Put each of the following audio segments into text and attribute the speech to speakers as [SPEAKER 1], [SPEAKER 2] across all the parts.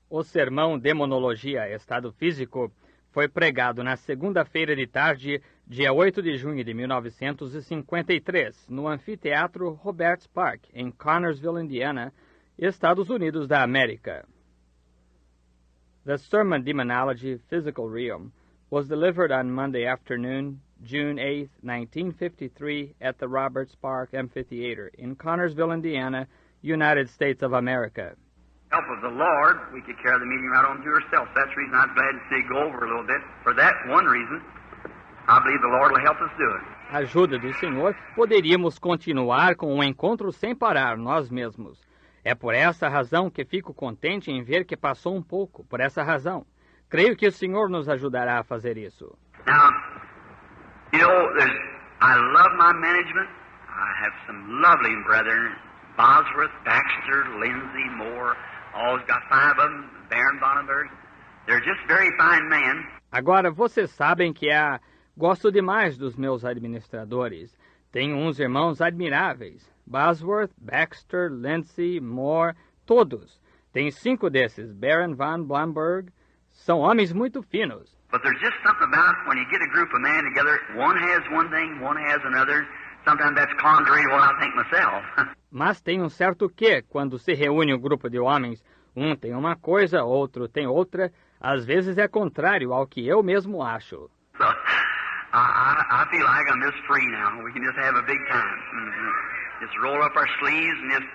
[SPEAKER 1] O sermão Demonologia, Estado Físico, foi pregado na segunda-feira de tarde, dia 8 de junho de 1953, no Anfiteatro Roberts Park, em Connersville, Indiana, Estados Unidos da América. The sermon Demonology, Physical Realm was delivered on Monday afternoon, June 8, 1953, at the Roberts Park Amphitheater in Connersville, Indiana, United States of America.
[SPEAKER 2] Help of the Lord, we could carry the meeting right on to ourselves. That's the reason I'm glad to see go over a little bit. For that one reason, I believe the Lord will help us do it.
[SPEAKER 1] Ajuda do Senhor, poderíamos continuar com o encontro sem parar nós mesmos. É por essa razão que fico contente em ver que passou um pouco, por essa razão. Creio que o Senhor nos ajudará a fazer isso.
[SPEAKER 2] Now, you know, I love my management. I have some lovely brethren, Bosworth, Baxter, Lindsay, Moore, always got 5 of them, Baron Bonnenberg. They're just very fine men.
[SPEAKER 1] Agora, vocês sabem que gosto demais dos meus administradores. Tenho uns irmãos admiráveis. Bosworth, Baxter, Lindsay, Moore, todos. Tem 5 desses, Baron von Blomberg. São homens muito finos.
[SPEAKER 2] But there's just something about when you get a group of men together, one has one thing, one has another. Sometimes that's contrary to what I think myself.
[SPEAKER 1] Mas tem um certo quê quando se reúne um grupo de homens. Um tem uma coisa, outro tem outra. Às vezes é contrário ao que eu mesmo acho.
[SPEAKER 2] So, I feel like I'm just free now. We can just have a big time. Just roll up our sleeves and just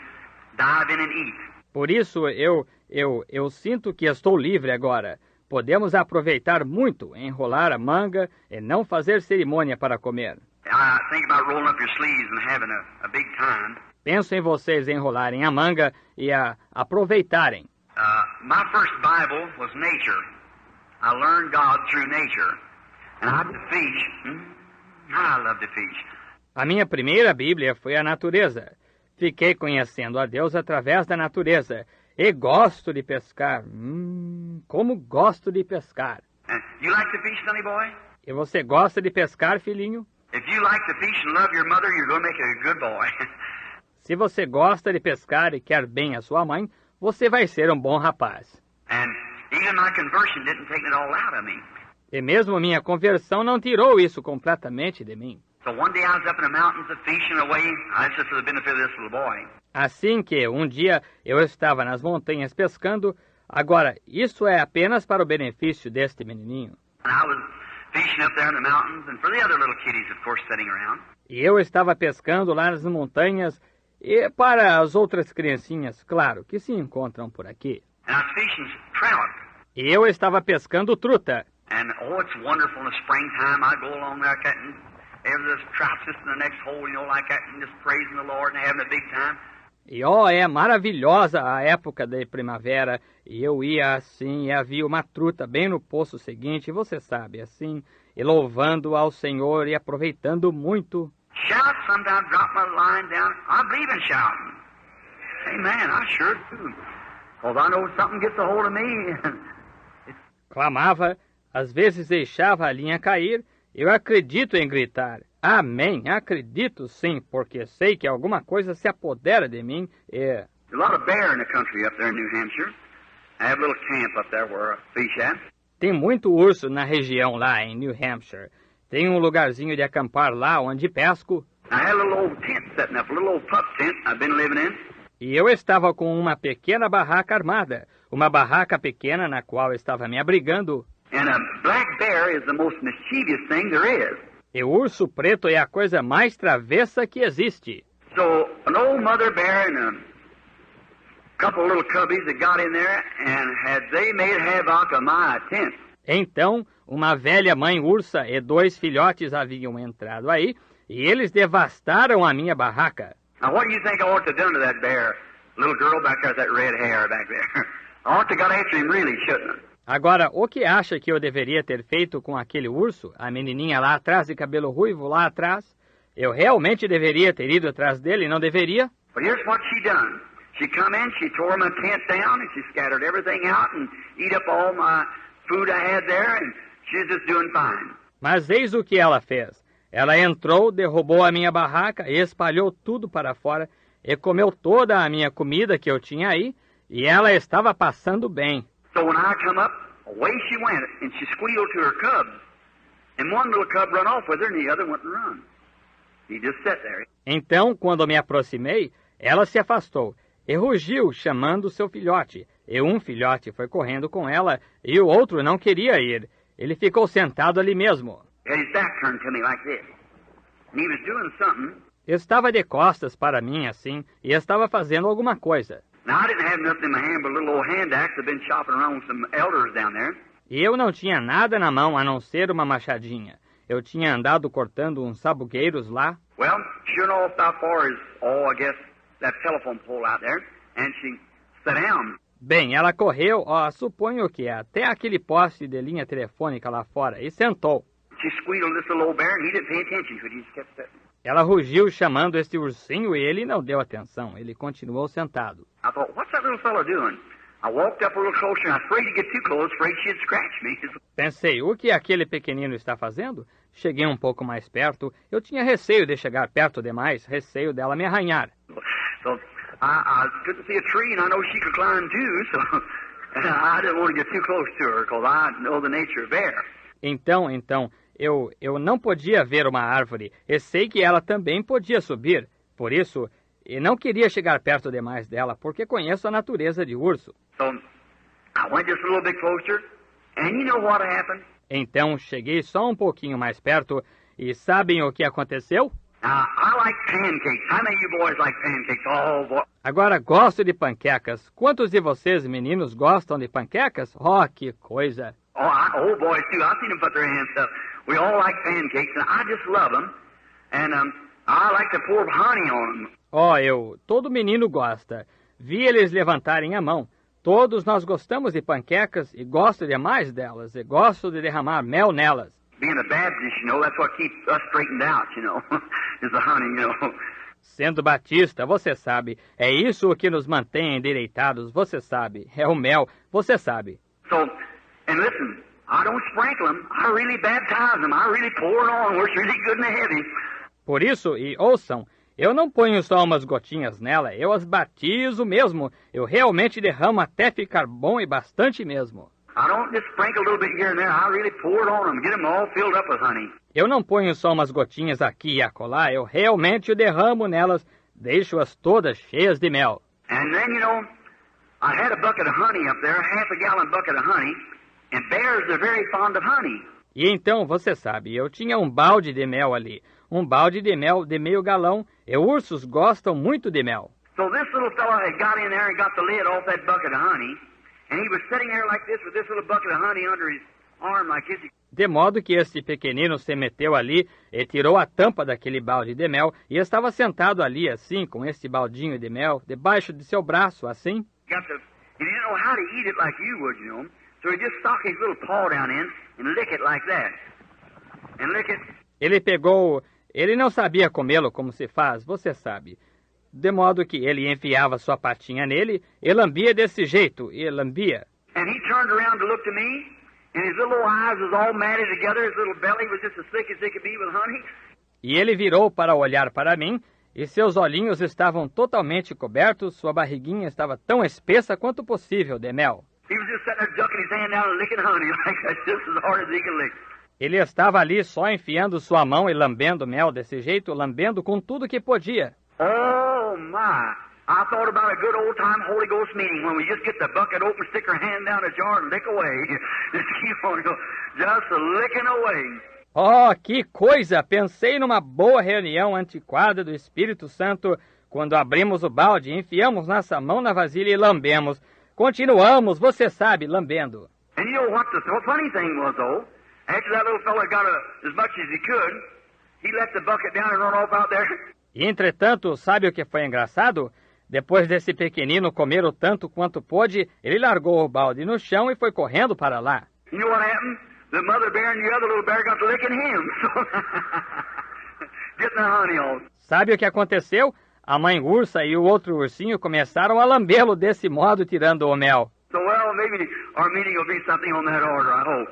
[SPEAKER 2] dive in and eat.
[SPEAKER 1] Por isso eu sinto que estou livre agora. Podemos aproveitar muito, enrolar a manga e não fazer cerimônia para comer.
[SPEAKER 2] I think about rolling up your sleeves and having a big time.
[SPEAKER 1] Penso em vocês enrolarem a manga e aproveitarem.
[SPEAKER 2] My first Bible was nature. I learned God through nature. And I love to fish. I love to fish.
[SPEAKER 1] A minha primeira Bíblia foi a natureza. Fiquei conhecendo a Deus através da natureza. E gosto de pescar. Como gosto de pescar.
[SPEAKER 2] You like to fish, sonny boy?
[SPEAKER 1] E você gosta de pescar, filhinho?
[SPEAKER 2] If you like to fish and love your mother, you're going to make a good boy.
[SPEAKER 1] Se você gosta de pescar e quer bem a sua mãe, você vai ser um bom rapaz.
[SPEAKER 2] And even my conversion didn't take it all out of me.
[SPEAKER 1] E mesmo minha conversão não tirou isso completamente de mim.
[SPEAKER 2] So one day I was up in the mountains fishing away. That's just for the benefit of this little boy.
[SPEAKER 1] Assim que um dia eu estava nas montanhas pescando, agora isso é apenas para o benefício deste menininho.
[SPEAKER 2] And I was fishing up there in the mountains and for the other little kiddies, of course, sitting around.
[SPEAKER 1] E eu estava pescando lá nas montanhas e para as outras criancinhas, claro, que se encontram por aqui.
[SPEAKER 2] And I was fishing trout.
[SPEAKER 1] E eu estava pescando truta.
[SPEAKER 2] And oh, it's wonderful in the springtime. I go along there cutting. There's trout just in the next hole, you know, like that, and just praising the Lord and having a big time.
[SPEAKER 1] E é maravilhosa a época de primavera. E eu ia assim, e havia uma truta bem no poço seguinte, você sabe, assim, e louvando ao Senhor e aproveitando muito.
[SPEAKER 2] Shout, sometimes drop my line down. I believe in shouting. Amen, I sure do. Because I know something gets a hold of me.
[SPEAKER 1] Clamava, às vezes deixava a linha cair. Eu acredito em gritar. Amém, acredito sim, porque sei que alguma coisa se apodera de mim e...
[SPEAKER 2] There's a lot of bear in the country up there in New Hampshire. I have a little camp up there where I fish at.
[SPEAKER 1] Tem muito urso na região lá em New Hampshire. Tem um lugarzinho de acampar lá onde pesco.
[SPEAKER 2] I had a little old tent setting up, a little old pup tent I've been living in.
[SPEAKER 1] E eu estava com uma pequena barraca armada. Uma barraca pequena na qual estava me abrigando.
[SPEAKER 2] And a black bear is the most mischievous thing there is.
[SPEAKER 1] E o urso preto é a coisa mais travessa que existe.
[SPEAKER 2] So, an old mother bear and a couple of little cubbies that got in there and they made havoc of my tent.
[SPEAKER 1] Então, uma velha mãe ursa e 2 filhotes haviam entrado aí e eles devastaram a minha barraca.
[SPEAKER 2] Now, what do you think I ought to have done to that bear? Little girl back there with that red hair back there. I ought to have got after him really, shouldn't I?
[SPEAKER 1] Agora, o que acha que eu deveria ter feito com aquele urso? A menininha lá atrás de cabelo ruivo lá atrás? Eu realmente deveria ter ido atrás dele, não deveria?
[SPEAKER 2] But here's what she done. She come in, she tore my tent down, and she scattered everything out and eat up all my food I had there, and she's just doing fine.
[SPEAKER 1] Mas eis o que ela fez. Ela entrou, derrubou a minha barraca e espalhou tudo para fora e comeu toda a minha comida que eu tinha aí, e ela estava passando bem.
[SPEAKER 2] So when I come up, away she went, and she squealed to her cubs. And one little cub run off with her, and the other wouldn't run. He just sat there.
[SPEAKER 1] Então, quando me aproximei, ela se afastou e rugiu, chamando seu filhote. E um filhote foi correndo com ela, e o outro não queria ir. Ele ficou sentado ali mesmo.
[SPEAKER 2] He had his back turned to me like this. And he was doing something.
[SPEAKER 1] Estava de costas para mim, assim, e estava fazendo alguma coisa.
[SPEAKER 2] Now, I didn't have nothing in my hand but a little old hand axe I've been chopping around with some elders down there.
[SPEAKER 1] E eu não tinha nada na mão a não ser uma machadinha. Eu tinha andado cortando uns sabugueiros lá.
[SPEAKER 2] Well, sure enough, how far is, I guess, that telephone pole out there. And she sat down.
[SPEAKER 1] Bem, ela correu, suponho que até aquele poste de linha telefônica lá fora, e sentou.
[SPEAKER 2] She squealed this little old bear, and he didn't pay attention to it. He just kept sitting.
[SPEAKER 1] Ela rugiu chamando este ursinho e ele não deu atenção. Ele continuou sentado.
[SPEAKER 2] I thought, what's that little fellow doing? I walked up a little closer, and I was afraid to get too close, afraid she'd scratch me.
[SPEAKER 1] Pensei, o que aquele pequenino está fazendo? Cheguei um pouco mais perto. Eu tinha receio de chegar perto demais, receio dela me arranhar.
[SPEAKER 2] So I couldn't see a tree, and I know she could climb too, so I didn't want to get too close to her, because I know the nature of bear.
[SPEAKER 1] Então, eu não podia ver uma árvore, e sei que ela também podia subir. Por isso, eu não queria chegar perto demais dela, porque conheço a natureza de urso.
[SPEAKER 2] So I went just a little bit closer, and you know what happened?
[SPEAKER 1] Então, cheguei só um pouquinho mais perto, e sabem o que aconteceu?
[SPEAKER 2] Now, I like pancakes. How many of you boys like pancakes? Oh, boy.
[SPEAKER 1] Agora, gosto de panquecas. Quantos de vocês, meninos, gostam de panquecas? Oh, que coisa!
[SPEAKER 2] Oh, boys, too. I've seen them put their hands up. We all like pancakes, and I just love them. And I like to pour honey on them.
[SPEAKER 1] Todo menino gosta. Vi eles levantarem a mão. Todos nós gostamos de panquecas e gosto demais delas. E gosto de derramar mel nelas.
[SPEAKER 2] Being a Baptist, you know, that's what keeps us straightened out, you know, is the honey, you know.
[SPEAKER 1] Sendo batista, você sabe, é isso o que nos mantém endireitados, você sabe. É o mel, você sabe.
[SPEAKER 2] So, and listen, I don't sprinkle them. I really baptize them. I really pour it on where it's really good and heavy.
[SPEAKER 1] Por isso, e ouçam, eu não ponho só umas gotinhas nela, eu as batizo mesmo. Eu realmente derramo até ficar bom e bastante mesmo.
[SPEAKER 2] I don't just sprinkle a little bit here and there. I really pour it on them, get them all filled up with honey.
[SPEAKER 1] Eu não ponho só umas gotinhas aqui e acolá, eu realmente derramo nelas, deixo-as todas cheias de mel.
[SPEAKER 2] And then, you know, I had a bucket of honey up there, half a gallon bucket of honey, and bears are very fond of honey.
[SPEAKER 1] E então, você sabe, eu tinha um balde de mel ali, um balde de mel de meio galão, e ursos gostam muito de mel.
[SPEAKER 2] So this little fellow had got in there and got the lid off that bucket of honey, and he was sitting there like this with this little bucket of honey under his arm like this.
[SPEAKER 1] De modo que este pequenino se meteu ali e tirou a tampa daquele balde de mel e estava sentado ali assim, com este baldinho de mel, debaixo de seu braço, assim.
[SPEAKER 2] He didn't know how to eat it like you would, you know. So he just stuck his little paw down in and lick it like that. And lick it. Ele não sabia comê-lo como se faz, você sabe. De modo que ele enfiava sua patinha nele e lambia desse jeito, e lambia. And he turned around to look to me, and his little eyes was all matted together, his little belly was just as thick as they could be with honey.
[SPEAKER 1] E ele virou para olhar para mim, e seus olhinhos estavam totalmente cobertos, sua barriguinha estava tão espessa quanto possível de mel.
[SPEAKER 2] He was just sitting there ducking his hand down and licking honey like that, just as hard as he could lick.
[SPEAKER 1] Ele estava ali só enfiando sua mão e lambendo mel desse jeito, lambendo com tudo que podia.
[SPEAKER 2] Oh, my. I thought about a good old-time Holy Ghost meeting when we just get the bucket open, stick our hand down the jar and lick away. Just keep on, just licking away.
[SPEAKER 1] Oh, que coisa! Pensei numa boa reunião antiquada do Espírito Santo, quando abrimos o balde, enfiamos nossa mão na vasilha e lambemos. Continuamos, você sabe, lambendo.
[SPEAKER 2] And you know what the funny thing was, though? After that little fella got as much as he could, he let the bucket down and run off out there.
[SPEAKER 1] E, entretanto, sabe o que foi engraçado? Depois desse pequenino comer o tanto quanto pôde, ele largou o balde no chão e foi correndo para lá.
[SPEAKER 2] You know what happened? The mother bear and the other little bear got to licking him. Getting the honey on.
[SPEAKER 1] Sabe o que aconteceu? A mãe ursa e o outro ursinho começaram a lambê-lo desse modo, tirando o mel.
[SPEAKER 2] So, well, maybe our meeting will be something on that order, I hope.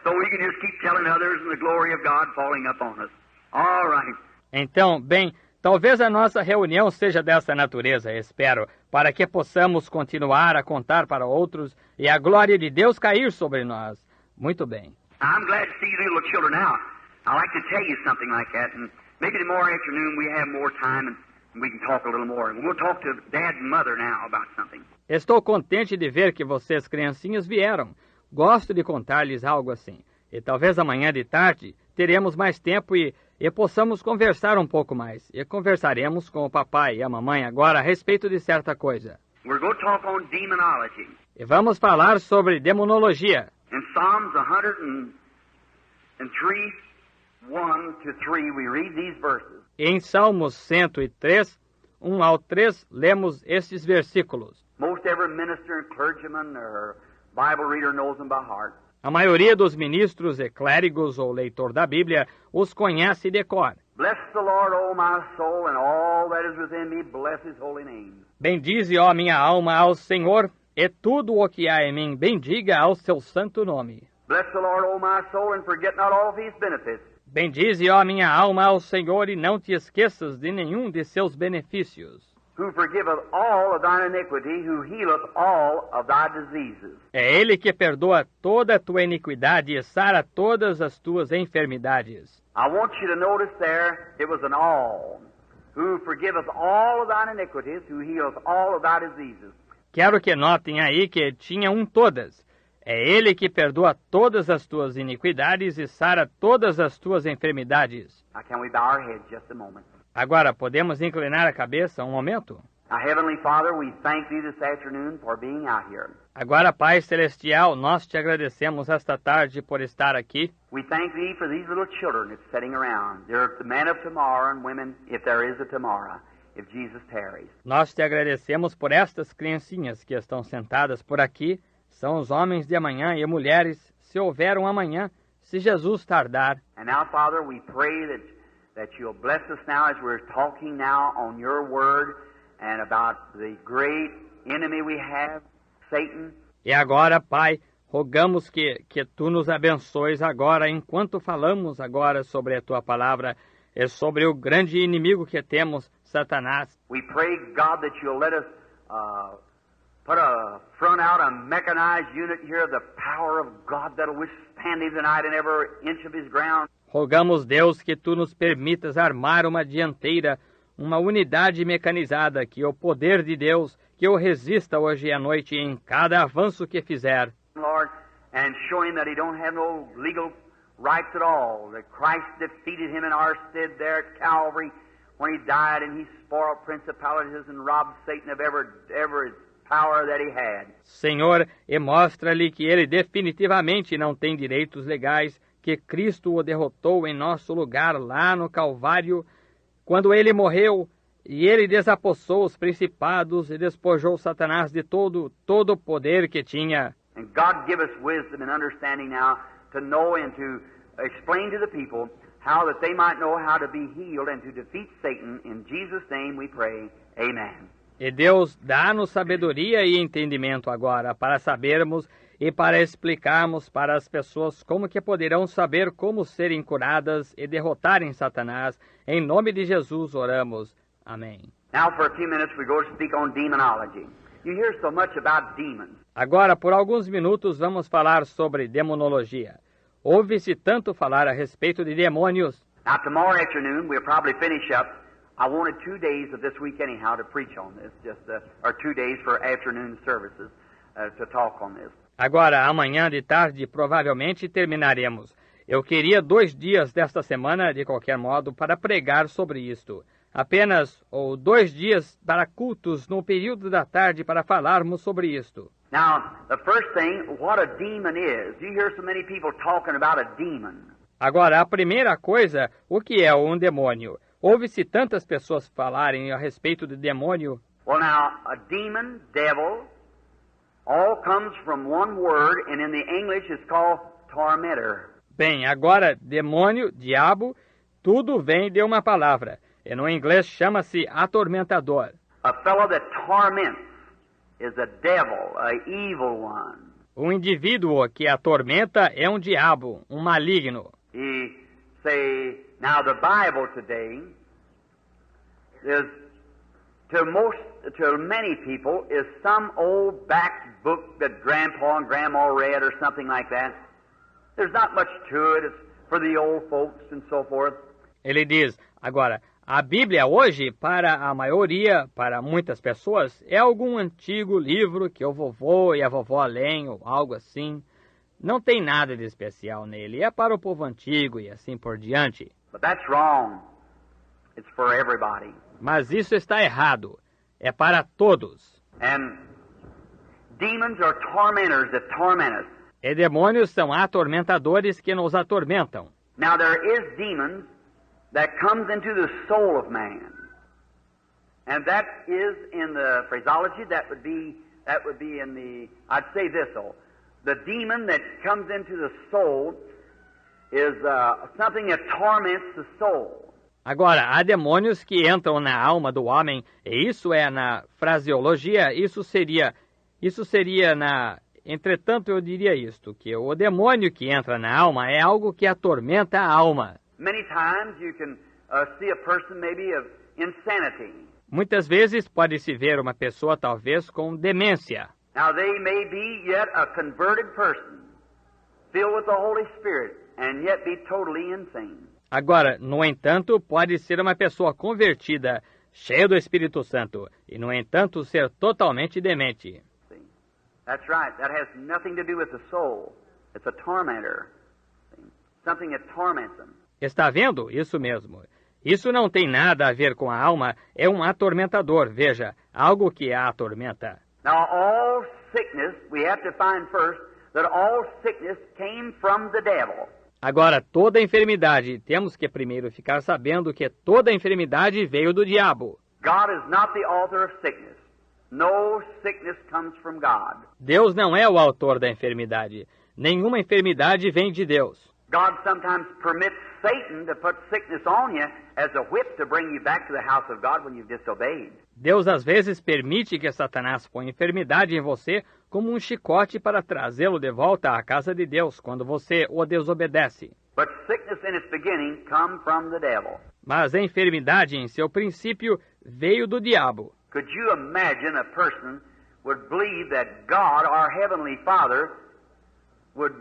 [SPEAKER 2] So we can just keep telling others and the glory of God falling up on us. All right.
[SPEAKER 1] Então, bem, Talvez a nossa reunião seja dessa natureza, espero, para que possamos continuar a contar para outros e a glória de Deus cair sobre nós. Muito bem.
[SPEAKER 2] I'm glad to see you little children now. I'd like to tell you something like that, and maybe tomorrow afternoon we have more time and we can talk a little more. We'll talk to Dad and Mother now about something.
[SPEAKER 1] Estou contente de ver que vocês, criancinhas, vieram. Gosto de contar-lhes algo assim. E talvez amanhã de tarde teremos mais tempo e possamos conversar um pouco mais. E conversaremos com o papai e a mamãe agora a respeito de certa coisa.
[SPEAKER 2] We're going to talk on demonology.
[SPEAKER 1] E vamos falar sobre demonologia.
[SPEAKER 2] In Psalms 103, 1-3, we read these verses.
[SPEAKER 1] Em Salmos 103, 1 ao 3, lemos estes versículos.
[SPEAKER 2] Most every minister and clergyman or Bible reader knows them by heart.
[SPEAKER 1] A maioria dos ministros e clérigos ou leitor da Bíblia os conhece de cor.
[SPEAKER 2] Bless the Lord, O my soul, and all that is within me, bless his holy name.
[SPEAKER 1] Bendize, ó minha alma, ao Senhor, e tudo o que há em mim, bendiga ao seu santo nome.
[SPEAKER 2] Bless the Lord, O my soul, and forget not all of his benefits.
[SPEAKER 1] Bendize, ó minha alma, ao Senhor, e não te esqueças de nenhum de seus benefícios.
[SPEAKER 2] Who forgiveth all of thine iniquity, who healeth all of thy diseases.
[SPEAKER 1] É Ele que perdoa toda a tua iniquidade e sara todas as tuas enfermidades.
[SPEAKER 2] I want you to notice there, it was an all. Who forgiveth all of thine iniquities, who healeth all of thy diseases.
[SPEAKER 1] Quero que notem aí que tinha um todas. É Ele que perdoa todas as tuas iniquidades e sara todas as tuas enfermidades.
[SPEAKER 2] Now can we bow our heads just a moment?
[SPEAKER 1] Agora, podemos inclinar a cabeça um momento?
[SPEAKER 2] Now, Heavenly Father, we thank Thee this afternoon for being out here.
[SPEAKER 1] Agora, Pai Celestial, nós te agradecemos esta tarde por estar aqui.
[SPEAKER 2] We thank Thee for these little children that's sitting around. They're the men of tomorrow and women, if there is a tomorrow, if Jesus tarries.
[SPEAKER 1] Nós te agradecemos por estas criancinhas que estão sentadas por aqui. São os homens de amanhã e mulheres, se houver um amanhã, se Jesus tardar.
[SPEAKER 2] And now, Father, we pray that You'll bless us now as we're talking now on Your Word and about the great enemy we have, Satan.
[SPEAKER 1] E agora, Pai, rogamos que Tu nos abençoes agora, enquanto falamos agora sobre a Tua palavra e sobre o grande inimigo que temos, Satanás.
[SPEAKER 2] We pray, God, that You'll let us put a front out, a mechanized unit here of the power of God that'll withstand Him tonight in every inch of His ground.
[SPEAKER 1] Rogamos, Deus, que Tu nos permitas armar uma dianteira, uma unidade mecanizada, que o poder de Deus, que o resista hoje à noite em cada avanço que fizer.
[SPEAKER 2] Lord, and show Him that He don't have no legal rights at all, that Christ defeated Him in our stead there at Calvary when He died and He spoiled principalities and robbed Satan of every power that he had.
[SPEAKER 1] Senhor, e mostra-lhe que ele definitivamente não tem direitos legais, que Cristo o derrotou em nosso lugar lá no Calvário, quando ele morreu, e ele desapossou os principados e despojou Satanás de todo o poder que tinha.
[SPEAKER 2] And God give us wisdom and understanding now to know and to explain to the people how that they might know how to be healed and to defeat Satan. In Jesus' name we pray. Amen.
[SPEAKER 1] E Deus dá-nos sabedoria e entendimento agora para sabermos e para explicarmos para as pessoas como que poderão saber como serem curadas e derrotarem Satanás. Em nome de Jesus oramos. Amém.
[SPEAKER 2] Now for a few minutes we go to speak on demonology. You hear so much about demons.
[SPEAKER 1] Agora, por alguns minutos, vamos falar sobre demonologia. Ouve-se tanto falar a respeito de demônios.
[SPEAKER 2] Now tomorrow afternoon we'll probably finish up. I wanted 2 days of this week anyhow to preach on this, or 2 days for afternoon services to talk on this.
[SPEAKER 1] Agora, amanhã de tarde, provavelmente terminaremos. Eu queria 2 dias desta semana, de qualquer modo, para pregar sobre isto. Apenas 2 dias para cultos no período da tarde para falarmos sobre isto.
[SPEAKER 2] Now, the first thing, what a demon is. You hear so many people talking about a demon.
[SPEAKER 1] Agora, a primeira coisa, o que é um demônio? Ouve-se tantas pessoas falarem a respeito do demônio.
[SPEAKER 2] Well, now, a demon, devil, all comes from one word, and in the English it's called tormentor.
[SPEAKER 1] Bem, agora, demônio, diabo, tudo vem de uma palavra. E no inglês chama-se atormentador.
[SPEAKER 2] A fellow that torments is a devil, a evil one.
[SPEAKER 1] Um indivíduo que atormenta é um diabo, um maligno.
[SPEAKER 2] He say, now the Bible today is, to many people, is some old back book that Grandpa and Grandma read or something like that. There's not much to it. It's for the old folks and so forth.
[SPEAKER 1] Ele diz, agora, a Bíblia hoje, para a maioria, para muitas pessoas, é algum antigo livro que o vovô e a vovó leem ou algo assim. Não tem nada de especial nele. É para o povo antigo e assim por diante.
[SPEAKER 2] But that's wrong. It's for everybody.
[SPEAKER 1] Mas isso está errado. É para todos.
[SPEAKER 2] And demons are tormentors that torment us.
[SPEAKER 1] E demônios são atormentadores que nos atormentam.
[SPEAKER 2] Now there is demons that comes into the soul of man. And that is in the phraseology, that would be in the, I'd say this though. The demon that comes into the soul is something that torments the soul.
[SPEAKER 1] Agora, há demônios que entram na alma do homem, e isso é na fraseologia, isso seria na... Entretanto, eu diria isto, que o demônio que entra na alma é algo que atormenta a alma.
[SPEAKER 2] Many times you can see a person maybe of insanity.
[SPEAKER 1] Muitas vezes pode-se ver uma pessoa talvez com demência.
[SPEAKER 2] Now they may be yet a converted person, filled with the Holy Spirit, and yet be totally insane.
[SPEAKER 1] Agora, no entanto, pode ser uma pessoa convertida, cheia do Espírito Santo, e no entanto ser totalmente demente.
[SPEAKER 2] See? That's right. That has nothing to do with the soul. It's a tormentor. See? Something that torments them.
[SPEAKER 1] Está vendo? Isso mesmo. Isso não tem nada a ver com a alma, é um atormentador, veja, algo que a atormenta.
[SPEAKER 2] Now all sickness, we have to find first that all sickness came from the devil.
[SPEAKER 1] Agora, toda enfermidade, temos que primeiro ficar sabendo que toda enfermidade veio do diabo.
[SPEAKER 2] God is not the author of sickness. No sickness comes from God.
[SPEAKER 1] Deus não é o autor da enfermidade. Nenhuma enfermidade vem de Deus.
[SPEAKER 2] God sometimes permits Satan to put sickness on you as a whip to bring you back to the house of God when you've disobeyed.
[SPEAKER 1] Deus às vezes permite que Satanás ponha enfermidade em você como um chicote para trazê-lo de volta à casa de Deus quando você o desobedece.
[SPEAKER 2] But sickness in its beginning come from the devil.
[SPEAKER 1] Mas a enfermidade em seu princípio veio do diabo.
[SPEAKER 2] Could you imagine a person would believe that God, our Heavenly Father, would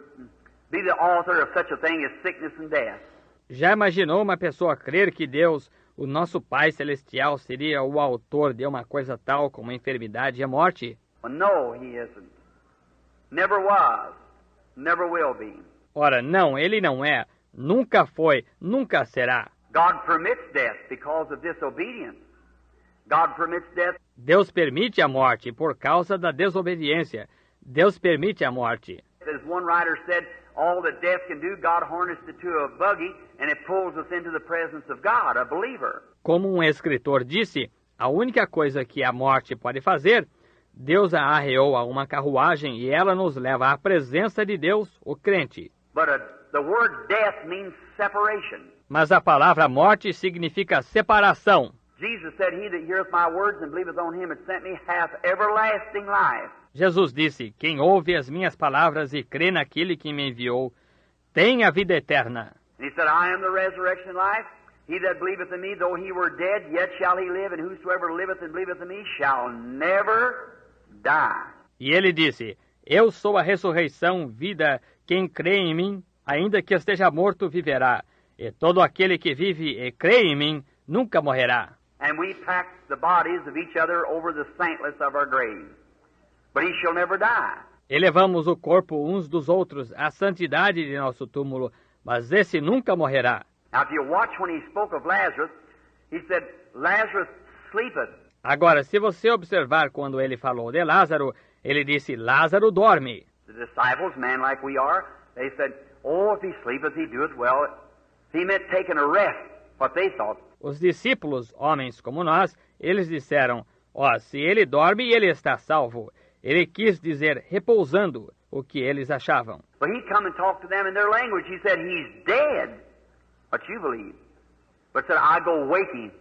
[SPEAKER 2] be the author of such a thing as sickness and death?
[SPEAKER 1] Já imaginou uma pessoa crer que Deus, o nosso Pai Celestial, seria o autor de uma coisa tal como a enfermidade e a morte?
[SPEAKER 2] Well, no, He isn't. Never was. Never will be.
[SPEAKER 1] Ora, não, ele não é. Nunca foi, nunca será.
[SPEAKER 2] God permits death because of disobedience. God permits death.
[SPEAKER 1] Deus permite a morte por causa da desobediência. Deus permite a morte.
[SPEAKER 2] As one writer said, all that death can do, God harnessed it to a buggy and it pulls us into the presence of God, a believer.
[SPEAKER 1] Como um escritor disse, a única coisa que a morte pode fazer, Deus a arreou a uma carruagem e ela nos leva à presença de Deus, o crente.
[SPEAKER 2] But the word death means separation.
[SPEAKER 1] Mas a palavra morte significa separação.
[SPEAKER 2] Jesus said, he that heareth my words and believeth on him that sent me hath everlasting life.
[SPEAKER 1] Jesus disse, quem ouve as minhas palavras e crê naquele que me enviou, tem a vida eterna.
[SPEAKER 2] And he said, I am the resurrection and life. He that believeth in me, though he were dead, yet shall he live, and whosoever liveth and believeth in me shall never die.
[SPEAKER 1] E ele disse, eu sou a ressurreição, vida, quem crê em mim, ainda que esteja morto, viverá. E todo aquele que vive e crê em mim, nunca morrerá.
[SPEAKER 2] And we pack the bodies of each other over the saintless of our graves. But he shall never die.
[SPEAKER 1] E levamos o corpo uns dos outros à santidade de nosso túmulo, mas esse nunca morrerá.
[SPEAKER 2] Now if you watch when he spoke of Lazarus, he said, Lazarus sleepeth.
[SPEAKER 1] Agora, se você observar quando ele falou de Lázaro, ele disse, Lázaro dorme.
[SPEAKER 2] The disciples, men like we are, they said, oh, if he sleepeth, he doeth well. He meant taking a rest, what they thought.
[SPEAKER 1] Os discípulos, homens como nós, eles disseram, se ele dorme, ele está salvo. Ele quis dizer repousando, o que eles achavam.
[SPEAKER 2] But he come and talk to them in their language. He said, he's dead. What you believe. But said, I go waking.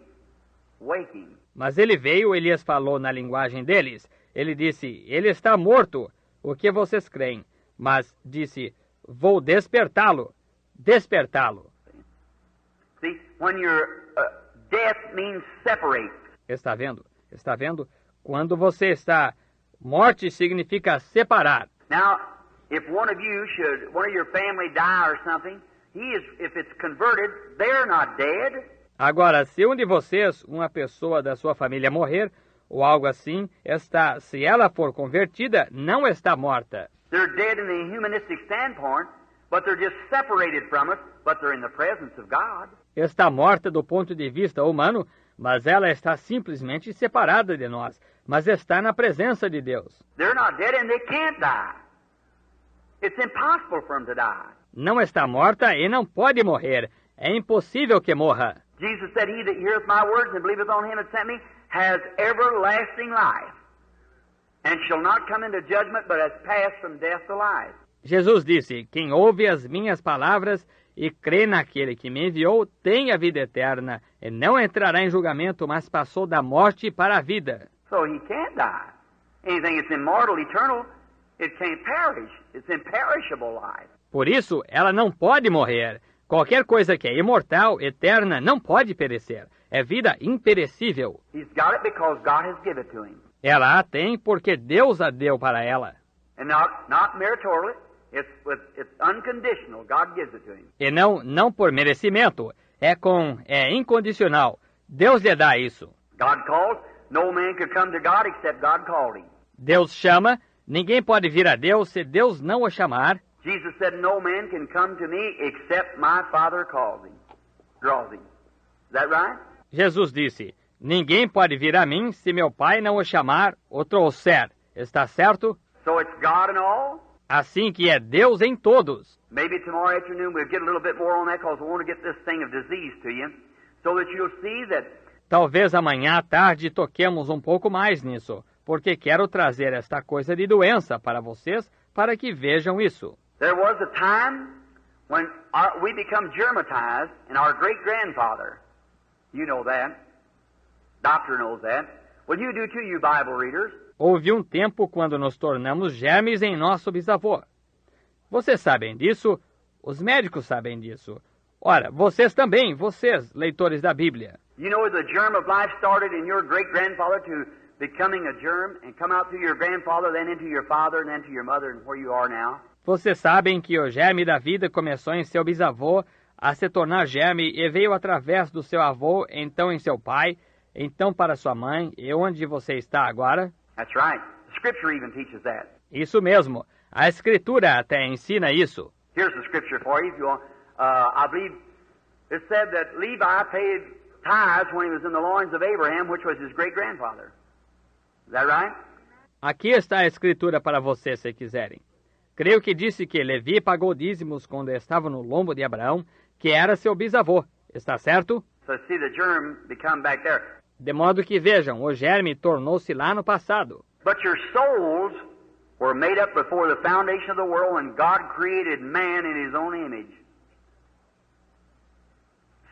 [SPEAKER 2] Waking.
[SPEAKER 1] Mas ele veio e lhes falou na linguagem deles. Ele disse, ele está morto, o que vocês creem. Mas disse, vou despertá-lo. Despertá-lo.
[SPEAKER 2] See, when you're dead death means separate.
[SPEAKER 1] Está vendo? Está vendo? Quando você está... Morte significa separar.
[SPEAKER 2] Now, if one of your family die or something, if it's converted, they're not dead.
[SPEAKER 1] Agora, se um de vocês, uma pessoa da sua família morrer, ou algo assim, se ela for convertida, não está morta.
[SPEAKER 2] They're dead in the humanistic standpoint, but they're just separated from us, but they're in the presence of God.
[SPEAKER 1] Está morta do ponto de vista humano, mas ela está simplesmente separada de nós, mas está na presença de Deus.
[SPEAKER 2] They're not dead and they can't die. It's impossible for them to die.
[SPEAKER 1] Não está morta e não pode morrer. É impossível que morra.
[SPEAKER 2] Jesus said, "He that heareth my words and believeth on him that sent me has everlasting life, and shall not come into judgment, but has passed from death to life."
[SPEAKER 1] Jesus disse, quem ouve as minhas palavras e crê naquele que me enviou, tem a vida eterna, e não entrará em julgamento, mas passou da morte para a vida.
[SPEAKER 2] So he can't die. Anything that's immortal, eternal, it can't perish. It's imperishable life.
[SPEAKER 1] Por isso, ela não pode morrer. Qualquer coisa que é imortal, eterna, não pode perecer. É vida imperecível.
[SPEAKER 2] He's got it because God has given it to him.
[SPEAKER 1] Ela a tem porque Deus a deu para ela.
[SPEAKER 2] And not meritorially. It's unconditional. God gives it to him.
[SPEAKER 1] E não por merecimento. É incondicional. Deus lhe dá isso.
[SPEAKER 2] God calls. No man could come to God except God called him.
[SPEAKER 1] Deus chama. Ninguém pode vir a Deus se Deus não o chamar.
[SPEAKER 2] Jesus said, "No man can come to me except my Father calls him, draws him." Is that right?
[SPEAKER 1] Jesus disse, ninguém pode vir a mim se meu Pai não o chamar ou trouxer. Está certo?
[SPEAKER 2] So it's God in all?
[SPEAKER 1] Assim que é Deus em todos.
[SPEAKER 2] Maybe tomorrow afternoon we'll get a little bit more on that because we want to get this thing of disease to you so that you'll see that.
[SPEAKER 1] Talvez amanhã à tarde toquemos um pouco mais nisso, porque quero trazer esta coisa de doença para vocês, para que vejam isso.
[SPEAKER 2] There was a time when we become germatized, and our great-grandfather, you know that, doctor knows that. Well, you do too, you Bible readers.
[SPEAKER 1] Houve um tempo quando nos tornamos germes em nosso bisavô. Vocês sabem disso, os médicos sabem disso. Ora, vocês também, vocês, leitores da Bíblia.
[SPEAKER 2] You know the germ of life started in your great-grandfather to becoming a germ and come out through your grandfather, then into your father, and then to your mother, and where you are now.
[SPEAKER 1] Vocês sabem que o germe da vida começou em seu bisavô a se tornar germe e veio através do seu avô, então em seu pai, então para sua mãe, e onde você está agora?
[SPEAKER 2] That's right. The Scripture even teaches that.
[SPEAKER 1] Isso mesmo. A Escritura até ensina isso.
[SPEAKER 2] Here's the Scripture for you if you want. I believe it said that Levi paid tithes when he was in the loins of Abraham, which was his great-grandfather. Is that right?
[SPEAKER 1] Aqui está a Escritura para vocês, se quiserem. Creio que disse que Levi pagou dízimos quando estava no lombo de Abraão, que era seu bisavô. Está certo?
[SPEAKER 2] So see the germ become back there.
[SPEAKER 1] De modo que vejam, o germe tornou-se lá no passado.
[SPEAKER 2] But your souls were made up before the foundation of the world when God created man in his own image.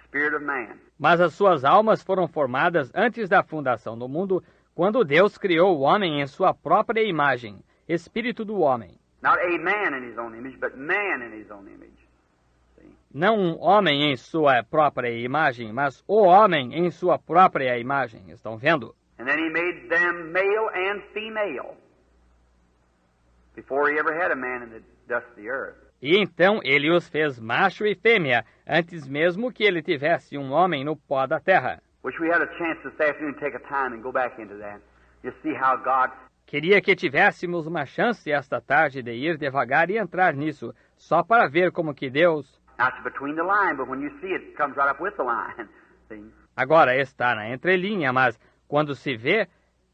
[SPEAKER 2] Spirit of man.
[SPEAKER 1] Mas as suas almas foram formadas antes da fundação do mundo, quando Deus criou o homem em sua própria imagem, espírito do homem.
[SPEAKER 2] Not a man in his own image, but man in his own image. See?
[SPEAKER 1] Não um homem em sua própria imagem, mas o homem em sua própria imagem. Estão vendo?
[SPEAKER 2] And then he made them male and female before he ever had a man in the dust of the earth.
[SPEAKER 1] E então ele os fez macho e fêmea, antes mesmo que ele tivesse um homem no pó da terra.
[SPEAKER 2] Wish we had a chance this afternoon to take a time and go back into that. You see how God...
[SPEAKER 1] Queria que tivéssemos uma chance esta tarde de ir devagar e entrar nisso, só para ver como que Deus...
[SPEAKER 2] Now it's between the line, but when you see it, it comes right up with the line. See?
[SPEAKER 1] Agora está na entrelinha, mas quando se vê,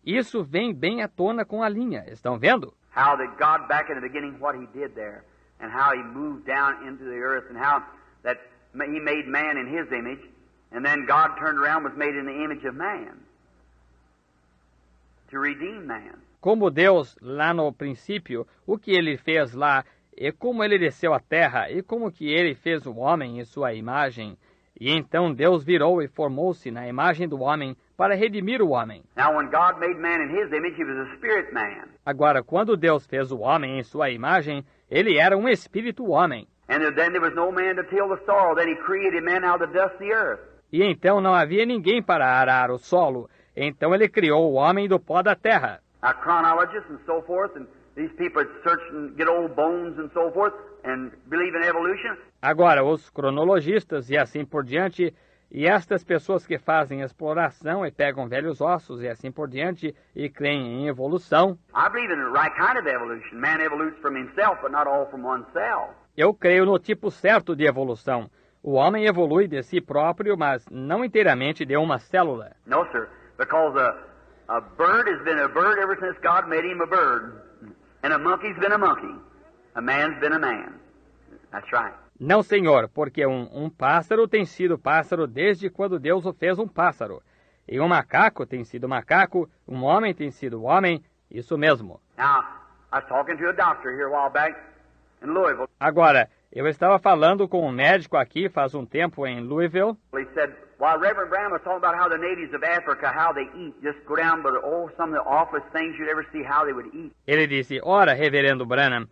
[SPEAKER 1] isso vem bem à tona com a linha. Estão vendo?
[SPEAKER 2] How that God back in the beginning, what he did there, and how he moved down into the earth, and how that he made man in his image, and then God turned around and was made in the image of man to redeem man.
[SPEAKER 1] Como Deus, lá no princípio, o que ele fez lá, e como ele desceu à terra, e como que ele fez o homem em sua imagem. E então Deus virou e formou-se na imagem do homem para redimir o homem.
[SPEAKER 2] Now when God made man in his image, he was a spirit man.
[SPEAKER 1] Agora, quando Deus fez o homem em sua imagem, ele era um espírito homem.
[SPEAKER 2] And then there was no man to till the soil. Then he created man out of the dust of the earth.
[SPEAKER 1] E então não havia ninguém para arar o solo. Então ele criou o homem do pó da terra.
[SPEAKER 2] Now, chronologists and so forth, and these people that search and get old bones and so forth, and believe in evolution.
[SPEAKER 1] Agora, os cronologistas e assim por diante, e estas pessoas que fazem exploração e pegam velhos ossos e assim por diante, e creem em evolução.
[SPEAKER 2] I believe in the right kind of evolution. Man evolutes from himself, but not all from oneself.
[SPEAKER 1] Eu creio no tipo certo de evolução. O homem evolui de si próprio, mas não inteiramente de uma célula.
[SPEAKER 2] No, sir, because a bird has been a bird ever since God made him a bird. And a monkey's been a monkey. A man's been a man. That's right.
[SPEAKER 1] Não, senhor, porque um pássaro tem sido pássaro desde quando Deus o fez um pássaro. E um macaco tem sido macaco, um homem tem sido homem, isso mesmo.
[SPEAKER 2] Now, I was talking to a doctor here a while back in Louisville.
[SPEAKER 1] Agora, eu estava falando com um médico aqui faz um tempo em Louisville.
[SPEAKER 2] He said, while Reverend Branham was talking about how the natives of Africa, how they eat, just go down, but some of the awfulest things you'd ever see how they would eat.
[SPEAKER 1] Ele disse, ora, reverendo Branham,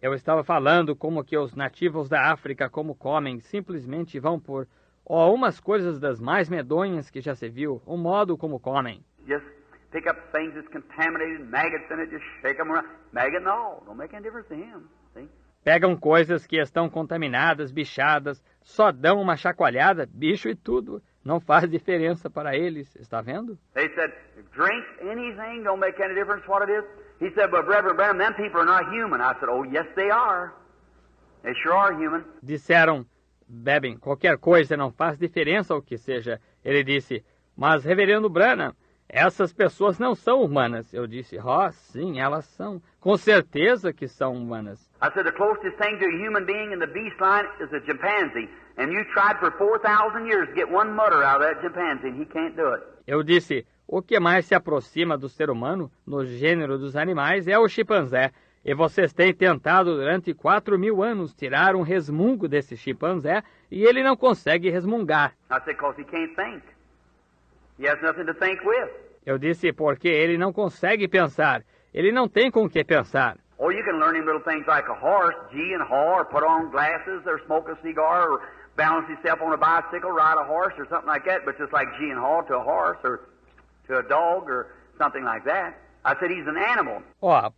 [SPEAKER 1] eu estava falando como que os nativos da África como comem, simplesmente vão por umas coisas das mais medonhas que já se viu, o modo como comem.
[SPEAKER 2] Just pick up things that's contaminated, maggots in it, just shake them around. Maggot and all, don't make any difference to him, see?
[SPEAKER 1] Pegam coisas que estão contaminadas, bichadas, só dão uma chacoalhada, bicho e tudo. Não faz diferença para eles, está vendo?
[SPEAKER 2] They said, drink anything, don't make any difference what it is. He said, but Reverend Branham, them people are not human. I said, oh, yes, they are. They sure are human.
[SPEAKER 1] Disseram, bebem qualquer coisa, não faz diferença o que seja. Ele disse, mas reverendo Branham, essas pessoas não são humanas. Eu disse, sim, elas são. Com certeza que são humanas.
[SPEAKER 2] I said, the closest thing to a human being in the beast line is a chimpanzee. And you tried for 4,000 years to get one mutter out of that chimpanzee, and he can't do it.
[SPEAKER 1] Eu disse, o que mais se aproxima do ser humano, no gênero dos animais, é o chimpanzé. E vocês têm tentado durante 4.000 anos tirar um resmungo desse chimpanzé, e ele não consegue resmungar.
[SPEAKER 2] I said, because he can't think. He has nothing to think with.
[SPEAKER 1] Eu disse, porque ele não consegue pensar. Ele não tem com o que pensar.
[SPEAKER 2] Or you can learn him little things like a horse, gee and haw, or put on glasses, or smoke a cigar, or balance himself on a bicycle, ride a horse, or something like that, but just like gee and haw to a horse, or to a dog, or something like that. I said he's an animal.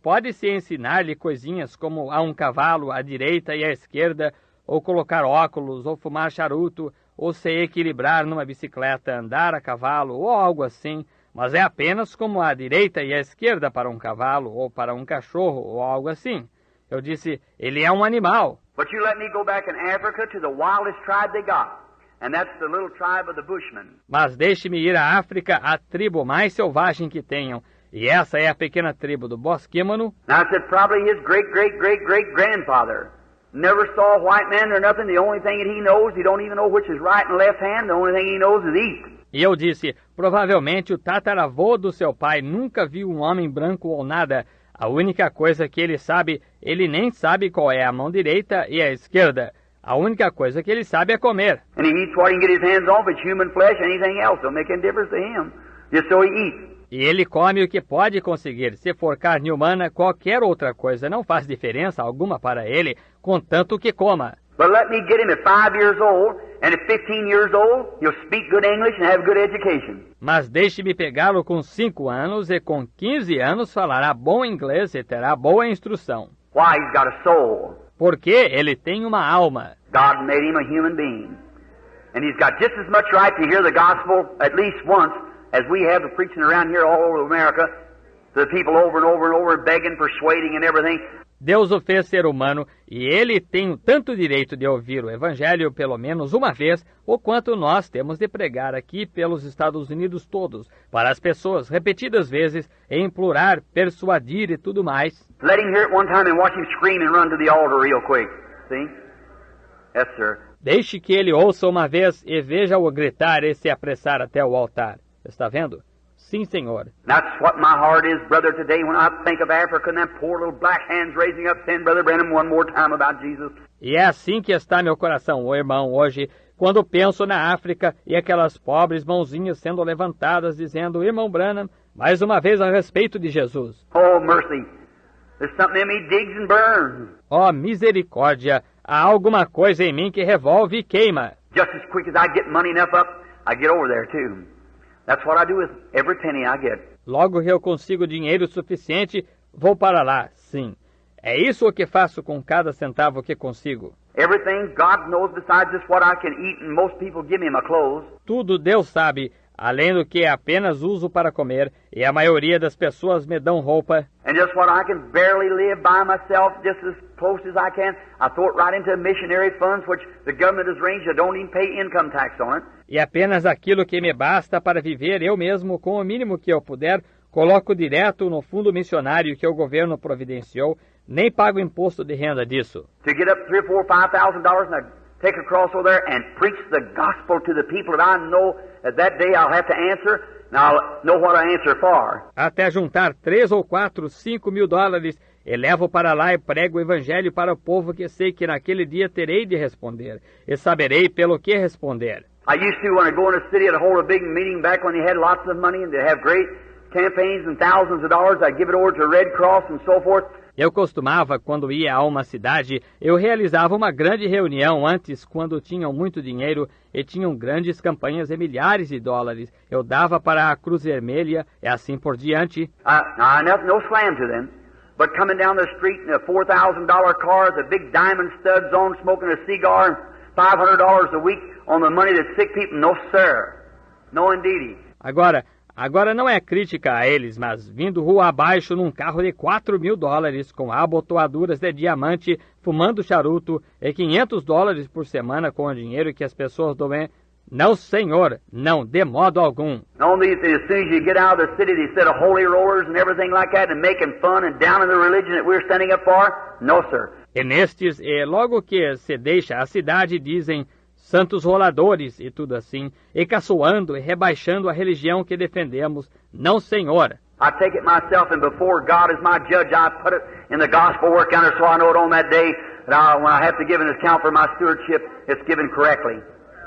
[SPEAKER 1] Pode-se ensinar-lhe coisinhas como a um cavalo, à direita e à esquerda, ou colocar óculos, ou fumar charuto, ou se equilibrar numa bicicleta, andar a cavalo, ou algo assim, mas é apenas como a direita e a esquerda para um cavalo, ou para um cachorro, ou algo assim. Eu disse, ele é um animal.
[SPEAKER 2] But you let me go back in Africa to the wildest tribe they got, and that's the little tribe of the Bushmen.
[SPEAKER 1] Mas deixe-me ir à África, a tribo mais selvagem que tenham, e essa é a pequena tribo do Bosquímano.
[SPEAKER 2] Now I said, probably his great-great-great-great-grandfather never saw a white man or nothing. The only thing that he knows, he don't even know which is right and left hand. The only thing he knows is eat.
[SPEAKER 1] E eu disse, provavelmente o tataravô do seu pai nunca viu um homem branco ou nada. A única coisa que ele sabe, ele nem sabe qual é a mão direita e a esquerda. A única coisa que ele sabe é comer.
[SPEAKER 2] And he eats what he can get his hands on. If it's human flesh, anything else don't make any difference to him. Just so he eats.
[SPEAKER 1] E ele come o que pode conseguir. Se for carne humana, qualquer outra coisa não faz diferença alguma para ele, contanto que coma.
[SPEAKER 2] But let me get him at 5 years old, and at 15 years old, he'll speak good English and have good education.
[SPEAKER 1] Mas deixe-me pegá-lo com 5 anos e com 15 anos falará bom inglês e terá boa instrução.
[SPEAKER 2] Why? He's got a soul.
[SPEAKER 1] Porque ele tem uma alma.
[SPEAKER 2] God made him a human being. And he's got just as much right to hear the gospel at least once as we have the preaching around here all over America to the people over and over and over, begging, persuading and everything.
[SPEAKER 1] Deus o fez ser humano e ele tem tanto direito de ouvir o Evangelho pelo menos uma vez, o quanto nós temos de pregar aqui pelos Estados Unidos todos, para as pessoas repetidas vezes, e implorar, persuadir e tudo mais.
[SPEAKER 2] Let him hear it one time and watch him scream and run to the altar real quick. See? Yes, sir.
[SPEAKER 1] Deixe que ele ouça uma vez e veja-o gritar e se apressar até o altar. Está vendo? Sim, senhor.
[SPEAKER 2] That's what my heart is, brother, today when I think of Africa and them poor little black hands raising up saying, Brother Branham, one more time about Jesus.
[SPEAKER 1] E é assim que está meu coração, ô irmão, hoje, quando penso na África e aquelas pobres mãozinhas sendo levantadas dizendo, Irmão Branham, mais uma vez a respeito de Jesus.
[SPEAKER 2] Oh, mercy. There's something in me digs and burns.
[SPEAKER 1] Oh, misericórdia, há alguma coisa em mim que revolve e queima.
[SPEAKER 2] Just as quick as I get money enough up, I get over there too. That's what I do with every penny I get.
[SPEAKER 1] Logo que eu consigo dinheiro suficiente, vou para lá, sim. É isso o que faço com cada centavo que consigo.
[SPEAKER 2] Everything God knows besides just what I can eat, and most people give me my clothes.
[SPEAKER 1] Tudo Deus sabe, além do que apenas uso para comer, e a maioria das pessoas me dão roupa.
[SPEAKER 2] And just what I can barely live by myself, just as close as I can, I throw it right into missionary funds, which the government has arranged. I don't even pay income tax on it.
[SPEAKER 1] E apenas aquilo que me basta para viver eu mesmo, com o mínimo que eu puder, coloco direto no fundo missionário que o governo providenciou, nem pago imposto de renda disso.
[SPEAKER 2] To get up $3,000, $4,000, $5,000 and I take a cross over there and preach the gospel to the people that I know that day I'll have to answer, and I'll know what I answer for.
[SPEAKER 1] Até juntar 3 ou 4, 5 mil dólares, e levo para lá e prego o evangelho para o povo que sei que naquele dia terei de responder, e saberei pelo que responder.
[SPEAKER 2] I used to, when I go in a city, I'd hold a big meeting back when they had lots of money and they have great campaigns and thousands of dollars. I'd give it over to Red Cross and so forth.
[SPEAKER 1] Eu costumava, quando ia a uma cidade, eu realizava uma grande reunião antes, quando tinham muito dinheiro e tinham grandes campanhas de milhares de dólares. Eu dava para a Cruz Vermelha e assim por diante.
[SPEAKER 2] No slam to them, but coming down the street in a $4,000 car with a big diamond studs on, smoking a cigar, and $500 a week on the money that sick people, no sir, no indeedy.
[SPEAKER 1] Agora não é crítica a eles, mas vindo rua abaixo num carro de $4 mil, com abotoaduras de diamante, fumando charuto e $500 por semana com o dinheiro que as pessoas doem. Não, senhor, não, de modo algum.
[SPEAKER 2] Only as soon as you get out of the city, they said of holy rollers and everything like that, and making fun and down in the religion that we're standing up for. No, sir.
[SPEAKER 1] E nestes, logo que se deixa a cidade, dizem santos roladores e tudo assim, e caçoando e rebaixando a religião que defendemos. Não, senhor.
[SPEAKER 2] I take it myself, and before God as my judge, I put it in the gospel work counter so I know it on that day that when I have to give an account for my stewardship, it's given correctly.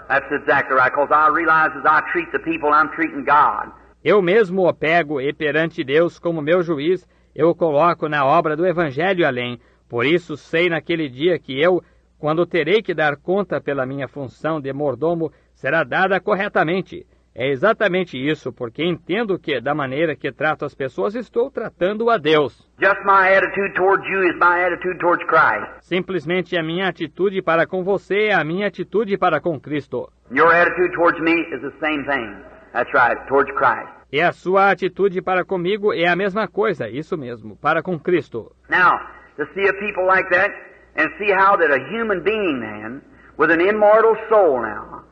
[SPEAKER 2] That's exactly right, because I realize as I treat the people, I'm treating God.
[SPEAKER 1] Eu mesmo o pego e perante Deus como meu juiz, eu o coloco na obra do Evangelho além. Por isso sei naquele dia que eu, quando terei que dar conta pela minha função de mordomo, será dada corretamente. É exatamente isso, porque entendo que, da maneira que trato as pessoas, estou tratando a Deus.
[SPEAKER 2] Just my attitude towards you is my attitude towards Christ.
[SPEAKER 1] Simplesmente a minha atitude para com você é a minha atitude para com Cristo.
[SPEAKER 2] Your attitude towards me is the same thing. That's right, towards Christ.
[SPEAKER 1] E a sua atitude para comigo é a mesma coisa, isso mesmo, para com Cristo.
[SPEAKER 2] Now, to see a people like that, and see how that a human being, man, with an immortal soul now,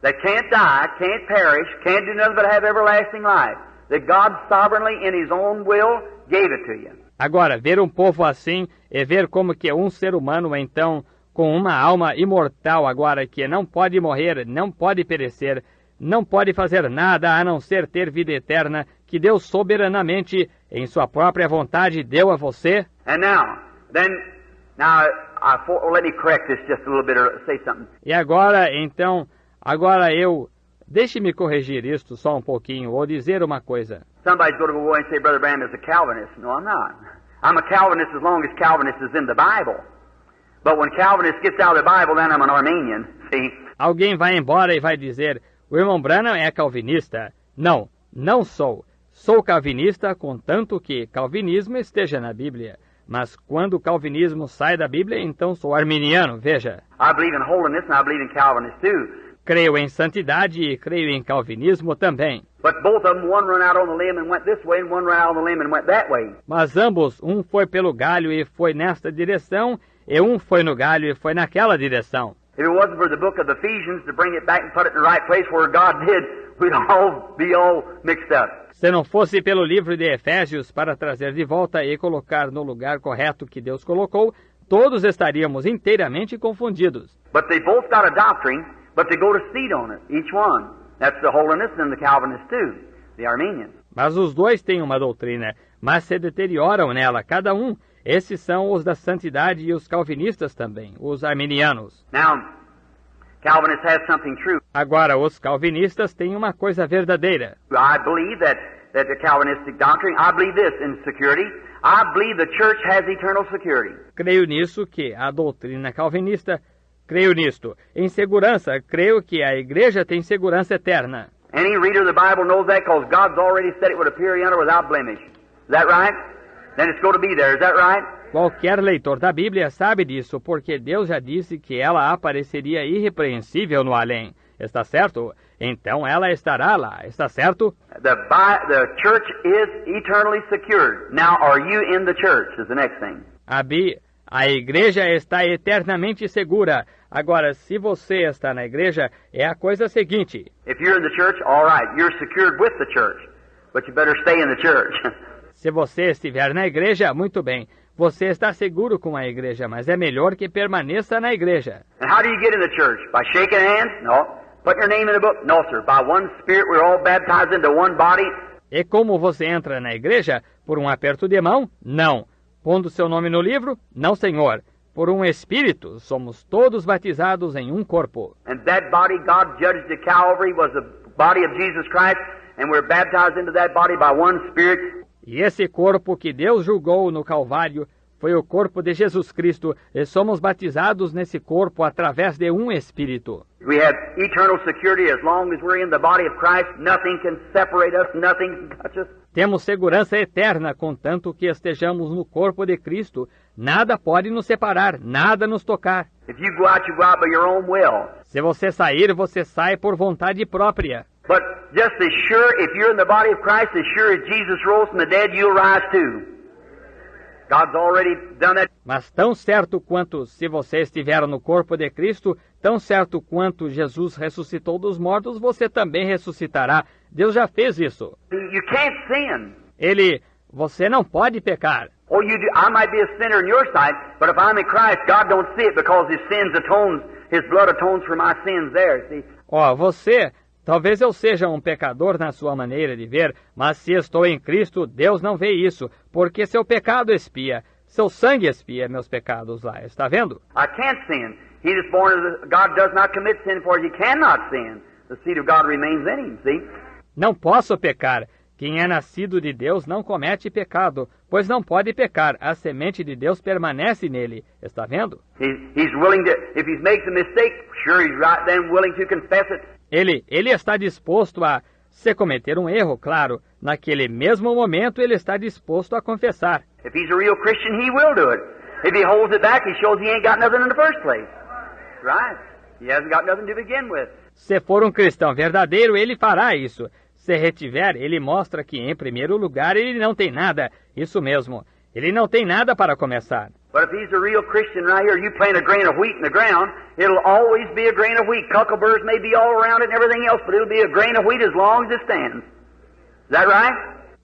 [SPEAKER 2] that can't die, can't perish, can't do nothing but have everlasting life, that God sovereignly in His own will gave it to you.
[SPEAKER 1] Agora, ver um povo assim é ver como que um ser humano, então, com uma alma imortal agora, que não pode morrer, não pode perecer, não pode fazer nada a não ser ter vida eterna, que Deus soberanamente, em sua própria vontade, deu a você.
[SPEAKER 2] And now, let me correct this just a little bit or say something.
[SPEAKER 1] E agora, então, deixe-me corrigir isto só um pouquinho, ou dizer uma coisa.
[SPEAKER 2] Somebody's going to go away and say, Brother Branham is a Calvinist. No, I'm not. I'm a Calvinist as long as Calvinist is in the Bible. But when Calvinist gets out of the Bible, then I'm an Arminian. See?
[SPEAKER 1] Alguém vai embora e vai dizer, o irmão Branham é calvinista. Não, não sou. Sou calvinista, contanto que calvinismo esteja na Bíblia. Mas quando o calvinismo sai da Bíblia, então sou arminiano, veja.
[SPEAKER 2] I believe in holiness and I believe in Calvinist too.
[SPEAKER 1] Creio em santidade e creio em calvinismo também.
[SPEAKER 2] But both of them, one run out on the limb and went this way, and one ran out on the limb and went that way.
[SPEAKER 1] Mas ambos, um foi pelo galho e foi nesta direção, e um foi no galho e foi naquela direção.
[SPEAKER 2] If it wasn't for the book of Ephesians to bring it back and put it in the right place where God did, we'd all be all mixed up.
[SPEAKER 1] Se não fosse pelo livro de Efésios para trazer de volta e colocar no lugar correto que Deus colocou, todos estaríamos inteiramente confundidos.
[SPEAKER 2] But they both got a doctrine, but they go to seed on it, each one. That's the holiness and the Calvinist too, the Arminian.
[SPEAKER 1] Mas os dois têm uma doutrina, mas se deterioram nela, cada um. Esses são os da santidade e os calvinistas também, os arminianos.
[SPEAKER 2] Now, Calvinists have something true.
[SPEAKER 1] Agora, os calvinistas têm uma coisa verdadeira.
[SPEAKER 2] I believe that the Calvinistic doctrine, I believe this in security. I believe the church has eternal security.
[SPEAKER 1] Creio nisso que a doutrina calvinista, Creio nisto. Em segurança, creio que a igreja tem segurança eterna.
[SPEAKER 2] Any reader of the Bible knows that because God's already said it would appear yonder without blemish. Is that right? Then it's going to be there. Is that right?
[SPEAKER 1] Qualquer leitor da Bíblia sabe disso, porque Deus já disse que ela apareceria irrepreensível no além. Está certo? Então ela estará lá. Está certo?
[SPEAKER 2] The church is eternally secured. Now, are you in the church? Is the next thing.
[SPEAKER 1] A igreja está eternamente segura. Agora, se você está na igreja, é a coisa seguinte.
[SPEAKER 2] If you're in the church, all right, you're secured with the church, but you better stay in the church.
[SPEAKER 1] Se você estiver na igreja, muito bem. Você está seguro com a igreja, mas é melhor que permaneça na igreja.
[SPEAKER 2] And how do you get in the church? By shaking hands? No. Putting your name in the book? No, sir. By one Spirit, we're all baptized into one body.
[SPEAKER 1] E como você entra na igreja? Por um aperto de mão? Não. Pondo seu nome no livro? Não, senhor. Por um Espírito, somos todos batizados em um corpo.
[SPEAKER 2] And that body God judged at Calvary was the body of Jesus Christ, and we're baptized into that body by one Spirit.
[SPEAKER 1] E esse corpo que Deus julgou no Calvário foi o corpo de Jesus Cristo, e somos batizados nesse corpo através de um Espírito.
[SPEAKER 2] We have eternal security as long as we're in the body of Christ. Nothing can separate us, nothing can touch us.
[SPEAKER 1] Temos segurança eterna, contanto que estejamos no corpo de Cristo. Nada pode nos separar, nada nos tocar.
[SPEAKER 2] If you go out by your own will.
[SPEAKER 1] Se você sair, você sai por vontade própria.
[SPEAKER 2] But just as sure, if you're in the body of Christ, as sure as Jesus rose from the dead, you'll rise too. God's already done that.
[SPEAKER 1] Mas tão certo quanto se você estiver no corpo de Cristo, tão certo quanto Jesus ressuscitou dos mortos, você também ressuscitará. Deus já fez isso.
[SPEAKER 2] You can't sin.
[SPEAKER 1] Você não pode pecar.
[SPEAKER 2] Oh, you do. I might be a sinner in your sight, but if I'm in Christ, God don't see it because His blood atones for my sins there, see?
[SPEAKER 1] Talvez eu seja um pecador na sua maneira de ver, mas se estou em Cristo, Deus não vê isso, porque seu pecado expia, seu sangue expia meus pecados lá, está vendo?
[SPEAKER 2] I can't sin. He is born of God does not commit sin, for he cannot sin. The seed of God remains in him, see?
[SPEAKER 1] Não posso pecar. Quem é nascido de Deus não comete pecado, pois não pode pecar. A semente de Deus permanece nele. Está vendo?
[SPEAKER 2] He's willing to, if he makes a mistake, sure he's right then willing to confess it.
[SPEAKER 1] Ele está disposto a, se cometer um erro, claro, naquele mesmo momento ele está disposto a confessar.
[SPEAKER 2] If he's a real Christian, he will do it. If he holds it back, he shows he ain't got nothing in the first place. Right? He hasn't got nothing to begin with.
[SPEAKER 1] Se for um cristão verdadeiro, ele fará isso. Se retiver, ele mostra que, em primeiro lugar, ele não tem nada. Isso mesmo. Ele não tem nada para começar.
[SPEAKER 2] But if he's a real Christian right here, you plant a grain of wheat in the ground, it'll always be a grain of wheat. Cuckleburs may be all around it and everything else, but it'll be a grain of wheat as long as it stands. Is that right?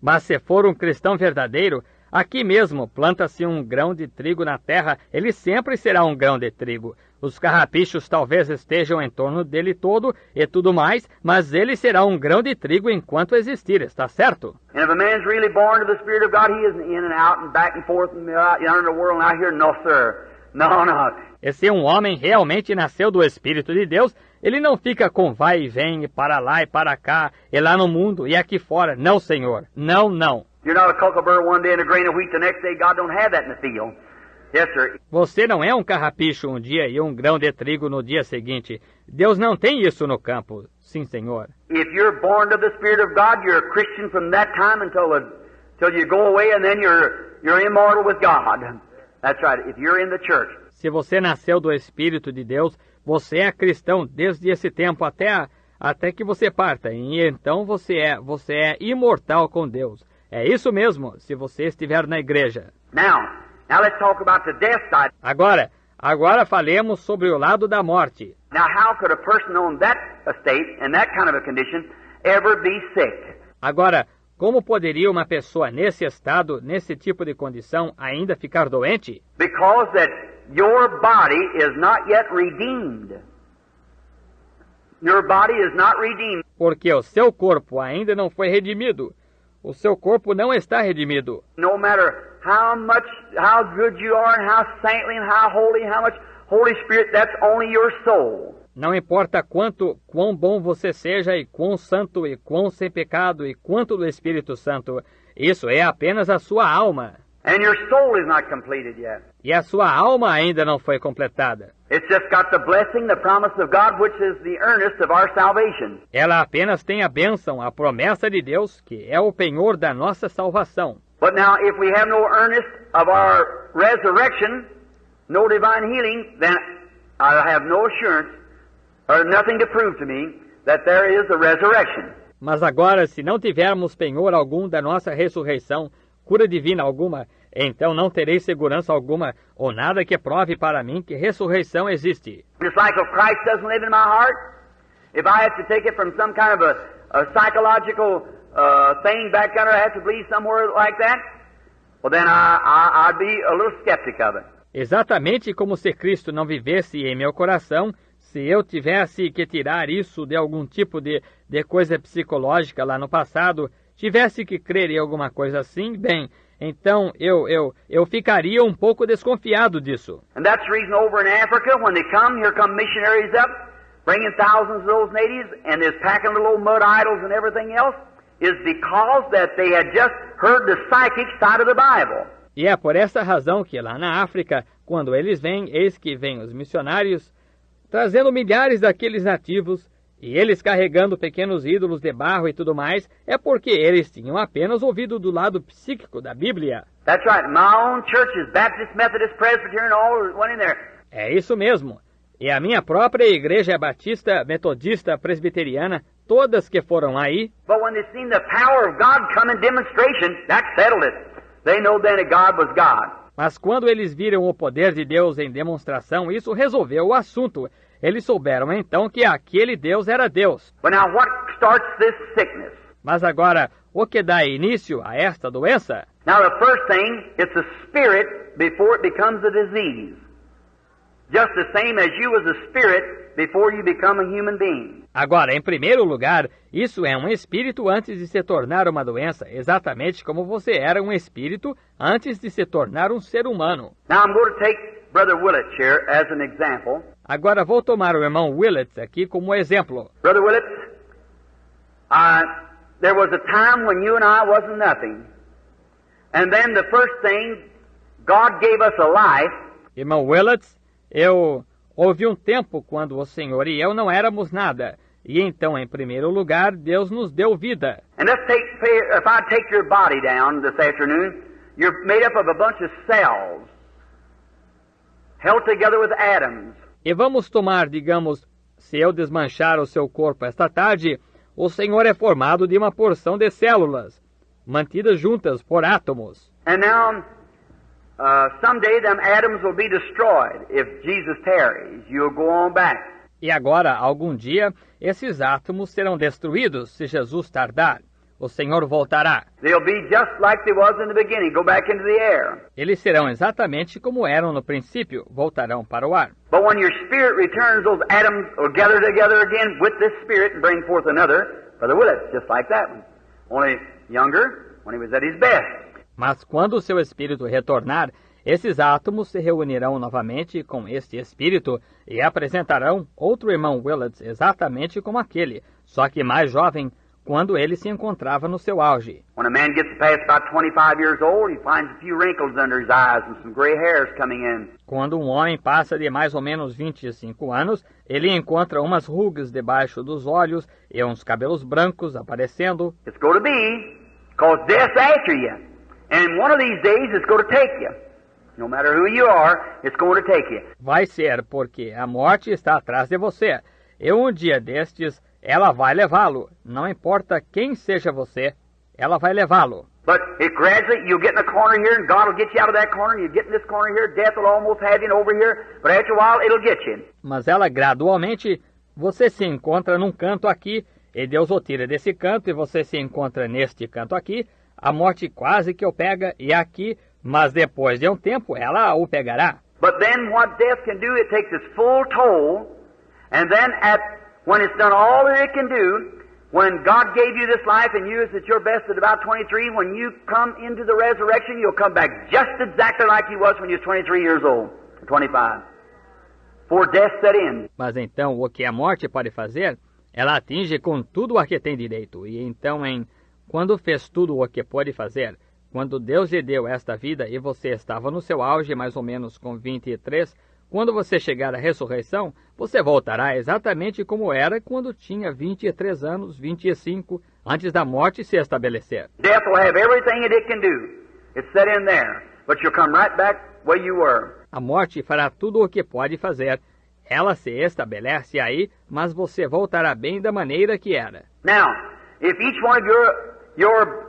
[SPEAKER 1] Mas se for um cristão verdadeiro, aqui mesmo planta-se um grão de trigo na terra, ele sempre será um grão de trigo. Os carrapichos talvez estejam em torno dele todo e tudo mais, mas ele será um grão de trigo enquanto existir, está certo?
[SPEAKER 2] And if a man's really born of the Spirit of God, he isn't in and out and back and forth and out in the world and out here. No, sir. No, no.
[SPEAKER 1] E se um homem realmente nasceu do Espírito de Deus, ele não fica com vai e vem, e para lá e para cá, e lá no mundo e aqui fora. Não, Senhor. Não, não.
[SPEAKER 2] You're not a cucklebur one day and a grain of wheat the next day. God don't have that in the field. Yes, sir.
[SPEAKER 1] Você não é um carrapicho um dia e um grão de trigo no dia seguinte. Deus não tem isso no campo. Sim, Senhor.
[SPEAKER 2] If you're born of the Spirit of God, you're a Christian from that time until you go away, and then you're immortal with God. That's right. If you're in the church.
[SPEAKER 1] Se você nasceu do Espírito de Deus, você é cristão desde esse tempo até que você parta. E então você é imortal com Deus. É isso mesmo, se você estiver na igreja.
[SPEAKER 2] Now let's talk about the death side.
[SPEAKER 1] Agora falemos sobre o lado da morte.
[SPEAKER 2] Now how could a person on that estate, in that kind of a condition, ever be sick?
[SPEAKER 1] Agora, como poderia uma pessoa nesse estado, nesse tipo de condição, ainda ficar doente?
[SPEAKER 2] Because that your body is not yet redeemed. Your body is not redeemed.
[SPEAKER 1] Porque o seu corpo ainda não foi redimido. O seu corpo não está redimido.
[SPEAKER 2] No matter how good you are and how saintly and how much Holy Spirit, that's only your soul.
[SPEAKER 1] Não importa quão bom você seja e quão santo e quão sem pecado e quanto do Espírito Santo, isso é apenas a sua alma.
[SPEAKER 2] And your soul is not completed yet.
[SPEAKER 1] E a sua alma ainda não foi completada.
[SPEAKER 2] It's just got the blessing, the promise of God, which is the earnest of our salvation.
[SPEAKER 1] Ela apenas tem a bênção, a promessa de Deus, que é o penhor da nossa salvação.
[SPEAKER 2] But now, if we have no earnest of our resurrection, no divine healing, then I have no assurance or nothing to prove to me that there is a resurrection.
[SPEAKER 1] Mas agora, se não tivermos penhor algum da nossa ressurreição, cura divina alguma, então não terei segurança alguma ou nada que prove para mim que ressurreição existe.
[SPEAKER 2] Just like if Christ doesn't live in my heart, if I have to take it from some kind of a psychological thing back under, I have to believe somewhere like that, well then I'd be a little skeptic of it.
[SPEAKER 1] Exatamente como se Cristo não vivesse em meu coração, se eu tivesse que tirar isso de algum tipo de coisa psicológica lá no passado, tivesse que crer em alguma coisa assim, bem, então eu ficaria um pouco desconfiado disso.
[SPEAKER 2] And that's the reason over in Africa, when they come, here come missionaries up, bringing thousands of those natives, and they're packing little old mud idols and everything else, is because that they had just heard the psychic side of the Bible.
[SPEAKER 1] E é por essa razão que lá na África, quando eles vêm, eis que vêm os missionários, trazendo milhares daqueles nativos, e eles carregando pequenos ídolos de barro e tudo mais, é porque eles tinham apenas ouvido do lado psíquico da Bíblia.
[SPEAKER 2] That's right. My own churches, Baptist, Methodist, Presbyterian, all went in there.
[SPEAKER 1] É isso mesmo. E a minha própria igreja batista, metodista, presbiteriana, todas que foram aí.
[SPEAKER 2] But when they seen the power of God come in demonstration, that settled it. They know then that God was God.
[SPEAKER 1] Mas quando eles viram o poder de Deus em demonstração, isso resolveu o assunto. Eles souberam então que aquele Deus era Deus.
[SPEAKER 2] But now what starts this sickness?
[SPEAKER 1] Mas agora, o que dá início a esta doença?
[SPEAKER 2] Now the first thing, it's a spirit before it becomes a disease. Just the same as you was a spirit before you become a human being.
[SPEAKER 1] Agora, em primeiro lugar, isso é um espírito antes de se tornar uma doença, exatamente como você era um espírito antes de se tornar um ser humano.
[SPEAKER 2] Now I'm going to take Brother Willett here as an example.
[SPEAKER 1] Agora vou tomar o irmão Willett aqui como exemplo.
[SPEAKER 2] Brother Willett, there was a time when you and I wasn't nothing. And then the first thing, God gave us a life.
[SPEAKER 1] Irmão Willett, houve um tempo quando o Senhor e eu não éramos nada. E então, em primeiro lugar, Deus nos deu vida.
[SPEAKER 2] And if I take your body down this afternoon, you're made up of a bunch of cells held together with atoms.
[SPEAKER 1] E vamos tomar, digamos, se eu desmanchar o seu corpo esta tarde, o Senhor é formado de uma porção de células, mantidas juntas por átomos.
[SPEAKER 2] And now, someday them atoms will be destroyed. If Jesus tarries, you'll go on back.
[SPEAKER 1] E agora, algum dia, esses átomos serão destruídos se Jesus tardar. O Senhor voltará.
[SPEAKER 2] They'll be just like they was in the beginning, go back into the air.
[SPEAKER 1] Eles serão exatamente como eram no princípio, voltarão para o ar.
[SPEAKER 2] But when your spirit returns, those atoms will gather together again with this spirit and bring forth another. Brother Willett, just like that one. Only younger, when he was at his best.
[SPEAKER 1] Mas quando o seu espírito retornar, esses átomos se reunirão novamente com este espírito e apresentarão outro irmão Willett exatamente como aquele, só que mais jovem, quando ele se encontrava no seu auge.
[SPEAKER 2] When a man gets past about 25 years old, he finds a few wrinkles under his eyes and some gray hairs coming in.
[SPEAKER 1] Quando um homem passa de mais ou menos 25 anos, ele encontra umas rugas debaixo dos olhos e uns cabelos brancos aparecendo.
[SPEAKER 2] It's going to be, because death's after you. And one of these days it's going to take you. No matter who you are, it's going to take you.
[SPEAKER 1] Vai ser, porque a morte está atrás de você. E um dia destes, ela vai levá-lo. Não importa quem seja você, ela vai levá-lo.
[SPEAKER 2] But it gradually, you'll get in a corner here, and God will get you out of that corner, and you get in this corner here, death will almost have you over here, but after a while, it'll get you.
[SPEAKER 1] Mas ela gradualmente, você se encontra num canto aqui, e Deus o tira desse canto, e você se encontra neste canto aqui, a morte quase que o pega, e aqui, mas depois de um tempo, ela o pegará.
[SPEAKER 2] But then what death can do, it takes its full toll, and then when it's done all that it can do, when God gave you this life and you is at your best at about 23, when you come into the resurrection, you'll come back just exactly like you was when you was 23 years old, or 25, before death set in.
[SPEAKER 1] Mas então, o que a morte pode fazer, ela atinge com tudo a que tem direito. E então, quando fez tudo o que pode fazer, Quando Deus lhe deu esta vida e você estava no seu auge, mais ou menos com 23, quando você chegar à ressurreição, você voltará exatamente como era quando tinha 23 anos, 25, antes da morte se estabelecer.
[SPEAKER 2] Death will have everything that it can do. It's set in there. But you'll come right back where you were.
[SPEAKER 1] A morte fará tudo o que pode fazer. Ela se estabelece aí, mas você voltará bem da maneira que era.
[SPEAKER 2] Now, if each one of your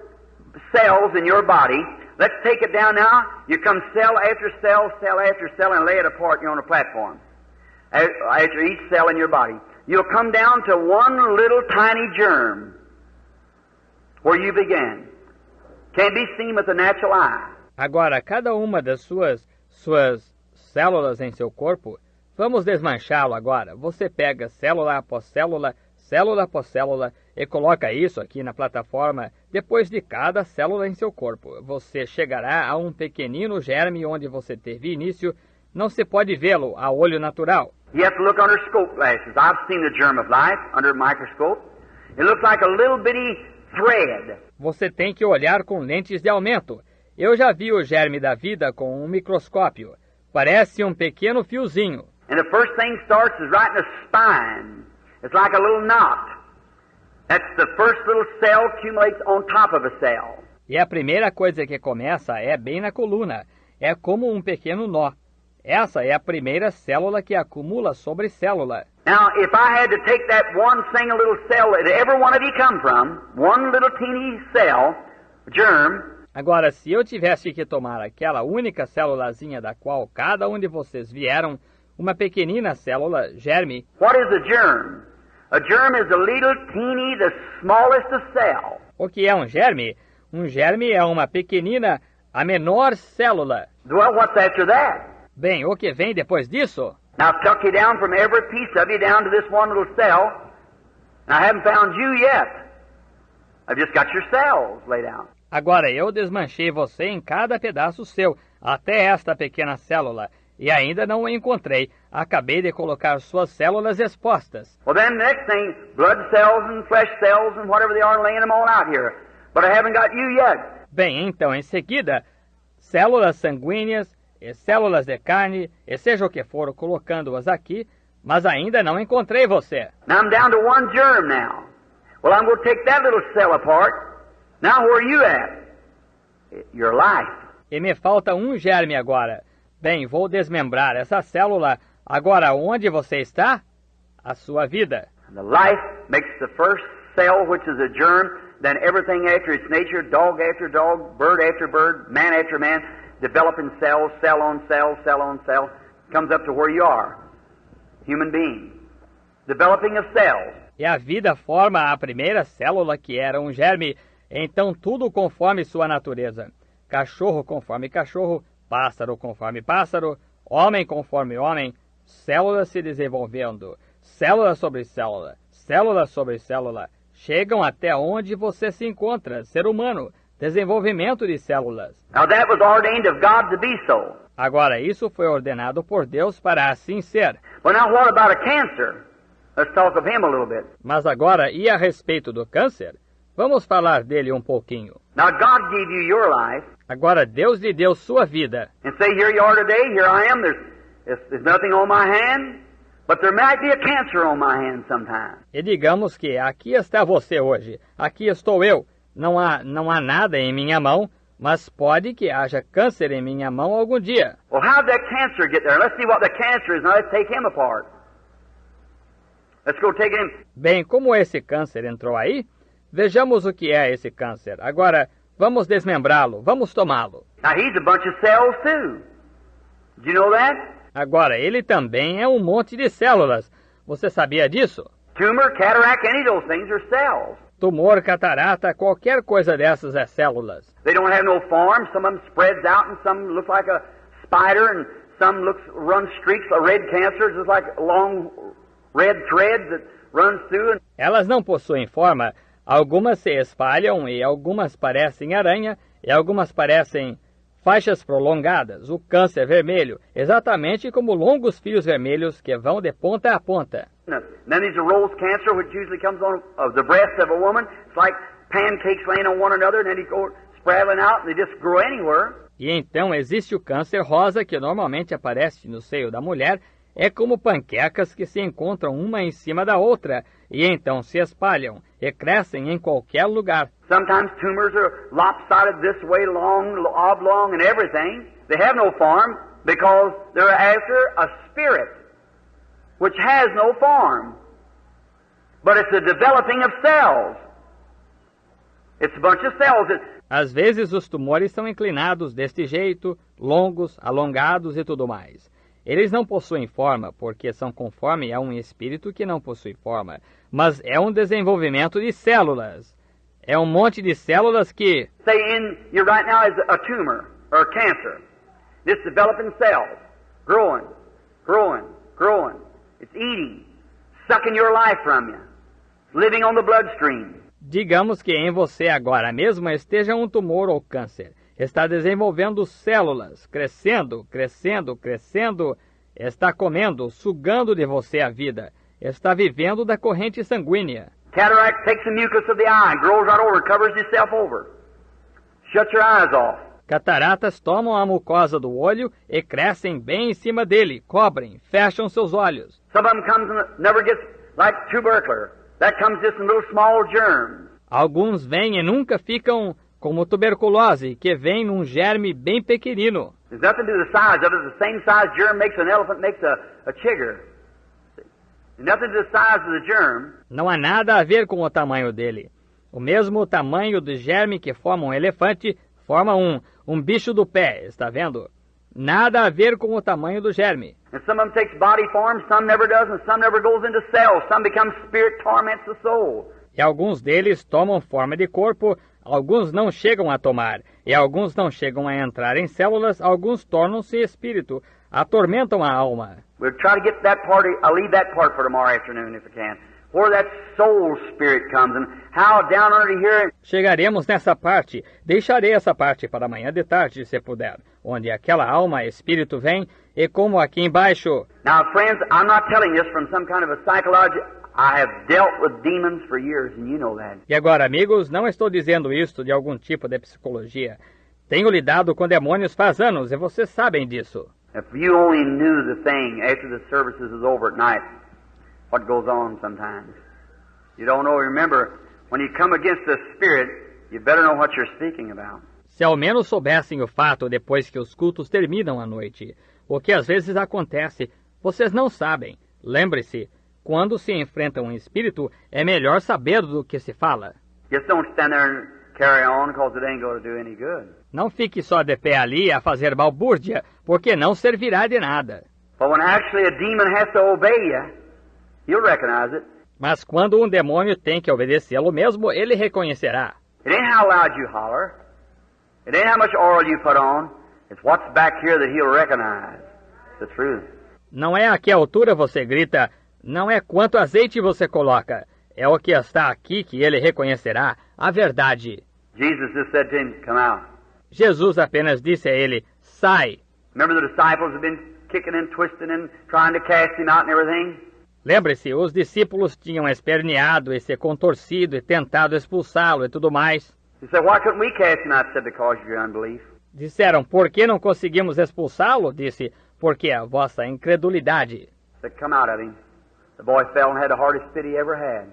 [SPEAKER 2] cells in your body, let's take it down now. You come cell after cell, cell after cell, and lay it apart. You're on a platform. After each cell in your body, you'll come down to one little tiny germ where you began. Can't be seen with the natural eye.
[SPEAKER 1] Agora, cada uma das suas células em seu corpo, vamos desmanchá-lo agora. Você pega célula após célula, célula após célula, e coloca isso aqui na plataforma depois de cada célula em seu corpo. Você chegará a um pequenino germe onde você teve início. Não se pode vê-lo a olho natural.
[SPEAKER 2] You have to look under scope glasses. I've seen the germ of life under a microscope. It looks like a little bitty thread.
[SPEAKER 1] Você tem que olhar com lentes de aumento. Eu já vi o germe da vida com um microscópio. Parece um pequeno fiozinho.
[SPEAKER 2] And the first thing starts is right in the spine. It's like a little knot. That's the first little cell accumulates on top of a cell.
[SPEAKER 1] E a primeira coisa que começa é bem na coluna. É como um pequeno nó. Essa é a primeira célula que acumula sobre célula.
[SPEAKER 2] Now, if I had to take that one single little cell that every one of you come from, one little teeny cell, germ.
[SPEAKER 1] Agora, se eu tivesse que tomar aquela única célulazinha da qual cada um de vocês vieram, uma pequenina célula, germe.
[SPEAKER 2] What is a germ? A germ is a little teeny, the smallest of cell.
[SPEAKER 1] O que é um germe? Um germe é uma pequenina, a menor célula.
[SPEAKER 2] Well, what's after that?
[SPEAKER 1] Bem, o que vem depois disso?
[SPEAKER 2] Now, I've tucked you down from every piece of you down to this one little cell. And I haven't found you yet. I've just got your cells laid out.
[SPEAKER 1] Agora, eu desmanchei você em cada pedaço seu, até esta pequena célula, e ainda não o encontrei. Acabei de colocar suas células expostas.
[SPEAKER 2] Well, then the next thing, blood cells and flesh cells and whatever they are, laying them all out here. But I haven't got you yet.
[SPEAKER 1] Bem, então, em seguida, células sanguíneas e células de carne, e seja o que for, colocando-as aqui, mas ainda não encontrei você.
[SPEAKER 2] Now I'm down to one germ now. Well, I'm going to take that little cell apart. Now where are you at? Your life.
[SPEAKER 1] E me falta um germe agora. Bem, vou desmembrar essa célula. Agora, onde você está? A sua vida.
[SPEAKER 2] The life makes the first cell, which is a germ, then everything after its nature, dog after dog, bird after bird, man after man, developing cells, cell on cell, cell on cell, comes up to where you are, human being. Developing of cells.
[SPEAKER 1] E a vida forma a primeira célula, que era um germe, então tudo conforme sua natureza. Cachorro conforme cachorro, pássaro conforme pássaro, homem conforme homem, células se desenvolvendo, célula sobre célula, célula sobre célula, chegam até onde você se encontra, ser humano, desenvolvimento de células.
[SPEAKER 2] Now that was ordained of God to be so.
[SPEAKER 1] Agora, isso foi ordenado por Deus para assim ser.
[SPEAKER 2] Well, now what about a cancer? Let's talk of him a little bit.
[SPEAKER 1] Mas agora, e a respeito do câncer? Vamos falar dele um pouquinho.
[SPEAKER 2] Now God gave you your life.
[SPEAKER 1] Agora, Deus lhe deu sua vida.
[SPEAKER 2] And say, here you are today, here I am, there's nothing on my hand, but there might be a cancer on my hand sometime.
[SPEAKER 1] E digamos que aqui está você hoje, aqui estou eu. Não há nada em minha mão, mas pode que haja câncer em minha mão algum dia.
[SPEAKER 2] Well, how did that cancer get there? Let's see what the cancer is. Now let's take him apart. Let's go take him.
[SPEAKER 1] Bem, como esse câncer entrou aí? Vejamos o que é esse câncer. Agora, vamos desmembrá-lo, vamos tomá-lo.
[SPEAKER 2] Now he's a bunch of cells too. Did you know that?
[SPEAKER 1] Agora, ele também é um monte de células. Você sabia disso?
[SPEAKER 2] Tumor, cataract, any of those things are cells.
[SPEAKER 1] Tumor, catarata, qualquer coisa dessas é células.
[SPEAKER 2] They don't have no form. Some of them spreads out and some look like a spider and some run streaks of red cancer, just like long red threads that runs through.
[SPEAKER 1] Elas não possuem forma. Algumas se espalham e algumas parecem aranha e algumas parecem faixas prolongadas, o câncer vermelho, exatamente como longos fios vermelhos que vão de ponta a ponta.
[SPEAKER 2] Then there's a rose cancer, which usually comes on of the breast of a woman. It's like pancakes laying on one another, and then it spraddling out and they just grow anywhere.
[SPEAKER 1] E então existe o câncer rosa que normalmente aparece no seio da mulher. É como panquecas que se encontram uma em cima da outra e então se espalham e crescem em qualquer lugar.
[SPEAKER 2] Sometimes tumors are lopsided this way, long, oblong, and everything. They have no form because they're after a spirit which has no form. But it's a developing of cells. It's a bunch of cells.
[SPEAKER 1] Às vezes os tumores são inclinados deste jeito, longos, alongados e tudo mais. Eles não possuem forma, porque são conforme a um espírito que não possui forma, mas é um desenvolvimento de células. É um monte de células que...
[SPEAKER 2] Say in you right now is a tumor or a cancer. This developing cells, growing, growing, growing. It's eating, sucking your life from you, living on the bloodstream.
[SPEAKER 1] Digamos que em você agora mesmo esteja um tumor ou câncer. Está desenvolvendo células, crescendo, crescendo, crescendo, está comendo, sugando de você a vida, está vivendo da corrente sanguínea.
[SPEAKER 2] Cataract takes the mucus of the eye and grows right over, covers itself over. Shut your eyes off.
[SPEAKER 1] Cataratas tomam a mucosa do olho e crescem bem em cima dele, cobrem, fecham seus olhos.
[SPEAKER 2] Some of them comes and never gets like tubercular. That comes just in little small germs.
[SPEAKER 1] Alguns vêm e nunca ficam como tuberculose, que vem num germe bem pequenino.
[SPEAKER 2] There's nothing to do with the size of it. The same size germ makes an elephant, makes a chigger. There's nothing to do with the size of the germ.
[SPEAKER 1] Não há nada a ver com o tamanho dele. O mesmo tamanho do germe que forma um elefante, forma um bicho do pé, está vendo? Nada a ver com o tamanho do germe.
[SPEAKER 2] And some of them takes body form, some never does, and some never goes into cells. Some becomes spirit, torments the soul.
[SPEAKER 1] E alguns deles tomam forma de corpo, alguns não chegam a tomar, e alguns não chegam a entrar em células, alguns tornam-se espírito, atormentam a alma.
[SPEAKER 2] We'll try to get that part, I'll leave that part for tomorrow afternoon if I can. Where that soul spirit comes and how down under here.
[SPEAKER 1] Chegaremos nessa parte, deixarei essa parte para amanhã de tarde, se puder, onde aquela alma espírito vem, e como aqui embaixo.
[SPEAKER 2] Now friends, I'm not telling this from some kind of a psychology. I have dealt with demons for years, and you know that.
[SPEAKER 1] E agora, amigos, não estou dizendo isto de algum tipo de psicologia. Tenho lidado com demônios faz anos, e vocês sabem disso.
[SPEAKER 2] If you only knew the thing after the services is over at night, what goes on sometimes. You don't know. Remember, when you come against the spirit, you better know what you're speaking about.
[SPEAKER 1] Se ao menos soubessem o fato depois que os cultos terminam à noite, o que às vezes acontece, vocês não sabem. Lembre-se, quando se enfrenta um espírito, é melhor saber do que se fala.
[SPEAKER 2] Just don't stand there and carry on, because it ain't going to do any good.
[SPEAKER 1] Não fique só de pé ali a fazer balbúrdia, porque não servirá de nada.
[SPEAKER 2] But when actually a demon has to obey you, you'll recognize it.
[SPEAKER 1] Mas quando um demônio tem que obedecê-lo mesmo, ele reconhecerá.
[SPEAKER 2] It ain't how loud you holler. It ain't how much oil you put on. It's what's back here that he'll recognize. The truth.
[SPEAKER 1] Não é a que altura você grita, não é quanto azeite você coloca. É o que está aqui que ele reconhecerá, a verdade.
[SPEAKER 2] Jesus just said to him, come out.
[SPEAKER 1] Jesus apenas disse a ele, sai.
[SPEAKER 2] Remember the disciples have been kicking and twisting and trying to cast him out and everything?
[SPEAKER 1] Lembre-se, os discípulos tinham esperneado e se contorcido e tentado expulsá-lo e tudo mais.
[SPEAKER 2] He said, why couldn't we cast him out? He said, because of your unbelief.
[SPEAKER 1] Disseram, por que não conseguimos expulsá-lo? Disse, porque a vossa incredulidade.
[SPEAKER 2] He said, come out of him. The boy fell and had the hardest fit he ever had.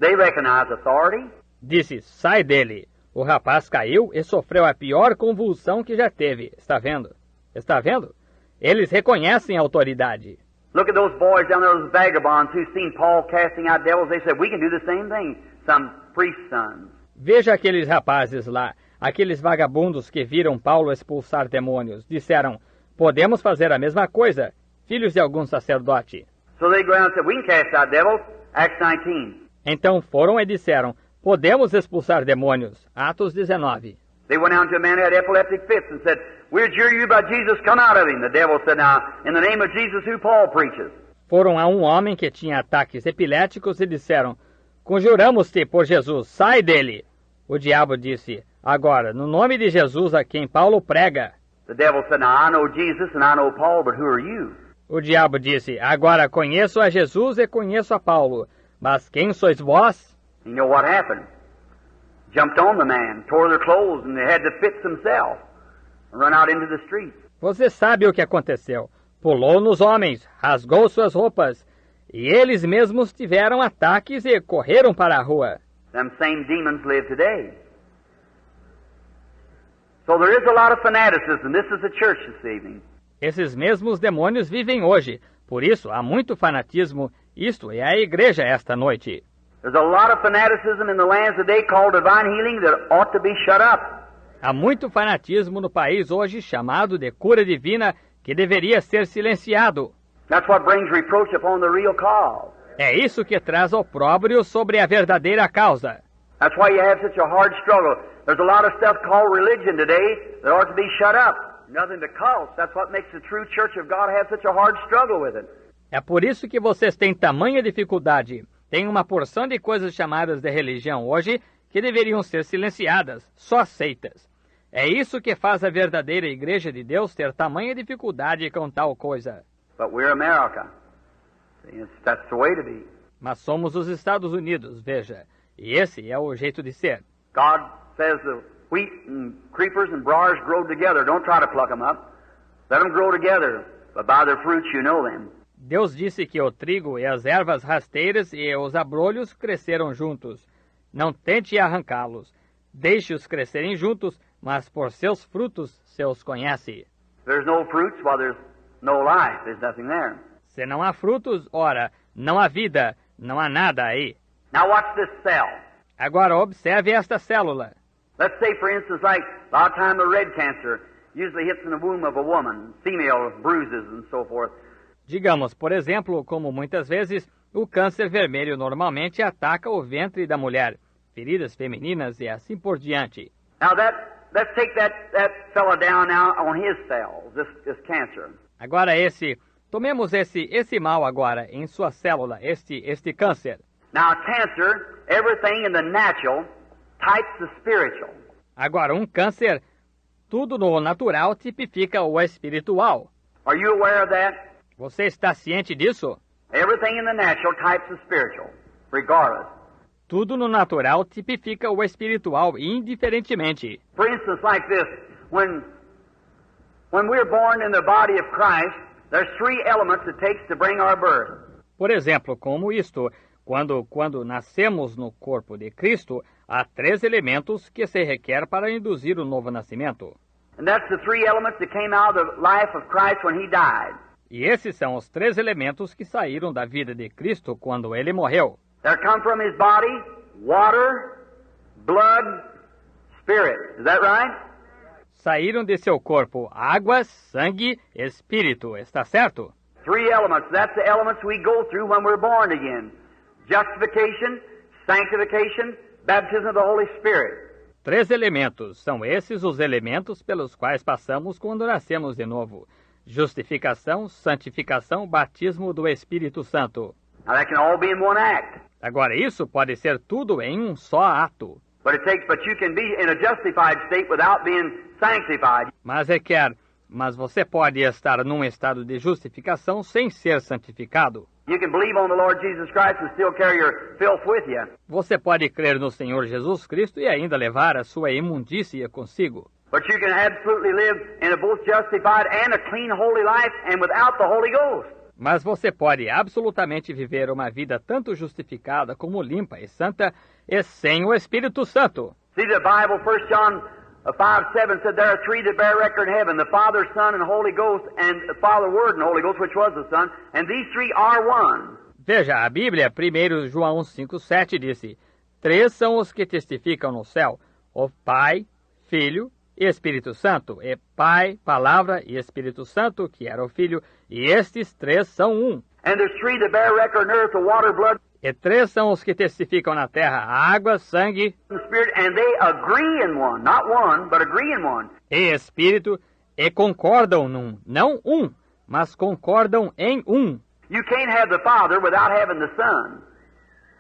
[SPEAKER 2] They recognize authority.
[SPEAKER 1] Disse, sai dele. O rapaz caiu e sofreu a pior convulsão que já teve. Está vendo? Está vendo? Eles reconhecem a autoridade.
[SPEAKER 2] Look at those boys down there, those vagabonds who seen Paul casting out devils. They said, we can do the same thing. Some priest's sons.
[SPEAKER 1] Veja aqueles rapazes lá, aqueles vagabundos que viram Paulo expulsar demônios. Disseram, podemos fazer a mesma coisa, filhos de algum sacerdote.
[SPEAKER 2] So they go out and said, we can cast out devils. Acts 19.
[SPEAKER 1] Então foram e disseram, podemos expulsar demônios. Atos 19.
[SPEAKER 2] They went out to a man who had epileptic fits and said, we adjure you by Jesus, come out of him. The devil said, now, in the name of Jesus, who Paul preaches.
[SPEAKER 1] Foram a um homem que tinha ataques epiléticos e disseram, conjuramos-te por Jesus, sai dele. O diabo disse, agora, no nome de Jesus a quem Paulo prega.
[SPEAKER 2] The devil said, now, I know Jesus and I know Paul, but who are you?
[SPEAKER 1] O diabo disse, agora conheço a Jesus e conheço a Paulo, mas quem sois vós?
[SPEAKER 2] You know what happened? jumped on the man, tore their clothes, and they had to fix themselves and run out into the street.
[SPEAKER 1] Você sabe o que aconteceu. Pulou nos homens, rasgou suas roupas, e eles mesmos tiveram ataques e correram para a rua.
[SPEAKER 2] Them same demons live today. So there is a lot of fanaticism. This is the church this evening.
[SPEAKER 1] Esses mesmos demônios vivem hoje. Por isso, há muito fanatismo. Isto é a igreja esta noite.
[SPEAKER 2] There's a lot of fanaticism in the lands today called divine healing that ought to be shut up.
[SPEAKER 1] Há muito fanatismo no país hoje chamado de cura divina que deveria ser silenciado.
[SPEAKER 2] That's what brings reproach upon the real cause.
[SPEAKER 1] É isso que traz opróbrio sobre a verdadeira causa.
[SPEAKER 2] That's why you have such a hard struggle. There's a lot of stuff called religion today that ought to be shut up. Nothing but cults. That's what makes the true church of God have such a hard struggle with it.
[SPEAKER 1] É por isso que vocês têm tamanha dificuldade. Tem uma porção de coisas chamadas de religião hoje que deveriam ser silenciadas, só aceitas. É isso que faz a verdadeira igreja de Deus ter tamanha dificuldade com tal coisa.
[SPEAKER 2] But we're America. That's the way to be.
[SPEAKER 1] Mas somos os Estados Unidos, veja. E esse é o jeito de ser.
[SPEAKER 2] God says the wheat and creepers and briars grow together. Don't try to pluck them up. Let them grow together. But by their fruits you know them.
[SPEAKER 1] Deus disse que o trigo e as ervas rasteiras e os abrolhos cresceram juntos. Não tente arrancá-los. Deixe-os crescerem juntos, mas por seus frutos se os conhece.
[SPEAKER 2] There's no fruits, well, there's no life. There's nothing there.
[SPEAKER 1] Se não há frutos, ora, não há vida, não há nada aí.
[SPEAKER 2] Now watch this cell.
[SPEAKER 1] Agora observe esta célula.
[SPEAKER 2] Let's say, for instance, like a lot of time the red cancer usually hits in the womb of a woman, female bruises and so forth.
[SPEAKER 1] Digamos, por exemplo, como muitas vezes o câncer vermelho normalmente ataca o ventre da mulher, feridas femininas e assim por diante.
[SPEAKER 2] Now let's take that fella down now on his cells, this cancer.
[SPEAKER 1] Agora tomemos esse mal agora em sua célula, este câncer.
[SPEAKER 2] Now cancer, everything in the natural types the spiritual.
[SPEAKER 1] Agora câncer, tudo no natural tipifica o espiritual.
[SPEAKER 2] Are you aware of that?
[SPEAKER 1] Você está ciente disso?
[SPEAKER 2] Everything in the natural types the spiritual, regardless.
[SPEAKER 1] Tudo no natural tipifica o espiritual indiferentemente.
[SPEAKER 2] For instance, like this, when we're born in the body of Christ, there's three elements it takes to bring our birth.
[SPEAKER 1] Por exemplo, como isto, quando nascemos no corpo de Cristo, há 3 elementos que se requer para induzir o novo nascimento.
[SPEAKER 2] And that's the three elements that came out of the life of Christ when he died.
[SPEAKER 1] E esses são os 3 elementos que saíram da vida de Cristo quando ele morreu.
[SPEAKER 2] There come from his body water, blood, spirit. Is that right?
[SPEAKER 1] Saíram de seu corpo água, sangue, espírito. Está certo?
[SPEAKER 2] 3 elements. That's the elements we go through when we're born again. Justification, sanctification, baptism of the Holy Spirit.
[SPEAKER 1] 3 elementos. São esses os elementos pelos quais passamos quando nascemos de novo. Justificação, santificação, batismo do Espírito Santo.
[SPEAKER 2] Now that can all be in one act.
[SPEAKER 1] Agora, isso pode ser tudo em um só ato.
[SPEAKER 2] But you can be in a justified state without being sanctified.
[SPEAKER 1] Mas você pode estar num estado de justificação sem ser santificado.
[SPEAKER 2] You can believe on the Lord Jesus Christ and still carry your filth with you.
[SPEAKER 1] Você pode crer no Senhor Jesus Cristo e ainda levar a sua imundícia consigo.
[SPEAKER 2] But you can absolutely live in a both justified and a clean, holy life and without the Holy Ghost.
[SPEAKER 1] Mas você pode absolutamente viver uma vida tanto justificada como limpa e santa e sem o Espírito Santo.
[SPEAKER 2] See the Bible, 1 John 5:7 said there are 3 that bear record in heaven, the Father, Son, and Holy Ghost, and the Father, Word, and Holy Ghost, which was the Son, and these 3 are one.
[SPEAKER 1] Veja, a Bíblia, 1 João 5:7 disse, 3 são os que testificam no céu, o Pai, Filho e Espírito Santo, e Pai, Palavra e Espírito Santo, que era o Filho, e estes 3 são um.
[SPEAKER 2] And there's 3 that bear record on earth, the water, blood,
[SPEAKER 1] E 3 são os que testificam na terra, a água, sangue
[SPEAKER 2] and spirit, and they agree in one, not one, but agree in one.
[SPEAKER 1] e Espírito, e concordam num, não mas concordam em um.
[SPEAKER 2] You can't have the Father without having the Son.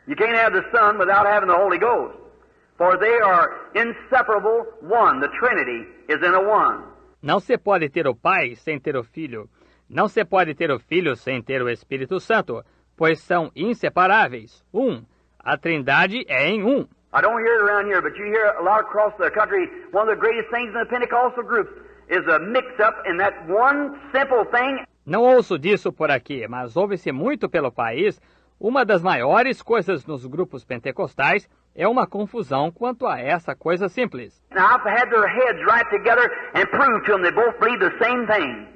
[SPEAKER 2] You can't have the Son without having the Holy Ghost. For they are inseparable one. The Trinity is in a one.
[SPEAKER 1] Não se pode ter o Pai sem ter o Filho. Não se pode ter o Filho sem ter o Espírito Santo, pois são inseparáveis. A Trindade é em um.
[SPEAKER 2] I don't hear it around here, but you hear a lot across the country. One of the greatest things in the Pentecostal groups is a mix-up in that one simple thing.
[SPEAKER 1] Não ouço disso por aqui, mas ouve-se muito pelo país. Uma das maiores coisas nos grupos pentecostais é uma confusão quanto a essa coisa simples.
[SPEAKER 2] Now, I've had their heads right together and proved to them they both believe the same thing.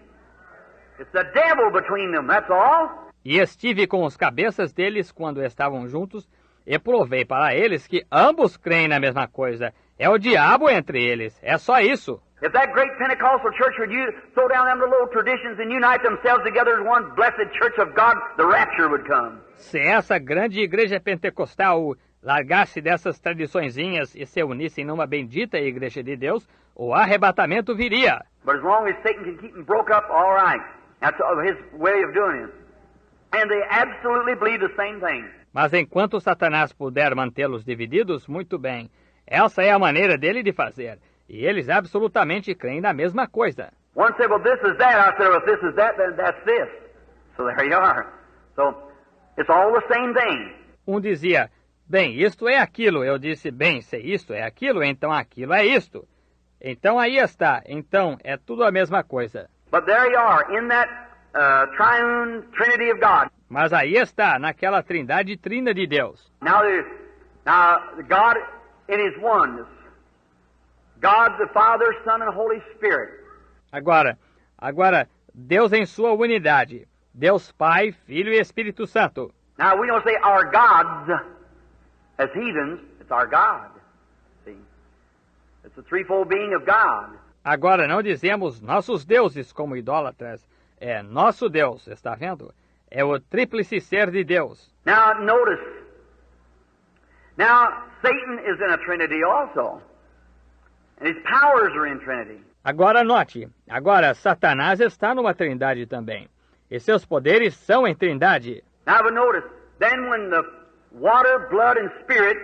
[SPEAKER 2] It's the devil between them, that's all.
[SPEAKER 1] E estive com os cabeças deles quando estavam juntos e provei para eles que ambos creem na mesma coisa. É o diabo entre eles, é só isso.
[SPEAKER 2] If that great Pentecostal church would throw down them little traditions and unite themselves together as one blessed church of God, the rapture would come.
[SPEAKER 1] Se essa grande igreja pentecostal largasse dessas tradiçõezinhas e se unissem numa bendita igreja de Deus, o arrebatamento viria.
[SPEAKER 2] But as long as Satan can keep them broke up, all right. That's his way of doing it. And they absolutely believe the same thing.
[SPEAKER 1] Mas enquanto Satanás puder mantê-los divididos, muito bem. Essa é a maneira dele de fazer. E eles absolutamente creem na mesma coisa.
[SPEAKER 2] One said, well, this is that. I said, well, if this is that, then that's this. So there you are. So, it's all the same thing.
[SPEAKER 1] Um dizia, bem, isto é aquilo. Eu disse, bem, se isto é aquilo, então aquilo é isto. Então aí está. Então é tudo a mesma coisa.
[SPEAKER 2] But there you are, in that triune Trinity of God.
[SPEAKER 1] Mas aí está, naquela trindade trina de Deus.
[SPEAKER 2] Now God in His oneness. God the Father, Son, and Holy Spirit.
[SPEAKER 1] Agora, Deus em sua unidade. Deus Pai, Filho e Espírito Santo.
[SPEAKER 2] Now we don't say our gods as heathens. It's our God. See? It's the threefold being of God.
[SPEAKER 1] Agora não dizemos nossos deuses como idólatras. É nosso Deus, está vendo? É o tríplice ser de Deus.
[SPEAKER 2] Now notice. Now Satan is in a Trinity also. And his powers are in Trinity.
[SPEAKER 1] Agora note. Agora Satanás está numa trindade também. E seus poderes são em trindade.
[SPEAKER 2] Now but notice. Then when the water, blood and spirit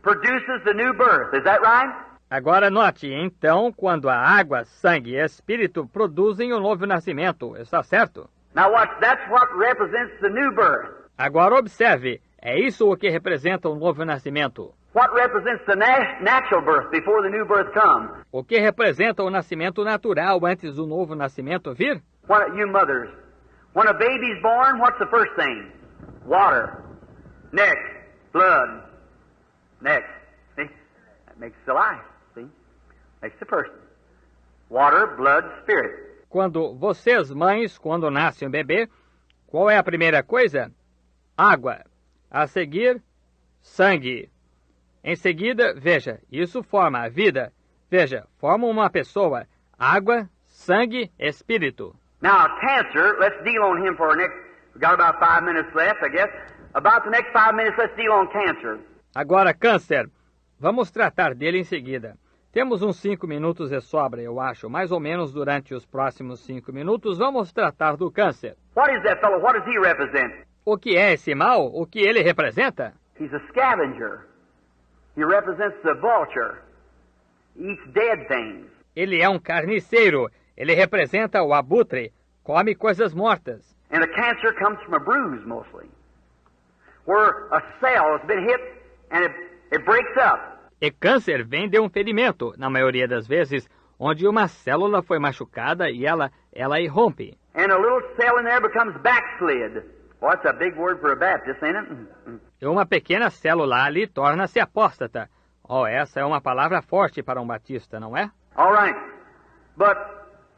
[SPEAKER 2] produces the new birth. Is that right?
[SPEAKER 1] Agora note, então, quando a água, sangue e espírito produzem o novo nascimento, está certo?
[SPEAKER 2] Now watch, that's what represents the new birth.
[SPEAKER 1] Agora observe, é isso o que representa o novo nascimento.
[SPEAKER 2] What represents the natural birth before the new birth comes?
[SPEAKER 1] O que representa o nascimento natural antes do novo nascimento vir?
[SPEAKER 2] What, you mothers, when a baby's born, what's the first thing? Water. Next, blood. Next. See? That makes the life. See? Makes the person. Water, blood, spirit.
[SPEAKER 1] Quando vocês, mães, quando nasce um bebê, qual é a primeira coisa? Água. A seguir, sangue. Em seguida, veja, isso forma a vida. Veja, forma uma pessoa. Água, sangue, espírito.
[SPEAKER 2] Now, cancer, let's deal on him for our next... We've got about 5 minutes left, I guess. About the next 5 minutes, let's deal on cancer.
[SPEAKER 1] Agora, câncer. Vamos tratar dele em seguida. Temos uns 5 minutos de sobra, eu acho. Mais ou menos durante os próximos 5 minutos, vamos tratar do câncer.
[SPEAKER 2] What is that fellow? What does he represent?
[SPEAKER 1] O que é esse mal? O que ele representa?
[SPEAKER 2] He's a scavenger. He represents the vulture. He eats dead things.
[SPEAKER 1] Ele é um carniceiro. Ele representa o abutre. Come coisas mortas.
[SPEAKER 2] And the cancer comes from a bruise, mostly. Where a cell has been hit and it breaks up.
[SPEAKER 1] E câncer vem de um ferimento, na maioria das vezes, onde uma célula foi machucada e ela irrompe.
[SPEAKER 2] And a little cell in there becomes backslid. Well, that's a big word for a Baptist, ain't it?
[SPEAKER 1] E uma pequena célula ali torna-se apóstata. Oh, essa é uma palavra forte para um batista, não é?
[SPEAKER 2] All right. But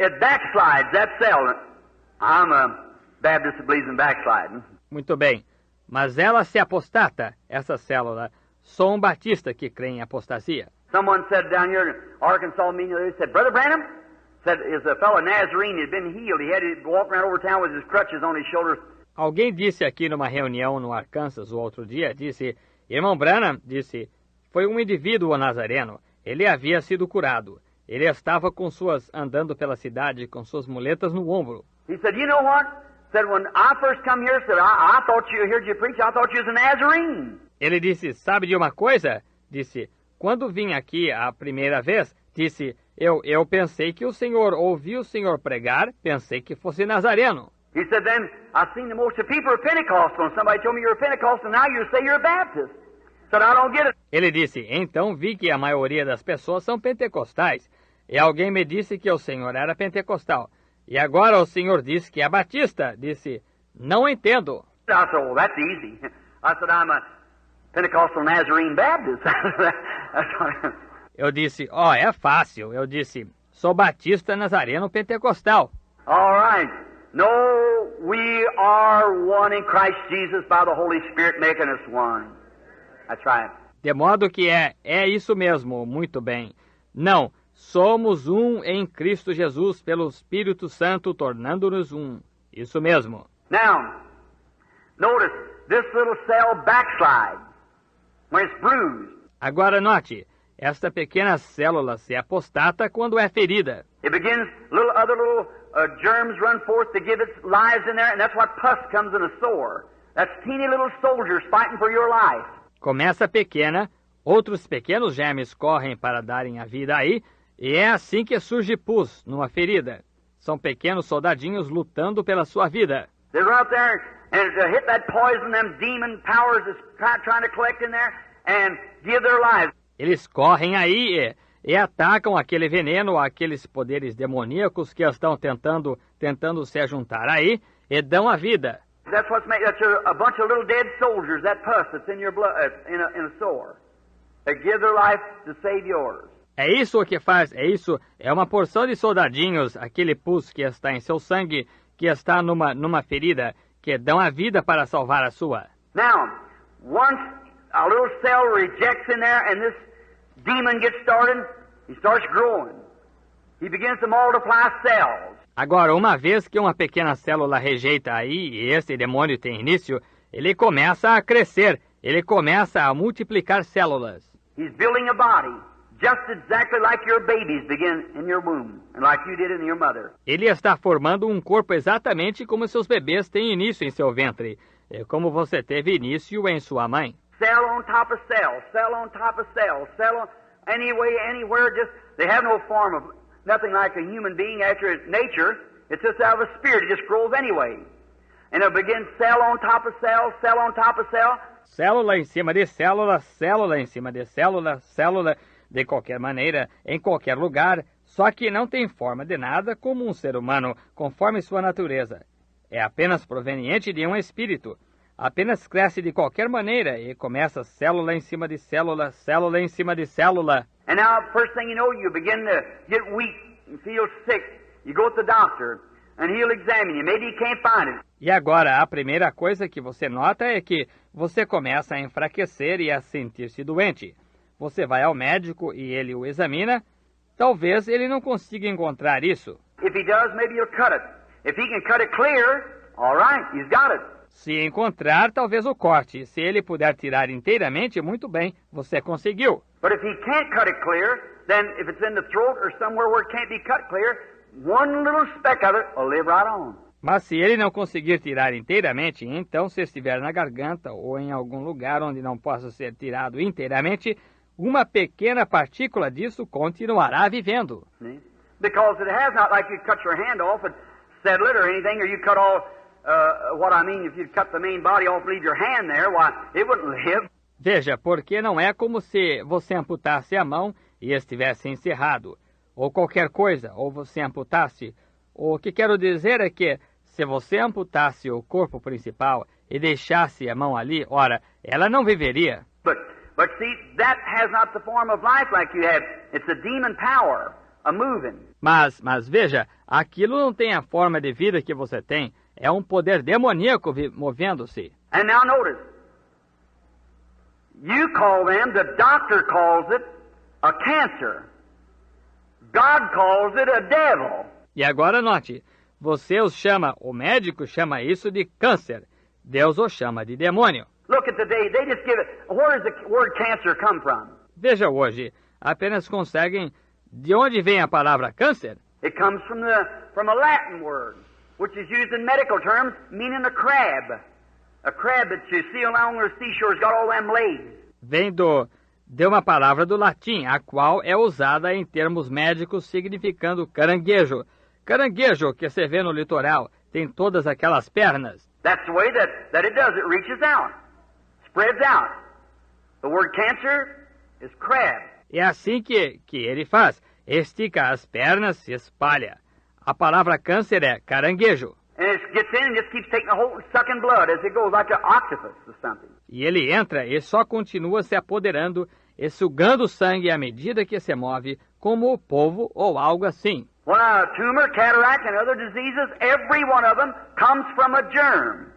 [SPEAKER 2] it backslides, that cell. I'm a Baptist that believes in backsliding.
[SPEAKER 1] Muito bem. Mas ela se apostata, essa célula. Sou um batista que crê em apostasia.
[SPEAKER 2] Someone said down here in Arkansas meeting, they said, Brother Branham, said, is a fellow Nazarene had been healed. He had to walk around over town with his crutches on his shoulders.
[SPEAKER 1] Alguém disse aqui numa reunião no Arkansas o outro dia, disse, irmão Branham, disse, foi um indivíduo nazareno. Ele havia sido curado. Ele estava andando pela cidade com suas muletas no ombro.
[SPEAKER 2] He said, you know what? Said, when I first come here, said, I thought you heard you preach, I thought you was a Nazarene.
[SPEAKER 1] Ele disse, sabe de uma coisa? Disse, quando vim aqui a primeira vez, disse, eu pensei que ouvi o senhor pregar, pensei que fosse nazareno.
[SPEAKER 2] He said, then, I've seen the most of people are Pentecostal, and somebody told me you're a Pentecostal, now you say you're a Baptist. Said, I don't get it.
[SPEAKER 1] Ele disse, então vi que a maioria das pessoas são pentecostais. E alguém me disse que o senhor era pentecostal. E agora o senhor diz que é batista. Disse, não entendo.
[SPEAKER 2] I said, well, that's easy. I said, I'm a Pentecostal Nazarene Baptist.
[SPEAKER 1] Eu disse, é fácil. Eu disse, sou batista nazareno pentecostal.
[SPEAKER 2] All right. No, we are one in Christ Jesus by the Holy Spirit making us one. That's right.
[SPEAKER 1] De modo que é isso mesmo, muito bem. Não, somos um em Cristo Jesus pelo Espírito Santo tornando-nos um. Isso mesmo.
[SPEAKER 2] Now, notice, this little cell backslides when it's bruised.
[SPEAKER 1] Agora note, esta pequena célula se apostata quando é ferida.
[SPEAKER 2] It begins, other little germs run forth to give its lives in there, and that's what pus comes in a sore. That's teeny little soldiers fighting for your life.
[SPEAKER 1] Começa pequena, outros pequenos germes correm para darem a vida aí, e é assim que surge pus numa ferida. São pequenos soldadinhos lutando pela sua vida.
[SPEAKER 2] They run out there and hit that poison, them demon powers is trying to collect in there and give their lives.
[SPEAKER 1] Eles correm aí e atacam aquele veneno, aqueles poderes demoníacos que estão tentando se juntar aí e dão a vida.
[SPEAKER 2] That's what's made. That's a bunch of little dead soldiers. That pus that's in your blood, in a sore. They give their life to save yours.
[SPEAKER 1] É isso o que faz. É uma porção de soldadinhos, aquele pus que está em seu sangue, que está numa ferida, que dão a vida para salvar a sua.
[SPEAKER 2] Now, once a little cell rejects in there, and this demon gets started, he starts growing. He begins to multiply cells.
[SPEAKER 1] Agora, uma vez que uma pequena célula rejeita aí, e esse demônio tem início, ele começa a crescer, ele começa a multiplicar células.
[SPEAKER 2] He's building a body, just exactly like your babies begin in your womb, and like you did in your mother.
[SPEAKER 1] Ele está formando um corpo exatamente como seus bebês têm início em seu ventre, como você teve início em sua mãe.
[SPEAKER 2] Cell on top of cell, cell on top of cell, cell on, anywhere, just, they have no form of, nothing like a human being after its nature. It's just out of a spirit. It just grows anyway. And it begins cell on top of cell, cell on top of cell.
[SPEAKER 1] Célula em cima de célula, célula em cima de célula, célula de qualquer maneira, em qualquer lugar, só que não tem forma de nada como um ser humano, conforme sua natureza. É apenas proveniente de um espírito. Apenas cresce de qualquer maneira e começa célula em cima de célula, célula em cima de célula.
[SPEAKER 2] And now, first thing you know, you begin to get weak and feel sick. You go to the doctor, and he'll examine you. Maybe he can't find it.
[SPEAKER 1] E agora, a primeira coisa que você nota é que você começa a enfraquecer e a sentir-se doente. Você vai ao médico e ele o examina. Talvez ele não consiga encontrar isso.
[SPEAKER 2] If he does, maybe he'll cut it. If he can cut it clear, all right, he's got it.
[SPEAKER 1] Se encontrar, talvez o corte. Se ele puder tirar inteiramente, muito bem, você conseguiu.
[SPEAKER 2] But if he can't cut it clear, then if it's in the throat or somewhere where it can't be cut clear, one little speck of it will live right on.
[SPEAKER 1] Mas se ele não conseguir tirar inteiramente, então se estiver na garganta ou em algum lugar onde não possa ser tirado inteiramente, uma pequena partícula disso continuará vivendo.
[SPEAKER 2] Because it has not like you cut your hand off and settle it or anything, or you cut all, what I mean, if you cut the main body off and leave your hand there, why, it wouldn't live.
[SPEAKER 1] Veja, porque não é como se você amputasse a mão e estivesse encerrado, ou qualquer coisa, ou você amputasse. O que quero dizer é que, se você amputasse o corpo principal e deixasse a mão ali, ora, ela não viveria.
[SPEAKER 2] But see, that has not the form of life like you have. It's a demon power, a moving.
[SPEAKER 1] Mas veja, aquilo não tem a forma de vida que você tem. É um poder demoníaco movendo-se.
[SPEAKER 2] And now notice, you call them, the doctor calls it, a cancer. God calls it a devil.
[SPEAKER 1] E agora note, você os chama, o médico chama isso de câncer. Deus o chama de demônio.
[SPEAKER 2] Look at the day, they just give it, where does the word cancer come from?
[SPEAKER 1] Veja hoje, apenas conseguem, de onde vem a palavra câncer?
[SPEAKER 2] It comes from a Latin word, which is used in medical terms, meaning a crab. A crab that you see along the seashore has got all them legs.
[SPEAKER 1] Vem de uma palavra do latim, a qual é usada em termos médicos significando caranguejo. Caranguejo que se vê no litoral tem todas aquelas pernas.
[SPEAKER 2] That's the way that it does. It reaches out, spreads out. The word cancer is crab.
[SPEAKER 1] É assim que ele faz. Estica as pernas, se espalha. A palavra câncer é caranguejo.
[SPEAKER 2] And it gets in and just keeps taking a hold, sucking blood as it goes, like an octopus or something.
[SPEAKER 1] E ele entra e só continua se apoderando e sugando sangue à medida que se move, como o polvo ou algo assim.
[SPEAKER 2] Well, a tumor, cataract, and other diseases, every one of them comes from a germ.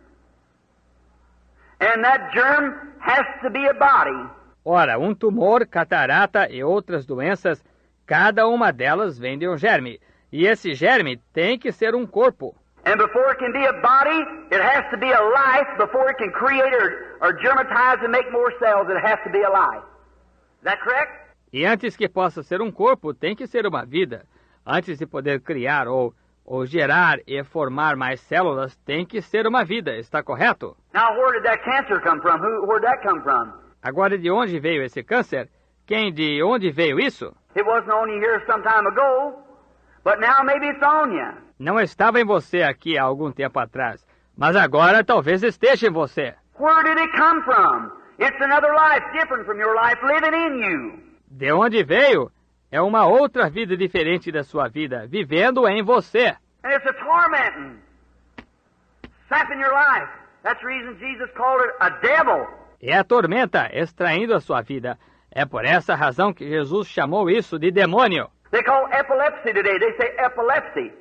[SPEAKER 2] And that germ has to be a body.
[SPEAKER 1] Ora, um tumor, catarata e outras doenças, cada uma delas vem de um germe. E esse germe tem que ser um corpo.
[SPEAKER 2] And before it can be a body, it has to be a life. Before it can create or germatize and make more cells, it has to be a life. Is that correct?
[SPEAKER 1] E antes que possa ser um corpo, tem que ser uma vida. Antes de poder criar ou gerar e formar mais células, tem que ser uma vida. Está correto?
[SPEAKER 2] Now, where did that cancer come from? Where'd that come from?
[SPEAKER 1] Agora, de onde veio esse câncer? De onde veio isso?
[SPEAKER 2] It wasn't on you here some time ago, but now maybe it's on you.
[SPEAKER 1] Não estava em você aqui há algum tempo atrás, mas agora talvez esteja em você.
[SPEAKER 2] Where did it come from? It's another life different from your life living in you.
[SPEAKER 1] De onde veio? É uma outra vida diferente da sua vida, vivendo em você.
[SPEAKER 2] And it's a tormenting, sapping your life. That's the reason Jesus called it a devil.
[SPEAKER 1] É a tormenta extraindo a sua vida. É por essa razão que Jesus chamou isso de demônio.
[SPEAKER 2] They call epilepsy today. They say epilepsy.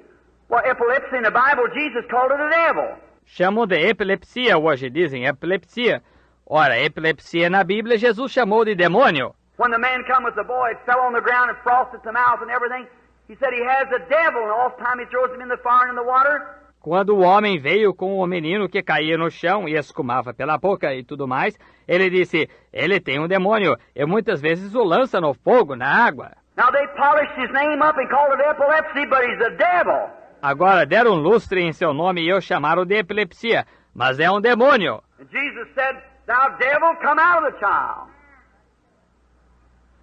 [SPEAKER 2] Well, epilepsy in the Bible, Jesus called it a devil.
[SPEAKER 1] Chamam de epilepsia hoje, dizem epilepsia. Ora, epilepsia na Bíblia, Jesus chamou de demônio.
[SPEAKER 2] When the man come with the boy, it fell on the ground and frosted the mouth and everything, he said he has a devil, and all the time he throws him in the fire and in the water.
[SPEAKER 1] Quando o homem veio com o menino que caía no chão e escumava pela boca e tudo mais, ele disse, ele tem um demônio, e muitas vezes o lança no fogo, na água.
[SPEAKER 2] Now they polished his name up and called it epilepsy, but he's a devil.
[SPEAKER 1] Agora deram lustre em seu nome e o chamaram de epilepsia, mas é um demônio.
[SPEAKER 2] And Jesus said, thou devil, come out of the child.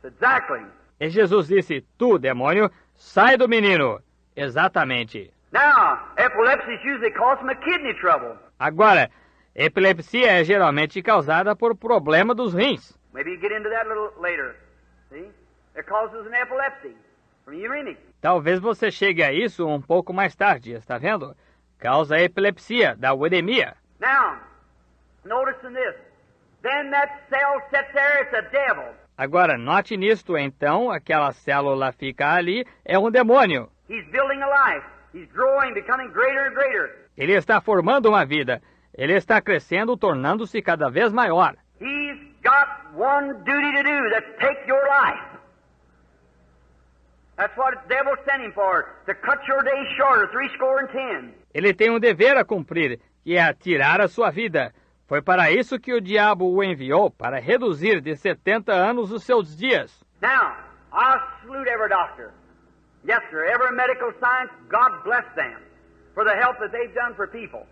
[SPEAKER 2] Exactly.
[SPEAKER 1] E Jesus disse, tu, demônio, sai do menino. Exatamente.
[SPEAKER 2] Now, epilepsy is usually caused from a kidney trouble.
[SPEAKER 1] Agora, epilepsia é geralmente causada por problema dos rins.
[SPEAKER 2] Maybe you get into that a little later. See? It causes an epilepsy from uremic.
[SPEAKER 1] Talvez você chegue a isso um pouco mais tarde, está vendo? Causa epilepsia, da uremia.
[SPEAKER 2] Now, notice in this. Then that cell sits there, it's a devil.
[SPEAKER 1] Agora, note nisto, então, aquela célula fica ali, é um demônio.
[SPEAKER 2] He's building a life. He's growing, becoming greater and greater.
[SPEAKER 1] Ele está formando uma vida. Ele está crescendo, tornando-se cada vez maior.
[SPEAKER 2] He's got one duty to do, that's take your life. That's what the devil sent him for, to cut your days shorter, 70.
[SPEAKER 1] Ele tem um dever a cumprir, que é tirar a sua vida. Foi para isso que o diabo o enviou, para reduzir de 70 anos os seus dias.
[SPEAKER 2] Now, I salute every doctor. Yes, sir, every medical science, God bless them for the help that they've done for people.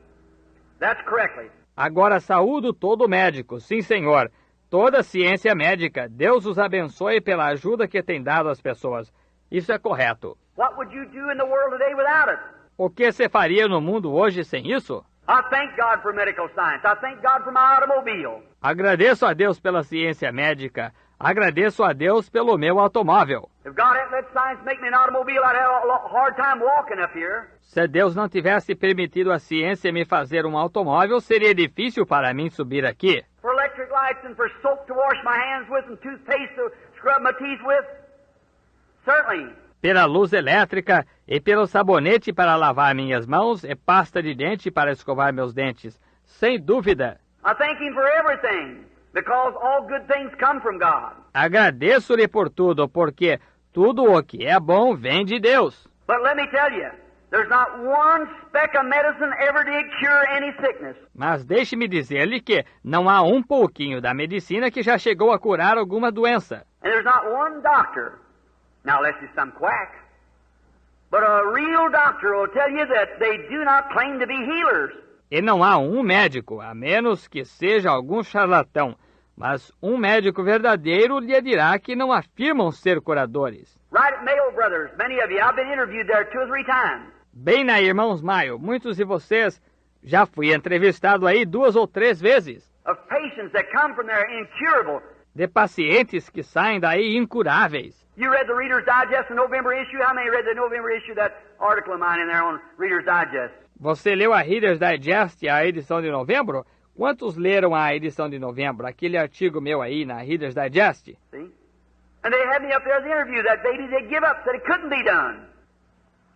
[SPEAKER 2] That's correctly.
[SPEAKER 1] Agora saúdo todo médico, sim, senhor. Toda ciência médica, Deus os abençoe pela ajuda que tem dado às pessoas. Isso é correto.
[SPEAKER 2] What would you do in the world today without it?
[SPEAKER 1] O que você faria no mundo hoje sem isso?
[SPEAKER 2] I thank God for medical science. I thank God for my automobile.
[SPEAKER 1] Agradeço a Deus pela ciência médica. Agradeço a Deus pelo meu automóvel.
[SPEAKER 2] If God hadn't let science make me an automobile, I'd have a hard time walking up here.
[SPEAKER 1] Se Deus não tivesse permitido a ciência me fazer um automóvel, seria difícil para mim subir aqui.
[SPEAKER 2] For electric lights and for soap to wash my hands with and toothpaste to scrub my teeth with, certainly.
[SPEAKER 1] Pela luz elétrica e pelo sabonete para lavar minhas mãos e pasta de dente para escovar meus dentes. Sem dúvida.
[SPEAKER 2] I thank Him for everything, because all good things come from God.
[SPEAKER 1] Agradeço-lhe por tudo, porque tudo o que é bom vem de Deus.
[SPEAKER 2] But let me tell you, there's not one speck of medicine ever did cure any sickness.
[SPEAKER 1] Mas deixe-me dizer-lhe que não há um pouquinho da medicina que já chegou a curar alguma doença.
[SPEAKER 2] And there's not one doctor, now unless it's some quack, but a real doctor will tell you that they do not claim to be healers.
[SPEAKER 1] E não há um médico, a menos que seja algum charlatão, mas um médico verdadeiro lhe dirá que não afirmam ser curadores.
[SPEAKER 2] Right at Mayo Brothers, many of you, I've been interviewed there 2 or 3 times.
[SPEAKER 1] Bem na Irmãos Maio, muitos de vocês já fui entrevistado aí 2 ou 3 vezes.
[SPEAKER 2] Of patients that come from there incurable,
[SPEAKER 1] de pacientes que saem daí incuráveis.
[SPEAKER 2] You read the Reader's Digest, the November issue? How many read the November issue, that article of mine in there on Reader's Digest?
[SPEAKER 1] Você leu a Reader's Digest, a edição de novembro? Quantos leram a edição de novembro? Aquele artigo meu aí na Reader's Digest?
[SPEAKER 2] See? And they had me up there as the interview. That baby, they give up, said it couldn't be done.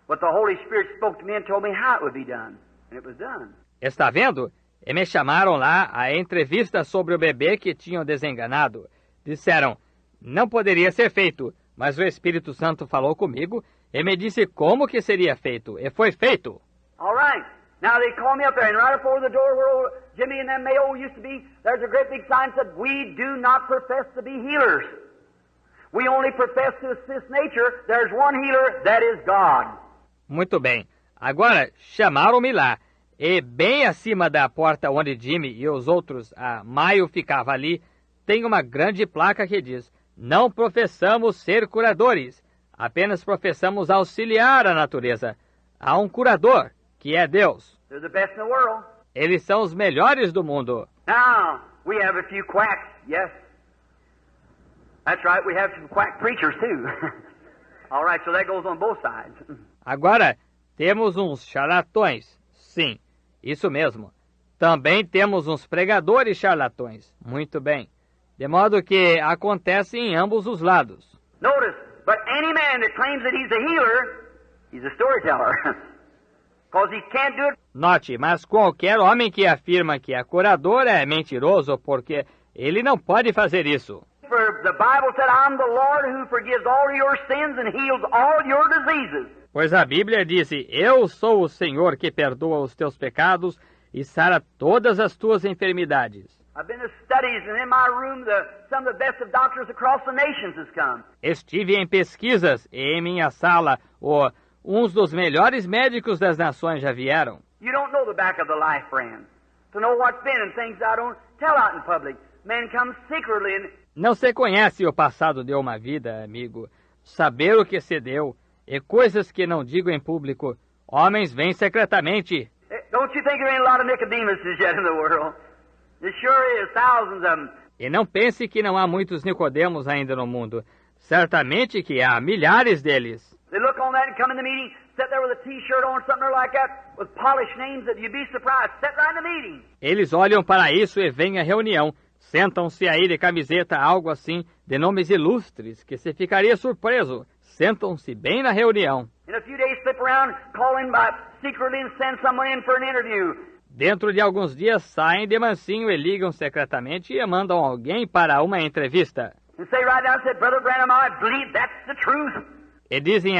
[SPEAKER 2] But the Holy Spirit spoke to me and told me how it would be done. And it was done.
[SPEAKER 1] Está vendo? E me chamaram lá a entrevista sobre o bebê que tinham desenganado. Disseram, não poderia ser feito, mas o Espírito Santo falou comigo e me disse como que seria feito. E foi feito.
[SPEAKER 2] All right. Now they called me up there, and right before the door where old Jimmy and them Mayo used to be, there's a great big sign that said, we do not profess to be healers. We only profess to assist nature. There's one healer, that is God.
[SPEAKER 1] Muito bem. Agora, chamaram-me lá. E bem acima da porta onde Jimmy e os outros, a Maio ficava ali, tem uma grande placa que diz, não professamos ser curadores, apenas professamos auxiliar a natureza. Há um curador, que é Deus.
[SPEAKER 2] They're the best in the world.
[SPEAKER 1] Eles são os melhores do mundo.
[SPEAKER 2] Now, we have a few quacks, yes. That's right, we have some quack preachers too. All right, so that goes on both sides.
[SPEAKER 1] Agora, temos uns charlatões. Sim, isso mesmo. Também temos uns pregadores charlatões. Muito bem. De modo que acontece em ambos os lados.
[SPEAKER 2] Notice, but any man that claims that he's a healer, he's a storyteller. Because he can't do it.
[SPEAKER 1] Note, mas qualquer homem que afirma que é curador é mentiroso, porque ele não pode fazer isso.
[SPEAKER 2] For the Bible said, I'm the Lord who forgives all your sins and heals all your diseases.
[SPEAKER 1] Pois a Bíblia disse, eu sou o Senhor que perdoa os teus pecados e sara todas as tuas enfermidades.
[SPEAKER 2] I've been to studies, and in my room, some of the best of doctors across the nations has come.
[SPEAKER 1] Estive em pesquisas e em minha sala, uns dos melhores médicos das nações já vieram.
[SPEAKER 2] You don't know the back of the life, friend. To know what's been and things I don't tell out in public. Men come secretly and...
[SPEAKER 1] Não se conhece o passado de uma vida, amigo. Saber o que se deu e coisas que não digo em público. Homens vêm secretamente.
[SPEAKER 2] Don't you think there ain't a lot of Nicodemuses yet in the world? There sure is, thousands of them.
[SPEAKER 1] E não pense que não há muitos Nicodemos ainda no mundo. Certamente que há milhares deles.
[SPEAKER 2] They look on that and come in the meeting, sit there with a T-shirt on, something like that, with polished names that you'd be surprised. Sit right in the meeting.
[SPEAKER 1] Eles olham para isso e vêm à reunião. Sentam-se aí de camiseta, algo assim, de nomes ilustres, que se ficaria surpreso. Sentam-se bem na reunião.
[SPEAKER 2] In a few days, slip around, call in by secretly and send someone in for an interview.
[SPEAKER 1] Dentro de alguns dias, saem de mansinho e ligam secretamente e mandam alguém para uma entrevista.
[SPEAKER 2] And say right now, said, Brother Branham, I believe that's the truth.
[SPEAKER 1] E dizem,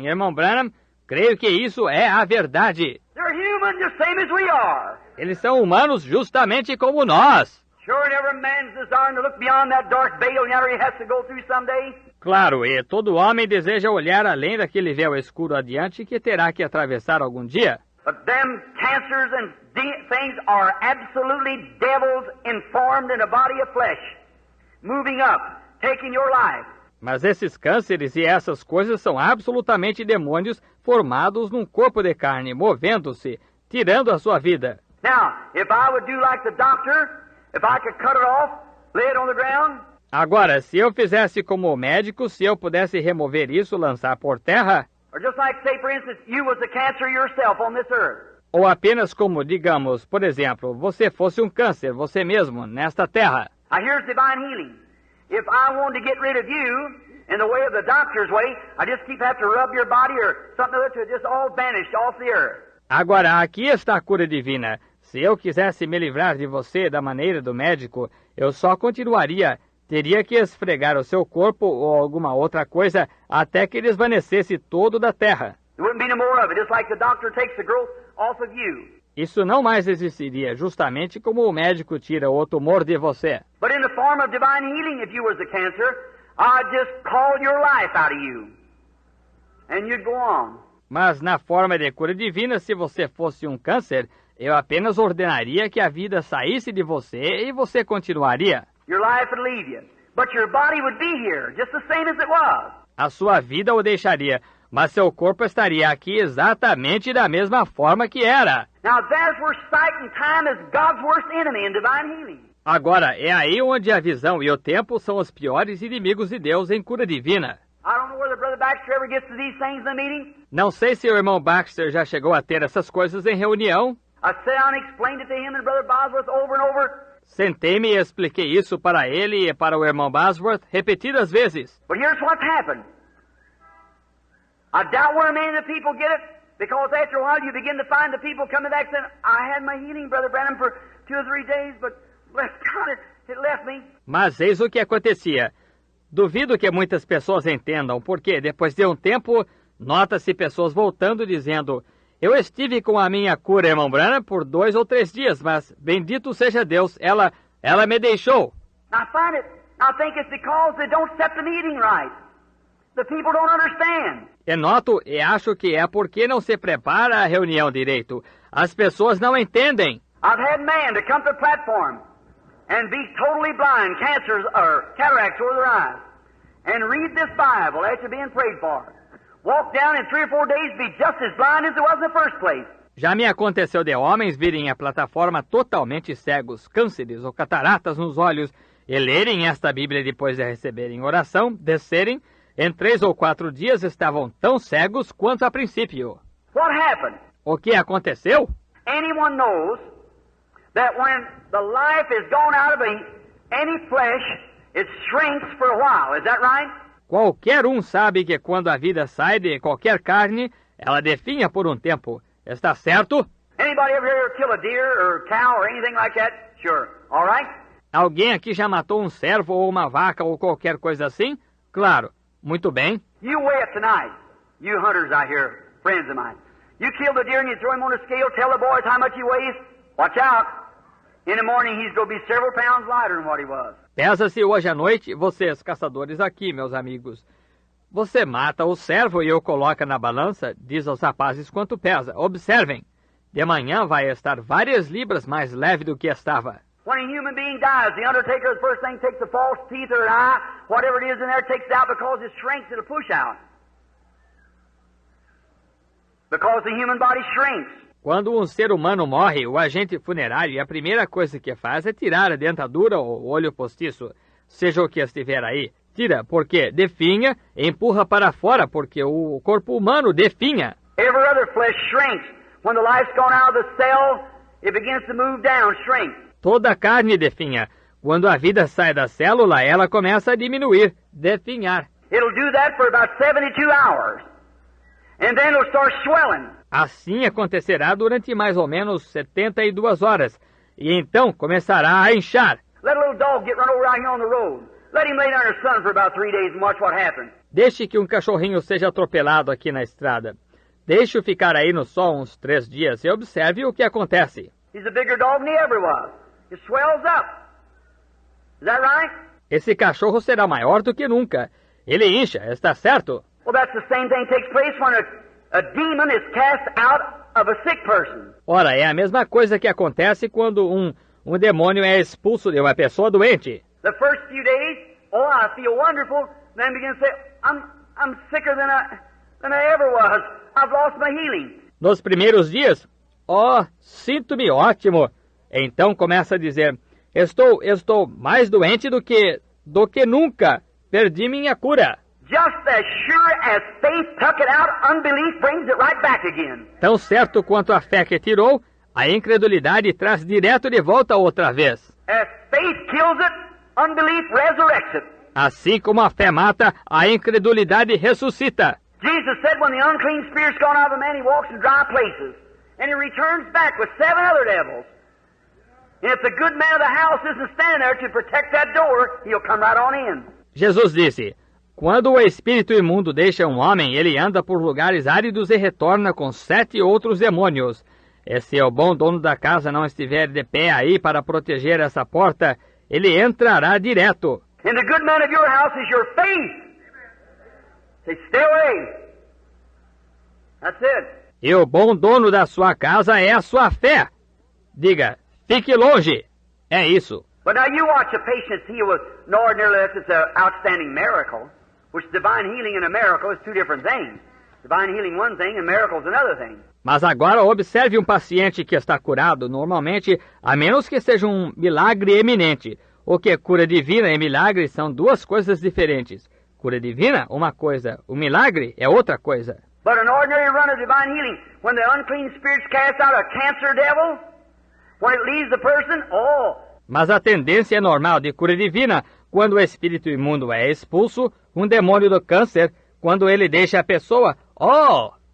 [SPEAKER 1] irmão Branham, creio que isso é a verdade.
[SPEAKER 2] They're human, just same as we are.
[SPEAKER 1] Eles são humanos justamente como nós.
[SPEAKER 2] Sure, and every man's desiring to look beyond that dark veil yonder he has to go through someday.
[SPEAKER 1] Claro, e todo homem deseja olhar além daquele véu escuro adiante que terá que atravessar algum dia.
[SPEAKER 2] But them cancers and things are absolutely devils informed in a body of flesh, moving up, taking your life.
[SPEAKER 1] Mas esses cânceres e essas coisas são absolutamente demônios formados num corpo de carne, movendo-se, tirando a sua vida.
[SPEAKER 2] Now, if I would do like the doctor, if I could cut it off, lay it on the ground.
[SPEAKER 1] Agora, se eu fizesse como o médico, se eu pudesse remover isso, lançar por terra,
[SPEAKER 2] or just like, say, for instance, you was a cancer yourself on this earth.
[SPEAKER 1] Ou apenas como, digamos, por exemplo, você fosse um câncer, você mesmo, nesta terra.
[SPEAKER 2] Now here's divine healing. If I wanted to get rid of you in the way of the doctor's way, I just keep having to rub your body or something other to just all vanish off the earth.
[SPEAKER 1] Agora, aqui está a cura divina. Se eu quisesse me livrar de você da maneira do médico, eu só continuaria. Teria que esfregar o seu corpo ou alguma outra coisa até que desvanecesse todo da terra.
[SPEAKER 2] There wouldn't be no more of it, just like the doctor takes the growth off of you.
[SPEAKER 1] Isso não mais existiria, justamente como o médico tira o tumor de você.
[SPEAKER 2] But in the form of divine healing, if you was a cancer, I'd just call your life out of you. And you'd go on.
[SPEAKER 1] Mas na forma de cura divina, se você fosse um câncer, eu apenas ordenaria que a vida saísse de você e você continuaria.
[SPEAKER 2] Your life would leave you. But your body would be here, just the same as it was.
[SPEAKER 1] A sua vida o deixaria, mas seu corpo estaria aqui exatamente da mesma forma que era.
[SPEAKER 2] Now there's where sight and time is God's worst enemy in divine healing.
[SPEAKER 1] Agora, é aí onde a visão e o tempo são os piores inimigos de Deus em cura divina.
[SPEAKER 2] I don't know whether Brother Baxter ever gets to these things in the meeting.
[SPEAKER 1] Não sei se o irmão Baxter já chegou a ter essas coisas em reunião.
[SPEAKER 2] I sat down and explained it to him and Brother Bosworth over and over.
[SPEAKER 1] Sentei-me e expliquei isso para ele e para o irmão Bosworth repetidas vezes.
[SPEAKER 2] But here's what's happened. I doubt where many of the people get it, because after a while you begin to find the people coming back saying, I had my healing, Brother Branham, for 2 or 3 days, but bless God, it left me.
[SPEAKER 1] Mas eis o que acontecia. Duvido que muitas pessoas entendam, porque depois de um tempo, nota-se pessoas voltando dizendo, eu estive com a minha cura, irmão Branham, por 2 ou 3 dias, mas bendito seja Deus, ela me deixou.
[SPEAKER 2] I think it's because they don't set the meeting right. The people don't understand.
[SPEAKER 1] E noto e acho que é porque não se prepara a reunião direito. As pessoas não entendem.
[SPEAKER 2] I've had men to come to the platform and be totally blind, cancers or cataracts over their eyes, and read this Bible after being prayed for. Walk down in 3 or 4 days, be just as blind as it was in the first place.
[SPEAKER 1] Já me aconteceu de homens virem à plataforma totalmente cegos, cânceres ou cataratas nos olhos, e lerem esta Bíblia depois de receberem oração, descerem, em 3 ou 4 dias estavam tão cegos quanto a princípio.
[SPEAKER 2] What happened?
[SPEAKER 1] O que aconteceu?
[SPEAKER 2] Anyone knows that when the life is gone out of any flesh, it shrinks for a while. Is that right?
[SPEAKER 1] Qualquer um sabe que quando a vida sai de qualquer carne, ela definha por um tempo. Está certo?
[SPEAKER 2] Anybody ever here kill a deer or cow or anything like that? Sure. All right?
[SPEAKER 1] Alguém aqui já matou um cervo ou uma vaca ou qualquer coisa assim? Claro. Muito bem.
[SPEAKER 2] You weigh it tonight. You hunters out here, friends of mine. You kill the deer and you throw him on a scale, tell the boys how much he weighs. Watch out. In the morning he's going to be several pounds lighter than what he was.
[SPEAKER 1] Pesa-se hoje à noite, vocês caçadores aqui, meus amigos. Você mata o cervo e o coloca na balança, diz aos rapazes quanto pesa. Observem, de manhã vai estar várias libras mais leve do que estava.
[SPEAKER 2] When a human being dies, the undertaker, the first thing, takes the false teeth or an eye, whatever it is in there, takes it out because it shrinks, it'll push out. Because the human body shrinks.
[SPEAKER 1] Quando um ser humano morre, o agente funerário, a primeira coisa que faz é tirar a dentadura ou o olho postiço, seja o que estiver aí. Tira, porque definha, e empurra para fora, porque o corpo humano definha.
[SPEAKER 2] Every other flesh shrinks. When the life's gone out of the cell, it begins to move down, shrink.
[SPEAKER 1] Toda a carne definha. Quando a vida sai da célula, ela começa a diminuir, definhar.
[SPEAKER 2] It'll do that for about 72 hours. And then it'll start swelling.
[SPEAKER 1] Assim acontecerá durante mais ou menos 72 horas. E então começará a inchar.
[SPEAKER 2] Let a little dog get run over out here on the road. Let him lay down in the sun for about 3 days and watch what happens.
[SPEAKER 1] Deixe que um cachorrinho seja atropelado aqui na estrada. Deixe-o ficar aí no sol uns 3 dias e observe o que acontece.
[SPEAKER 2] He's a bigger dog than he ever was. It swells up. Is that right?
[SPEAKER 1] Esse cachorro será maior do que nunca. Ele incha, está certo?
[SPEAKER 2] Well, that's the same thing takes place when a demon is cast out of a sick person.
[SPEAKER 1] Ora, é a mesma coisa que acontece quando um demônio é expulso de uma pessoa doente.
[SPEAKER 2] The first few days, oh, I feel wonderful. Then begin to say, I'm sicker than I ever was. I've lost my healing.
[SPEAKER 1] Nos primeiros dias, sinto-me ótimo. Então começa a dizer, estou mais doente do que nunca. Perdi minha cura.
[SPEAKER 2] Just as sure as faith took it out, unbelief brings it right back again.
[SPEAKER 1] Tão certo quanto a fé que tirou, a incredulidade traz direto de volta outra vez.
[SPEAKER 2] As faith kills it, unbelief resurrects it.
[SPEAKER 1] Assim como a fé mata, a incredulidade ressuscita.
[SPEAKER 2] Jesus said when the unclean spirit's gone out of a man, he walks in dry places. And he returns back with 7 other devils. And if the good man of the house isn't standing there to protect that door, he'll come right on in.
[SPEAKER 1] Jesus disse, quando o espírito imundo deixa um homem, ele anda por lugares áridos e retorna com 7 outros demônios. E se o bom dono da casa não estiver de pé aí para proteger essa porta, ele entrará direto.
[SPEAKER 2] And the good man of your house is your faith. Say, stay away. That's it.
[SPEAKER 1] E o bom dono da sua casa é a sua fé. Diga, fique longe. É isso.
[SPEAKER 2] But now you watch a patient healed with no ordinary unless it's an outstanding miracle, which divine healing and a miracle is 2 different things. Divine healing one thing and miracles another thing.
[SPEAKER 1] Mas agora observe um paciente que está curado, normalmente, a menos que seja um milagre eminente. O que é cura divina e milagre são duas coisas diferentes. Cura divina, uma coisa. O milagre é outra coisa.
[SPEAKER 2] But an ordinary run of divine healing, when the unclean spirits cast out a cancer devil, when it leaves the person,
[SPEAKER 1] Mas a tendência normal de cura divina, quando o espírito imundo é expulso, um demônio do câncer, quando ele deixa a pessoa,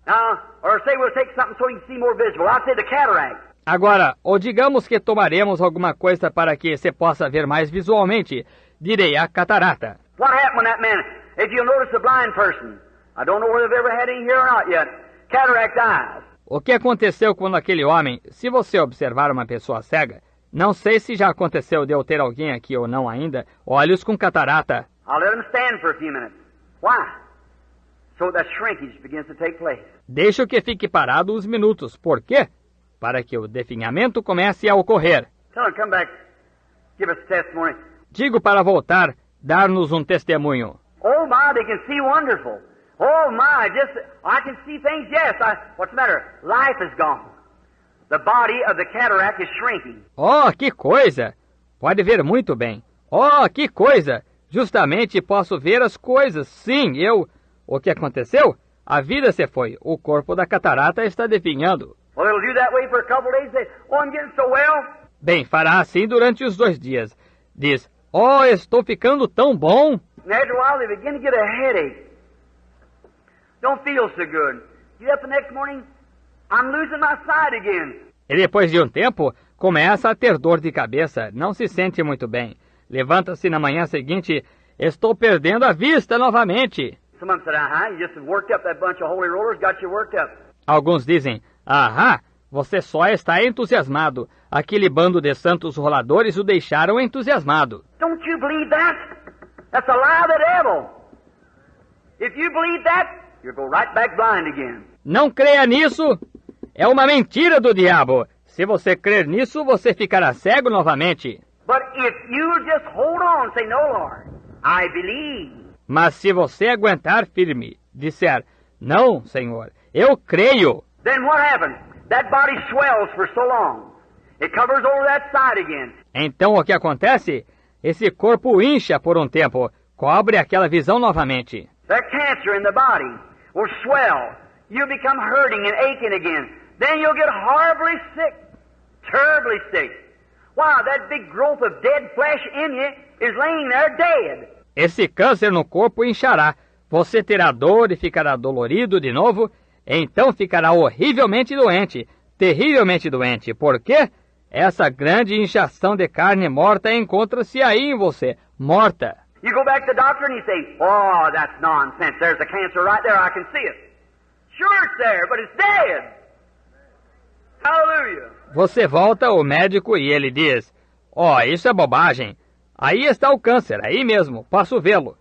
[SPEAKER 2] Now, or say we'll take something so you can see more visible. I'll say the cataract.
[SPEAKER 1] Agora, ou digamos que tomaremos alguma coisa para que você possa ver mais visualmente, direi a catarata.
[SPEAKER 2] What happened when that man, if you'll notice the blind person, I don't know whether they've ever had any here or not yet, cataract eyes.
[SPEAKER 1] O que aconteceu quando aquele homem, se você observar uma pessoa cega, não sei se já aconteceu de eu ter alguém aqui ou não ainda, olhos com catarata.
[SPEAKER 2] I'll let them stand for a few minutes. Why? So that shrinkage begins to take place.
[SPEAKER 1] Deixo que fique parado uns minutos. Por quê? Para que o definhamento comece a ocorrer.
[SPEAKER 2] Tell them, come back, give us a testimony.
[SPEAKER 1] Digo para voltar, dar-nos um testemunho.
[SPEAKER 2] Oh my, they can see wonderful. Oh my, I can see things, yes. What's the matter? Life is gone. The body of the cataract is shrinking.
[SPEAKER 1] Oh, que coisa! Pode ver muito bem. Oh, que coisa! Justamente posso ver as coisas. Sim, O que aconteceu? A vida se foi. O corpo da catarata está definhando.
[SPEAKER 2] Well, it'll do that way for a couple of days. Say, I'm getting so well.
[SPEAKER 1] Bem, fará assim durante os 2 dias. Diz, estou ficando tão bom.
[SPEAKER 2] And after a while, they begin to get a headache. Don't feel so good. Get up the next morning, I'm losing my sight again.
[SPEAKER 1] E depois de um tempo, começa a ter dor de cabeça. Não se sente muito bem. Levanta-se na manhã seguinte, estou perdendo a vista novamente.
[SPEAKER 2] Some of them said, you just worked up that bunch of holy rollers, got you worked up.
[SPEAKER 1] Alguns dizem, você só está entusiasmado. Aquele bando de santos roladores o deixaram entusiasmado.
[SPEAKER 2] Don't you believe that? That's a lie of the devil. If you believe that, you'll go right back blind again.
[SPEAKER 1] Não creia nisso. É uma mentira do diabo. Se você crer nisso, você ficará cego novamente.
[SPEAKER 2] But if you just hold on, say, no, Lord, I believe.
[SPEAKER 1] Mas se você aguentar firme, disser, não, Senhor, eu creio.
[SPEAKER 2] Then what happens? That body swells for so long. It covers over that side again.
[SPEAKER 1] Então o que acontece? Esse corpo incha por um tempo, cobre aquela visão novamente.
[SPEAKER 2] That cancer in the body will swell. You'll become hurting and aching again. Then you'll get horribly sick, terribly sick. Wow, that big growth of dead flesh in you is laying there dead.
[SPEAKER 1] Esse câncer no corpo inchará. Você terá dor e ficará dolorido de novo. Então ficará horrivelmente doente, terrivelmente doente. Por quê? Essa grande inchação de carne morta encontra-se aí em você, morta.
[SPEAKER 2] You go back to the doctor and you say, oh, that's nonsense. There's a cancer right there. I can see it. Sure it's there, but it's dead. Hallelujah.
[SPEAKER 1] Você volta ao médico e ele diz, isso é bobagem. Aí está o câncer, aí mesmo, posso vê-lo.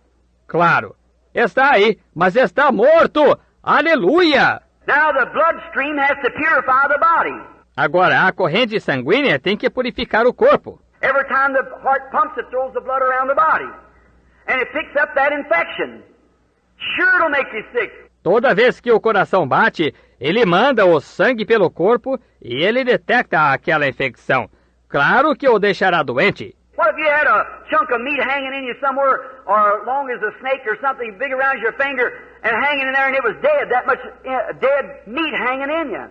[SPEAKER 1] Claro, está aí, mas está morto. Aleluia!
[SPEAKER 2] Now the bloodstream has to purify the body.
[SPEAKER 1] Agora, a corrente sanguínea tem que purificar o corpo.
[SPEAKER 2] Every time the heart pumps, it throws the blood around the body. And it picks up that infection. Sure it'll make you sick.
[SPEAKER 1] Toda vez que o coração bate, ele manda o sangue pelo corpo e ele detecta aquela infecção. Claro que o deixará doente.
[SPEAKER 2] What if you had a chunk of meat hanging in you somewhere, or long as a snake or something big around your finger, and hanging in there and it was dead, that much dead meat hanging in you.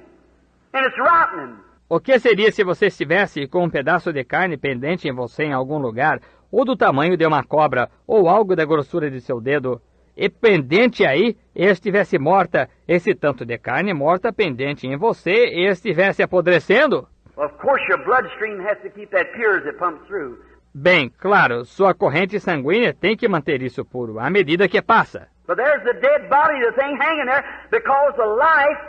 [SPEAKER 2] And it's rotting.
[SPEAKER 1] O que seria se você estivesse com um pedaço de carne pendente em você em algum lugar, ou do tamanho de uma cobra, ou algo da grossura de seu dedo, e pendente aí, e estivesse morta, esse tanto de carne morta pendente em você, e estivesse apodrecendo?
[SPEAKER 2] Of course your bloodstream has to keep that pure as it pumps through.
[SPEAKER 1] Bem, claro, sua corrente sanguínea tem que manter isso puro, à medida que passa.
[SPEAKER 2] But there's the dead body, the thing hanging there, because the life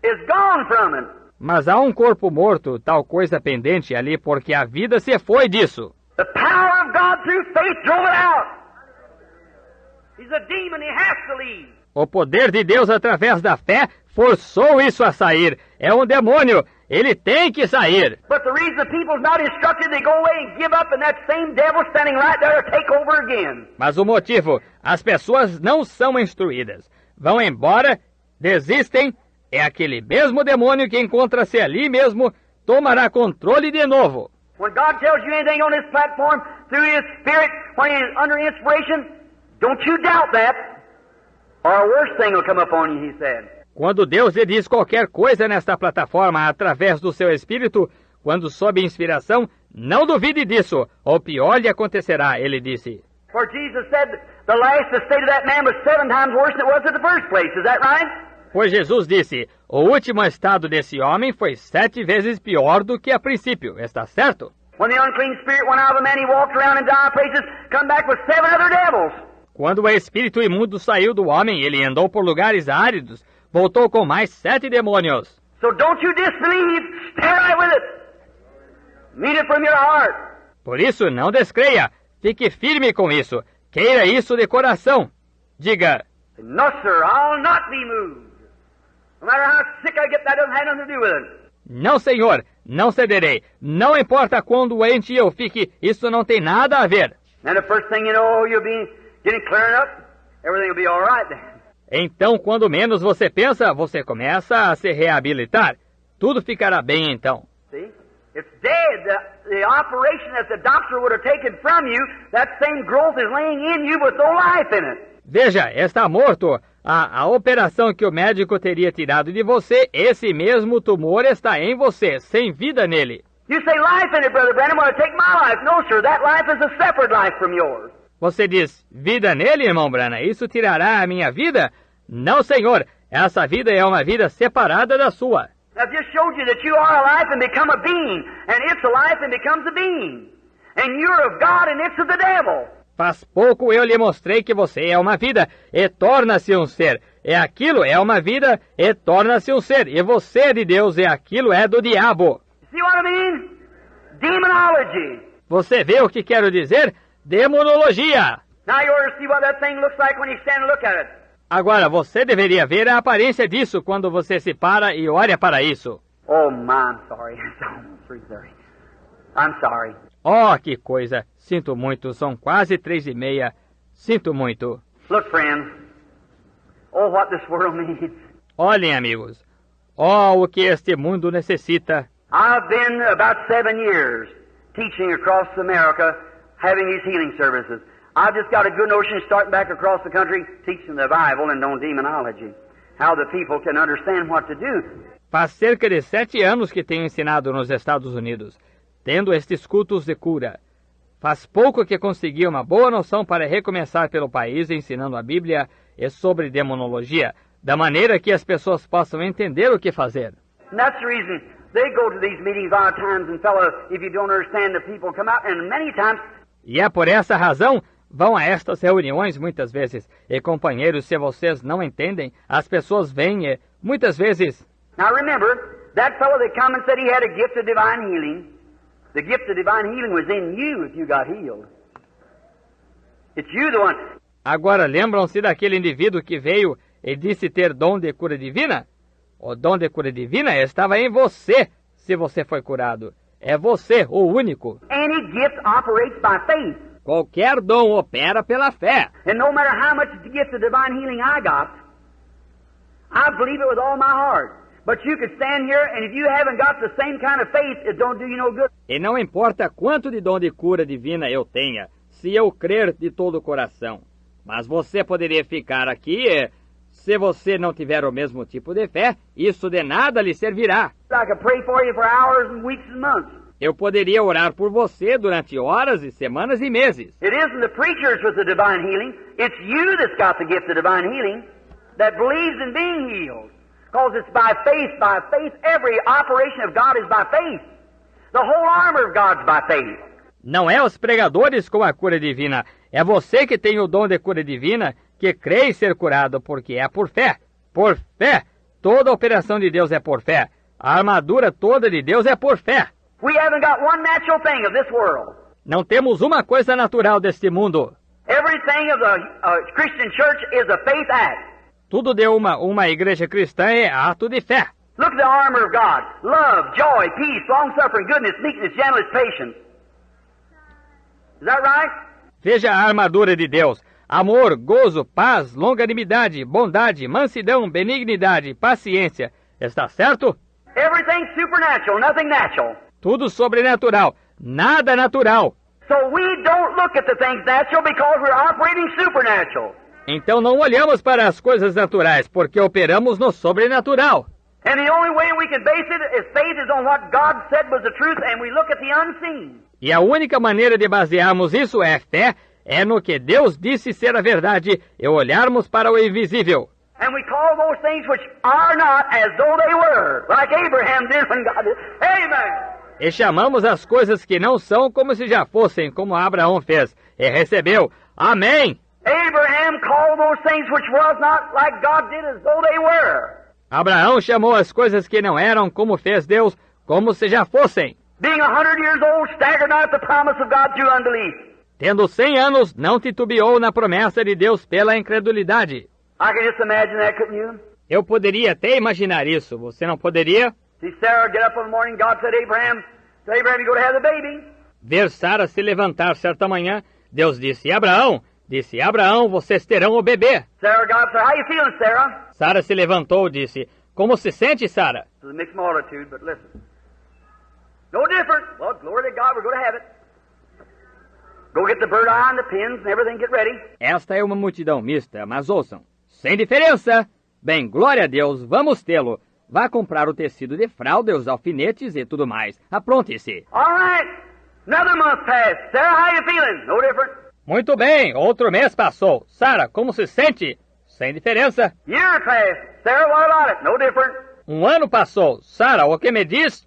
[SPEAKER 2] is gone from it.
[SPEAKER 1] Mas há um corpo morto, tal coisa pendente ali, porque a vida se foi disso.
[SPEAKER 2] The power of God through faith drove it out. He's a demon, he has to leave.
[SPEAKER 1] O poder de Deus através da fé forçou isso a sair. É um demônio. Ele tem que sair.
[SPEAKER 2] But the reason the people's not instructed, they go away and give up, and that same devil standing right there to take over again.
[SPEAKER 1] Mas o motivo, as pessoas não são instruídas. Vão embora, desistem, é aquele mesmo demônio que encontra-se ali mesmo, tomará controle de novo.
[SPEAKER 2] When God tells you anything on this platform through His Spirit, when He is under inspiration, don't you doubt that, or a worse thing will come upon you, He said.
[SPEAKER 1] Quando Deus lhe diz qualquer coisa nesta plataforma através do seu Espírito, quando sob inspiração, não duvide disso, ou pior lhe acontecerá, ele disse.
[SPEAKER 2] For Jesus said the state of that man was 7 times worse than it was at the first place, is that right?
[SPEAKER 1] Pois Jesus disse, o último estado desse homem foi 7 vezes pior do que a princípio, está certo?
[SPEAKER 2] When the unclean spirit went out of a man, he walked around in dire places, come back with 7 other devils.
[SPEAKER 1] Quando o espírito imundo saiu do homem, ele andou por lugares áridos, voltou com mais 7 demônios.
[SPEAKER 2] So don't you disbelieve, stay right with it. Mean it from your heart.
[SPEAKER 1] Por isso, não descreia, fique firme com isso, queira isso de coração. Diga,
[SPEAKER 2] No, sir, I'll not be moved. No matter how sick I get, that doesn't have nothing to do with it.
[SPEAKER 1] não senhor, não cederei, não importa quão doente eu fique, isso não tem nada a ver.
[SPEAKER 2] And the first thing you know, you'll be getting cleared up, everything will be all right then.
[SPEAKER 1] Então, quando menos você pensa, você começa a se reabilitar. Tudo ficará bem então.
[SPEAKER 2] See? It's dead. The operation that the doctor would have taken from you, that same growth is laying in you with no life in it.
[SPEAKER 1] Veja, está morto. A operação que o médico teria tirado de você, esse mesmo tumor está em você, sem vida nele.
[SPEAKER 2] You say life in it, Brother Branham, want to take my life. No, sir, that life is a separate life from yours.
[SPEAKER 1] Você diz, vida nele, irmão Branham, isso tirará a minha vida? Não, senhor, essa vida é uma vida separada da sua.
[SPEAKER 2] I've just showed you that you are alive and become a being, and it's alive and becomes a being. And you're of God and it's of the devil.
[SPEAKER 1] Faz pouco eu lhe mostrei que você é uma vida e torna-se um ser. E aquilo é uma vida e torna-se um ser. E você é de Deus e aquilo é do diabo.
[SPEAKER 2] See what I mean? Demonology.
[SPEAKER 1] Você vê o que quero dizer? Demonologia.
[SPEAKER 2] Now you ought to see what that thing looks like when you stand and look at it.
[SPEAKER 1] Agora, você deveria ver a aparência disso quando você se para e olha para isso.
[SPEAKER 2] Oh, my, I'm sorry. It's almost 3:30. I'm sorry.
[SPEAKER 1] Oh, que coisa. Sinto muito. São quase 3:30. Sinto muito.
[SPEAKER 2] Look, friends. Oh, what this world needs.
[SPEAKER 1] Olhem, amigos. Oh, o que este mundo necessita.
[SPEAKER 2] I've been about 7 years teaching across America, having these healing services. I've just got a good notion starting back across the country, teaching the Bible and on demonology. How the people can understand what to do.
[SPEAKER 1] Faz cerca de 7 anos que tenho ensinado nos Estados Unidos, tendo estes cultos de cura. Faz pouco que consegui uma boa noção para recomeçar pelo país ensinando a Bíblia e sobre demonologia, da maneira que as pessoas possam entender o que fazer.
[SPEAKER 2] And that's the reason they go to these meetings a lot of times, and fellow, if you don't understand, the people come out, and many times...
[SPEAKER 1] E é por essa razão, vão a estas reuniões muitas vezes, e companheiros, se vocês não entendem, as pessoas vêm e, muitas vezes...
[SPEAKER 2] Now remember, that fellow that come and said he had a gift of divine healing, the gift of divine healing was in you if you got healed. It's you the one.
[SPEAKER 1] Agora, lembram-se daquele indivíduo que veio e disse ter dom de cura divina? O dom de cura divina estava em você, se você foi curado. É você, o único.
[SPEAKER 2] Any gift operates by faith.
[SPEAKER 1] Qualquer dom opera pela fé.
[SPEAKER 2] And no matter how much the gift of divine healing I got, I believe it with all my heart. But you could stand here, and if you haven't got the same kind of faith, it don't do you no good.
[SPEAKER 1] E não importa quanto de dom de cura divina eu tenha, se eu crer de todo o coração. Mas você poderia ficar aqui e, se você não tiver o mesmo tipo de fé, isso de nada lhe servirá.
[SPEAKER 2] I could pray for you for hours and weeks and months.
[SPEAKER 1] Eu poderia orar por você durante horas e semanas e meses.
[SPEAKER 2] It isn't the preachers with the divine healing. It's you that's got the gift of divine healing that believes in being healed. Because it's by faith, by faith. Every operation of God is by faith. The whole armor of God's by faith.
[SPEAKER 1] Não é os pregadores com a cura divina. É você que tem o dom de cura divina, que crê em ser curado, porque é por fé. Por fé. Toda a operação de Deus é por fé. A armadura toda de Deus é por fé.
[SPEAKER 2] We haven't got one natural thing of this world.
[SPEAKER 1] Não temos uma coisa natural deste mundo.
[SPEAKER 2] Everything of the Christian church is a faith act.
[SPEAKER 1] Tudo de uma igreja cristã é ato de fé.
[SPEAKER 2] Look at the armor of God. Love, joy, peace, long-suffering, goodness, meekness, gentleness, patience. Is that right?
[SPEAKER 1] Veja a armadura de Deus. Amor, gozo, paz, longanimidade, bondade, mansidão, benignidade, paciência. Está certo?
[SPEAKER 2] Everything's supernatural, nothing natural.
[SPEAKER 1] Tudo sobrenatural, nada natural.
[SPEAKER 2] So we don't look at the things natural because we're operating supernatural.
[SPEAKER 1] Então não olhamos para as coisas naturais, porque operamos no sobrenatural.
[SPEAKER 2] And the only way we can base it is faith is on what God said was the truth, and we look at the unseen.
[SPEAKER 1] E a única maneira de basearmos isso é fé, é no que Deus disse ser a verdade e olharmos para o invisível.
[SPEAKER 2] And we call those things which are not as though they were, like Abraham did when God did. Amen!
[SPEAKER 1] E chamamos as coisas que não são como se já fossem, como Abraão fez, e recebeu. Amém!
[SPEAKER 2] Abraham called those things which was not like God did as though they were.
[SPEAKER 1] Abraão chamou as coisas que não eram como fez Deus, como se já fossem.
[SPEAKER 2] Being 100 years old, staggered not at the promise of God through unbelief.
[SPEAKER 1] Tendo 100 anos, não titubeou na promessa de Deus pela incredulidade.
[SPEAKER 2] I can just imagine that, couldn't you?
[SPEAKER 1] Eu poderia até imaginar isso, você não poderia?
[SPEAKER 2] See Sarah get up in the morning, God said, Abraham, you go to have the baby.
[SPEAKER 1] Ver Sara se levantar certa manhã, Deus disse, Abraão, vocês terão o bebê.
[SPEAKER 2] Sarah, God said, how you feeling, Sarah?
[SPEAKER 1] Sara se levantou e disse, como se sente, Sara?
[SPEAKER 2] It's a mixed multitude, but listen. No different. Well, glory to God, we're going to have it. Go get the bird eye and the pins and everything, get ready.
[SPEAKER 1] Esta é uma multidão mista, mas ouçam. Sem diferença. Bem, glória a Deus, vamos tê-lo. Vá comprar o tecido de fralda, os alfinetes e tudo mais. Apronte-se.
[SPEAKER 2] All right. Another month passed. Sarah, how you feeling? No different.
[SPEAKER 1] Muito bem, outro mês passou. Sara, como se sente? Sem diferença.
[SPEAKER 2] Year passed. Sarah, what about it? No different.
[SPEAKER 1] Um ano passou. Sara, o que me diz?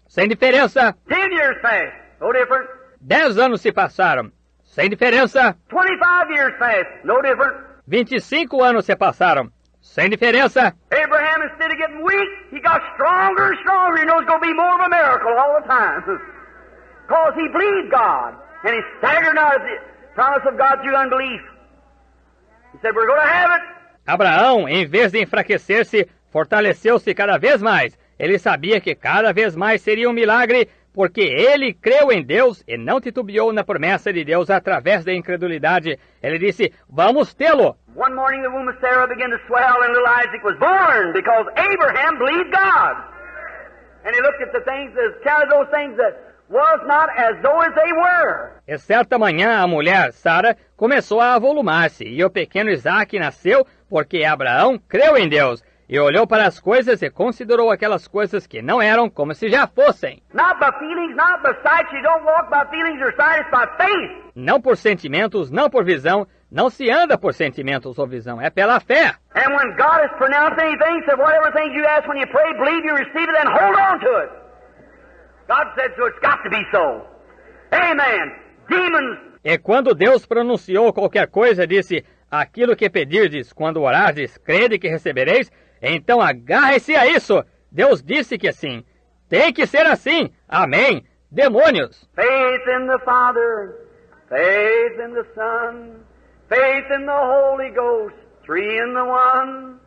[SPEAKER 1] Sem diferença.
[SPEAKER 2] 10 years passed. No different.
[SPEAKER 1] 10 anos se passaram. Sem diferença.
[SPEAKER 2] 25 years passed. No different.
[SPEAKER 1] 25 anos se passaram. Sem diferença.
[SPEAKER 2] Abraham, instead of getting weak, he got stronger and stronger. He knows it's going to be more of a miracle all the time. Because he believed God. And he staggered not at the promise of God through unbelief. He said, we're going to have it.
[SPEAKER 1] Abraão, em vez de enfraquecer-se, fortaleceu-se cada vez mais. Ele sabia que cada vez mais seria um milagre, porque ele creu em Deus e não titubeou na promessa de Deus através da incredulidade. Ele disse, vamos tê-lo.
[SPEAKER 2] One morning the womb of Sarah began to swell and little Isaac was born because Abraham believed God. And he looked at the things, counted those things that was not as though as they were.
[SPEAKER 1] E certa manhã a mulher, Sara, começou a avolumar-se, e o pequeno Isaac nasceu porque Abraão creu em Deus. E olhou para as coisas e considerou aquelas coisas que não eram como se já fossem.
[SPEAKER 2] Not by feelings, not by sight. You don't walk by feelings or sight, it's by faith.
[SPEAKER 1] Não por sentimentos, não por visão. Não se anda por sentimentos ou visão, é pela fé.
[SPEAKER 2] And when God has pronounced anything, said whatever things you ask when you pray, believe you receive it and hold on to it. God said so, it's got to be so. Amen. Demons.
[SPEAKER 1] E quando Deus pronunciou qualquer coisa, disse, aquilo que pedirdes quando orardes, crede que recebereis, então agarre-se a isso. Deus disse que assim. Tem que ser assim. Amém. Demônios.
[SPEAKER 2] Faith in the Father, faith in the Son, faith in the Holy Ghost, three in the one.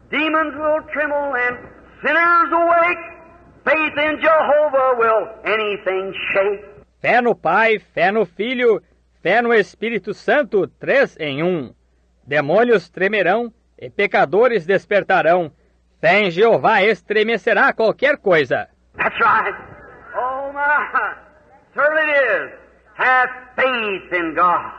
[SPEAKER 2] Demons will tremble and sinners awake. Faith in Jehovah will anything shake.
[SPEAKER 1] Fé no Pai, fé no Filho, fé no Espírito Santo, 3 em 1. Demônios tremerão e pecadores despertarão. Fé em Jeová estremecerá qualquer coisa.
[SPEAKER 2] That's right. Oh my, certainly it is. Have faith in God.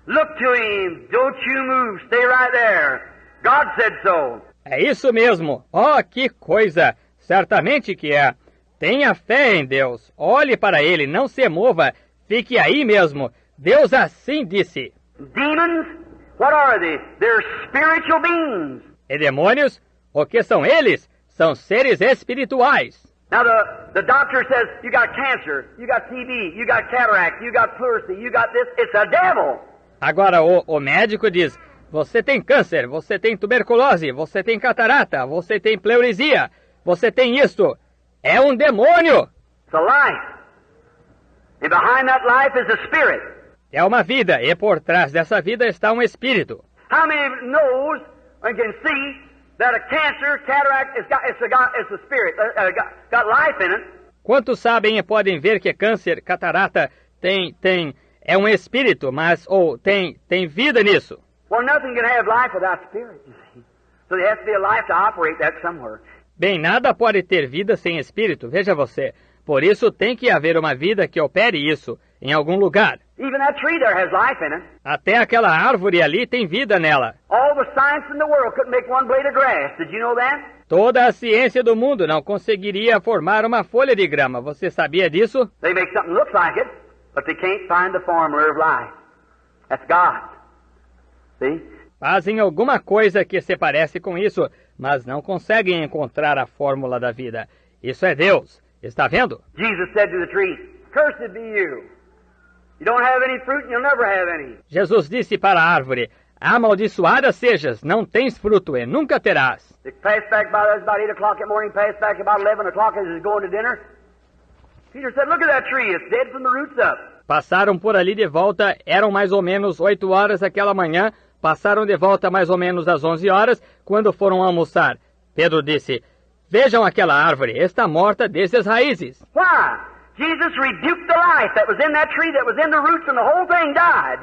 [SPEAKER 2] Look to Him. Don't you move. Stay right there. God said so.
[SPEAKER 1] É isso mesmo. Oh, que coisa. Certamente que é. Tenha fé em Deus. Olhe para Ele. Não se mova. Fique aí mesmo. Deus assim disse.
[SPEAKER 2] Demons, what are they? They're spiritual beings.
[SPEAKER 1] E demônios? O que são eles? São seres espirituais.
[SPEAKER 2] Now the doctor says, you got cancer, you got TB, you got cataract, you got pleurisy, you got this. It's a devil.
[SPEAKER 1] Agora o médico diz, você tem câncer, você tem tuberculose, você tem catarata, você tem pleurisia, você tem isto. É um demônio.
[SPEAKER 2] It's a life. And behind that life is a spirit.
[SPEAKER 1] É uma vida, e por trás dessa vida está um espírito.
[SPEAKER 2] How many knows and can see that a cancer, cataract, it's a spirit, got life in it?
[SPEAKER 1] Quantos sabem e podem ver que câncer, catarata é um espírito, mas tem vida nisso?
[SPEAKER 2] Well, nothing can have life without spirit, you see. So there has to be a life to operate that somewhere.
[SPEAKER 1] Bem, nada pode ter vida sem espírito, veja você. Por isso tem que haver uma vida que opere isso, em algum lugar.
[SPEAKER 2] Even that tree there has life in it.
[SPEAKER 1] Até aquela árvore ali tem vida nela.
[SPEAKER 2] All the science in the world couldn't make one blade of grass. Did you know that?
[SPEAKER 1] Toda a ciência do mundo não conseguiria formar uma folha de grama. Você sabia disso?
[SPEAKER 2] They make something look like it, but they can't find the formula of life. That's God. See?
[SPEAKER 1] Fazem alguma coisa que se parece com isso, mas não conseguem encontrar a fórmula da vida. Isso é Deus. Está vendo?
[SPEAKER 2] Jesus said to the tree, "Cursed be you. You don't have any fruit and you'll never have any."
[SPEAKER 1] Jesus disse para a árvore, amaldiçoada sejas, não tens fruto e nunca terás.
[SPEAKER 2] They passed back by us about 8 o'clock in the morning, passed back about 11 o'clock as he was going to dinner. Peter said, "Look at that tree. It's dead from the roots up."
[SPEAKER 1] Passaram por ali de volta, eram mais ou menos 8 horas aquela manhã, passaram de volta mais ou menos às 11 horas, quando foram almoçar. Pedro disse, vejam aquela árvore, está morta desde as raízes.
[SPEAKER 2] Why? Jesus rebuked the life that was in that tree, that was in the roots, and the whole thing died.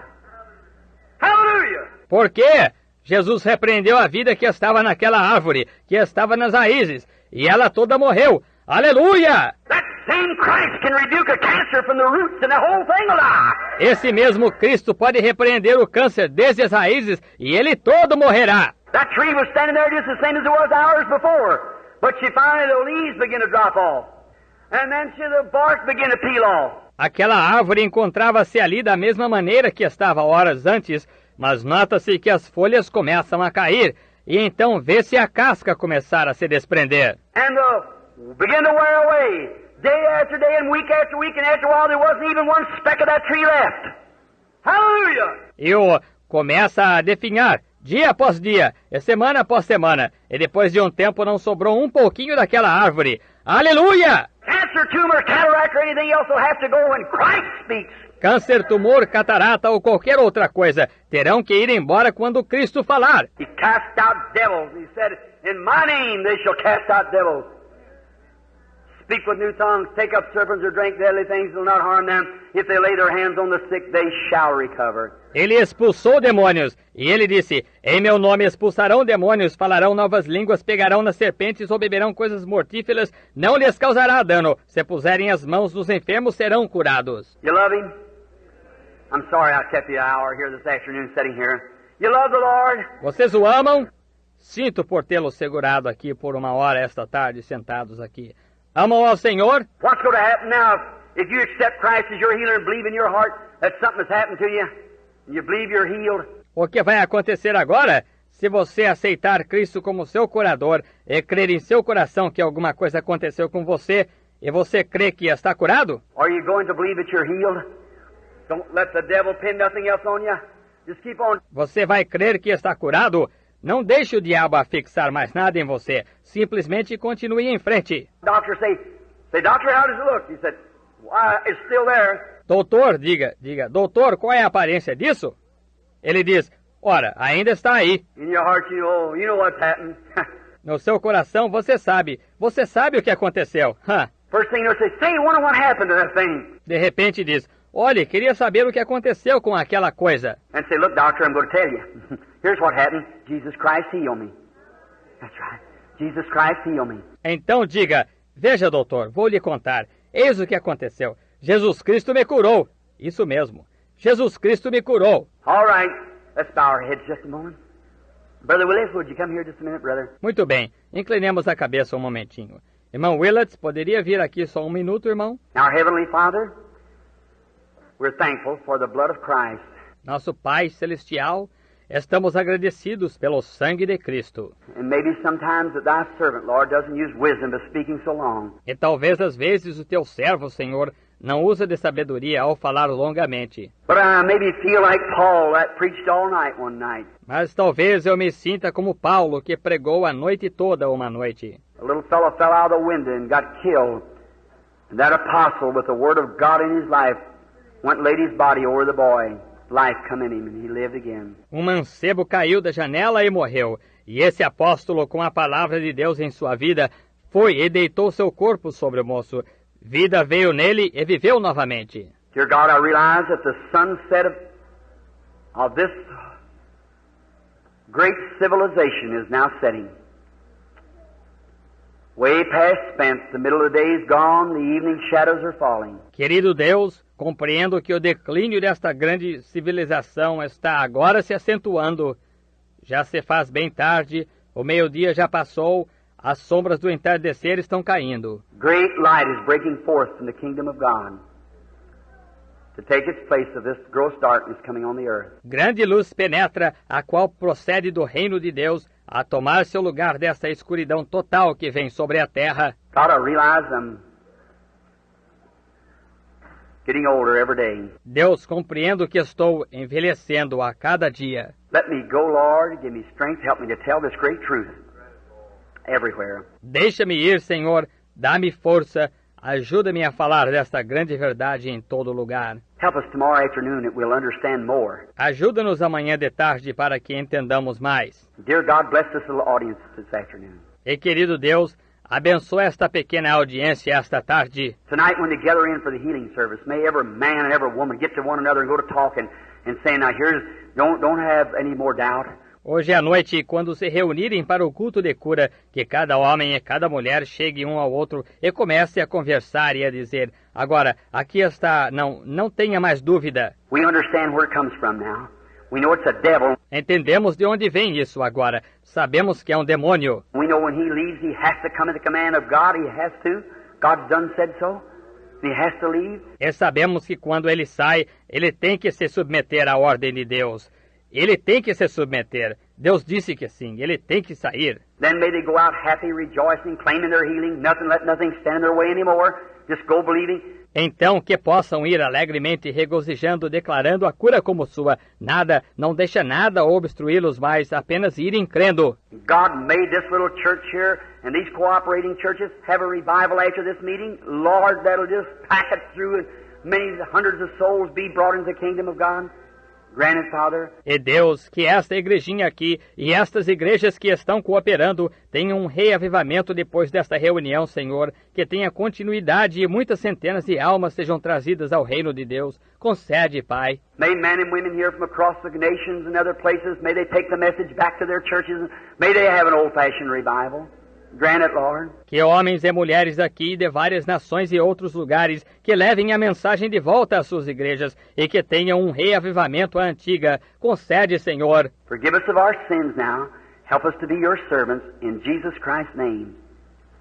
[SPEAKER 2] Hallelujah!
[SPEAKER 1] Por quê? Jesus repreendeu a vida que estava naquela árvore, que estava nas raízes, e ela toda morreu. Aleluia!
[SPEAKER 2] That same Christ can rebuke a cancer from the roots, and the whole thing will die.
[SPEAKER 1] Esse mesmo Cristo pode repreender o câncer desde as raízes, e ele todo morrerá.
[SPEAKER 2] That tree was standing there just the same as it was hours before, but finally the leaves began to drop off, and then the bark began to peel off.
[SPEAKER 1] Aquela árvore encontrava-se ali da mesma maneira que estava horas antes, mas nota-se que as folhas começam a cair, e então vê-se a casca começar a se desprender.
[SPEAKER 2] And begin to wear away, day after day and week, and after a while there wasn't even one speck of that tree left. Hallelujah!
[SPEAKER 1] E começa a definhar, dia após dia, e semana após semana, e depois de um tempo não sobrou um pouquinho daquela árvore. Aleluia!
[SPEAKER 2] Cancer, tumor, cataract, or anything else will have to go when Christ speaks.
[SPEAKER 1] Câncer, tumor, catarata ou qualquer outra coisa terão que ir embora quando Cristo falar.
[SPEAKER 2] He cast out devils. He said, "In my name they shall cast out devils. Speak with new tongues, take up serpents or drink deadly things, will not harm them. If they lay their hands on the sick, they shall recover."
[SPEAKER 1] Ele expulsou demônios, e ele disse, em meu nome expulsarão demônios, falarão novas línguas, pegarão nas serpentes ou beberão coisas mortíferas, não lhes causará dano. Se puserem as mãos nos enfermos, serão curados.
[SPEAKER 2] You love Him? I'm sorry I kept you an hour here this afternoon sitting here. You love the Lord?
[SPEAKER 1] Vocês o amam? Sinto por tê-lo segurado aqui por uma hora esta tarde, sentados aqui. Amam ao Senhor?
[SPEAKER 2] What's going to happen now if you accept Christ as your healer and believe in your heart that something has happened to you? And you believe you're healed?
[SPEAKER 1] O que vai acontecer agora? Se você aceitar Cristo como seu curador e crer em seu coração que alguma coisa aconteceu com você e você crê que está curado?
[SPEAKER 2] Are you going to believe that you're healed? Don't let the devil pin nothing else on you. Just keep on.
[SPEAKER 1] Você vai crer que está curado? Não deixe o diabo afixar mais nada em você. Simplesmente continue em frente.
[SPEAKER 2] Doctor say, "Doctor, how does it look?" He said, "Why, it's still there."
[SPEAKER 1] Doutor, diga, doutor, qual é a aparência disso? Ele diz, ora, ainda está aí.
[SPEAKER 2] In your heart, you know what's happened.
[SPEAKER 1] No seu coração, você sabe o que aconteceu.
[SPEAKER 2] First thing they'll say, wonder what happened to that thing.
[SPEAKER 1] De repente diz, olhe, queria saber o que aconteceu com aquela coisa.
[SPEAKER 2] And say, "Look, doctor, I'm going to tell you. Here's what happened. Jesus Christ healed me." That's right. Jesus Christ healed me.
[SPEAKER 1] Então diga, veja, doutor, vou lhe contar. Eis o que aconteceu. Jesus Cristo me curou. Isso mesmo. Jesus Cristo me curou.
[SPEAKER 2] All right. Let's bow our heads just a moment. Brother Willis, would you come here just a minute, brother?
[SPEAKER 1] Muito bem. Inclinemos a cabeça um momentinho. Irmão Willets, poderia vir aqui só um minuto, irmão?
[SPEAKER 2] Our Heavenly Father, we're thankful for the blood of Christ.
[SPEAKER 1] Nosso Pai Celestial, estamos agradecidos pelo sangue de Cristo.
[SPEAKER 2] And maybe sometimes that thy servant, Lord, doesn't use wisdom by speaking so long.
[SPEAKER 1] E talvez às vezes o teu servo, Senhor, não usa de sabedoria ao falar longamente.
[SPEAKER 2] But I maybe feel like Paul that preached all night one night.
[SPEAKER 1] Mas talvez eu me sinta como Paulo, que pregou a noite toda uma noite.
[SPEAKER 2] A little fellow fell out of the window and got killed. And that apostle, with the word of God in his life, went and laid his body over the boy. Life come in him and he lived again.
[SPEAKER 1] Um mancebo caiu da janela e morreu. E esse apóstolo, com a palavra de Deus em sua vida, foi e deitou seu corpo sobre o moço. Vida veio nele e viveu novamente.
[SPEAKER 2] Dear God, I realize that the sunset of this Great civilization is now setting. Way past spent, the middle of the day is gone, the evening shadows are falling.
[SPEAKER 1] Querido Deus, compreendo que o declínio desta grande civilização está agora se acentuando. Já se faz bem tarde, o meio-dia já passou, as sombras do entardecer estão caindo.
[SPEAKER 2] Great light is breaking forth from the kingdom of God to take its place of this gross darkness coming on the earth.
[SPEAKER 1] Grande luz penetra, a qual procede do reino de Deus, a tomar seu lugar desta escuridão total que vem sobre a terra.
[SPEAKER 2] God, I realize I'm getting older every day.
[SPEAKER 1] Deus, compreendo que estou envelhecendo a cada dia.
[SPEAKER 2] Let me go, Lord, give me strength, help me to tell this great truth everywhere.
[SPEAKER 1] Deixa-me ir, Senhor, dá-me força, ajuda-me a falar desta grande verdade em todo lugar.
[SPEAKER 2] Help us tomorrow afternoon that we'll understand more.
[SPEAKER 1] Ajuda-nos amanhã de tarde para que entendamos mais.
[SPEAKER 2] Dear God, bless this little audience this afternoon.
[SPEAKER 1] E querido Deus, abençoa esta pequena audiência esta tarde.
[SPEAKER 2] Tonight when they gather in for the healing service, may every man and every woman get to one another and go to talking and saying, now here's, don't have any more doubt.
[SPEAKER 1] Hoje à noite, quando se reunirem para o culto de cura, que cada homem e cada mulher chegue um ao outro e comece a conversar e a dizer, agora, aqui está, não tenha mais dúvida.
[SPEAKER 2] We understand where it comes from now. We know it's a devil.
[SPEAKER 1] Entendemos de onde vem isso agora. Sabemos que é um demônio.
[SPEAKER 2] We know when he leaves, he has to come at the command of God. He has to. God's done said so. He has to leave.
[SPEAKER 1] E sabemos que quando ele sai, ele tem que se submeter à ordem de Deus. Ele tem que se submeter. Deus disse que sim, ele tem que sair.
[SPEAKER 2] Then may they go out happy, rejoicing, claiming their healing, let nothing stand in their way anymore. Just go believing.
[SPEAKER 1] Então que possam ir alegremente regozijando, declarando a cura como sua. Nada, não deixa nada obstruí-los mais, apenas irem crendo.
[SPEAKER 2] God made this little church here and these cooperating churches have a revival after this meeting. Lord, that'll just pack it through and many hundreds of souls be brought into the kingdom of God. Grant it, Father.
[SPEAKER 1] E Deus, que esta igrejinha aqui e estas igrejas que estão cooperando tenham um reavivamento depois desta reunião, Senhor, que tenha continuidade e muitas centenas de almas sejam trazidas ao reino de Deus. Concede, Pai.
[SPEAKER 2] May men and women here from across the nations and other places, may they take the message back to their churches. May they have an old-fashioned revival. Grant it, Lord.
[SPEAKER 1] Que homens e mulheres aqui de várias nações e outros lugares que levem a mensagem de volta às suas igrejas e que tenham um reavivamento à antiga. Concede, Senhor.
[SPEAKER 2] Forgive us of our sins now. Help us to be your servants in Jesus Christ's name.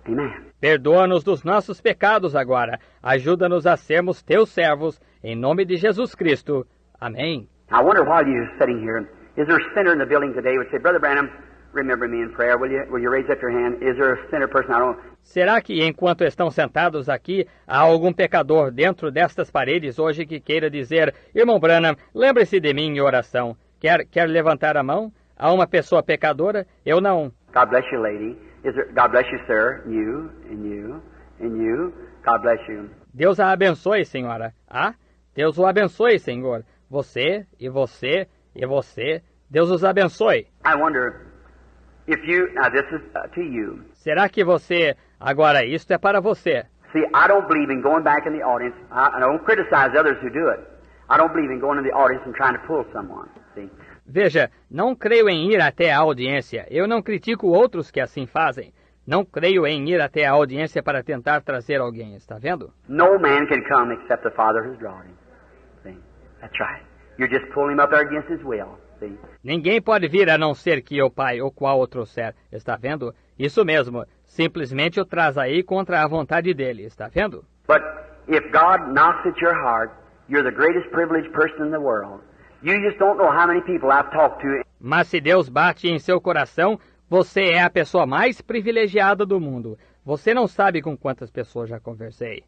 [SPEAKER 2] Amen.
[SPEAKER 1] Perdoa-nos dos nossos pecados agora. Ajuda-nos a sermos teus servos. Em nome de Jesus Cristo. Amém.
[SPEAKER 2] I wonder while you're sitting here, is there a sinner in the building today who would say, Brother Branham, remember me in prayer, will you raise up your hand? Is there a sinner person? I don't...
[SPEAKER 1] Será que enquanto estão sentados aqui, há algum pecador dentro destas paredes hoje que queira dizer, Irmão Branham, lembre-se de mim em oração? Quer levantar a mão? Há uma pessoa pecadora? Eu não.
[SPEAKER 2] God bless you, lady. God bless you, sir. You, and you, and you. God bless you.
[SPEAKER 1] Deus a abençoe, senhora. Ah, Deus o abençoe, Senhor. Você, e você, e você. Deus os abençoe.
[SPEAKER 2] I wonder... Now this is to you.
[SPEAKER 1] Será que você... Agora, isto é para você.
[SPEAKER 2] See, I don't believe in going back in the audience. I don't criticize others who do it. I don't believe in going in the audience and trying to pull someone. See?
[SPEAKER 1] Veja, não creio em ir até a audiência. Eu não critico outros que assim fazem. Não creio em ir até a audiência para tentar trazer alguém. Está vendo?
[SPEAKER 2] No man can come except the Father who's drawn him. See? That's right. You're just pulling him up there against his will. See?
[SPEAKER 1] Ninguém pode vir a não ser que o Pai o qual o trouxer. Está vendo? Isso mesmo. Simplesmente o traz aí contra a vontade dele. Está vendo?
[SPEAKER 2] But if God knocks at your heart, you're the greatest privileged person in the world. You just don't know how many people I've talked to.
[SPEAKER 1] Mas se Deus bate em seu coração, você é a pessoa mais privilegiada do mundo. Você não sabe com quantas pessoas já conversei.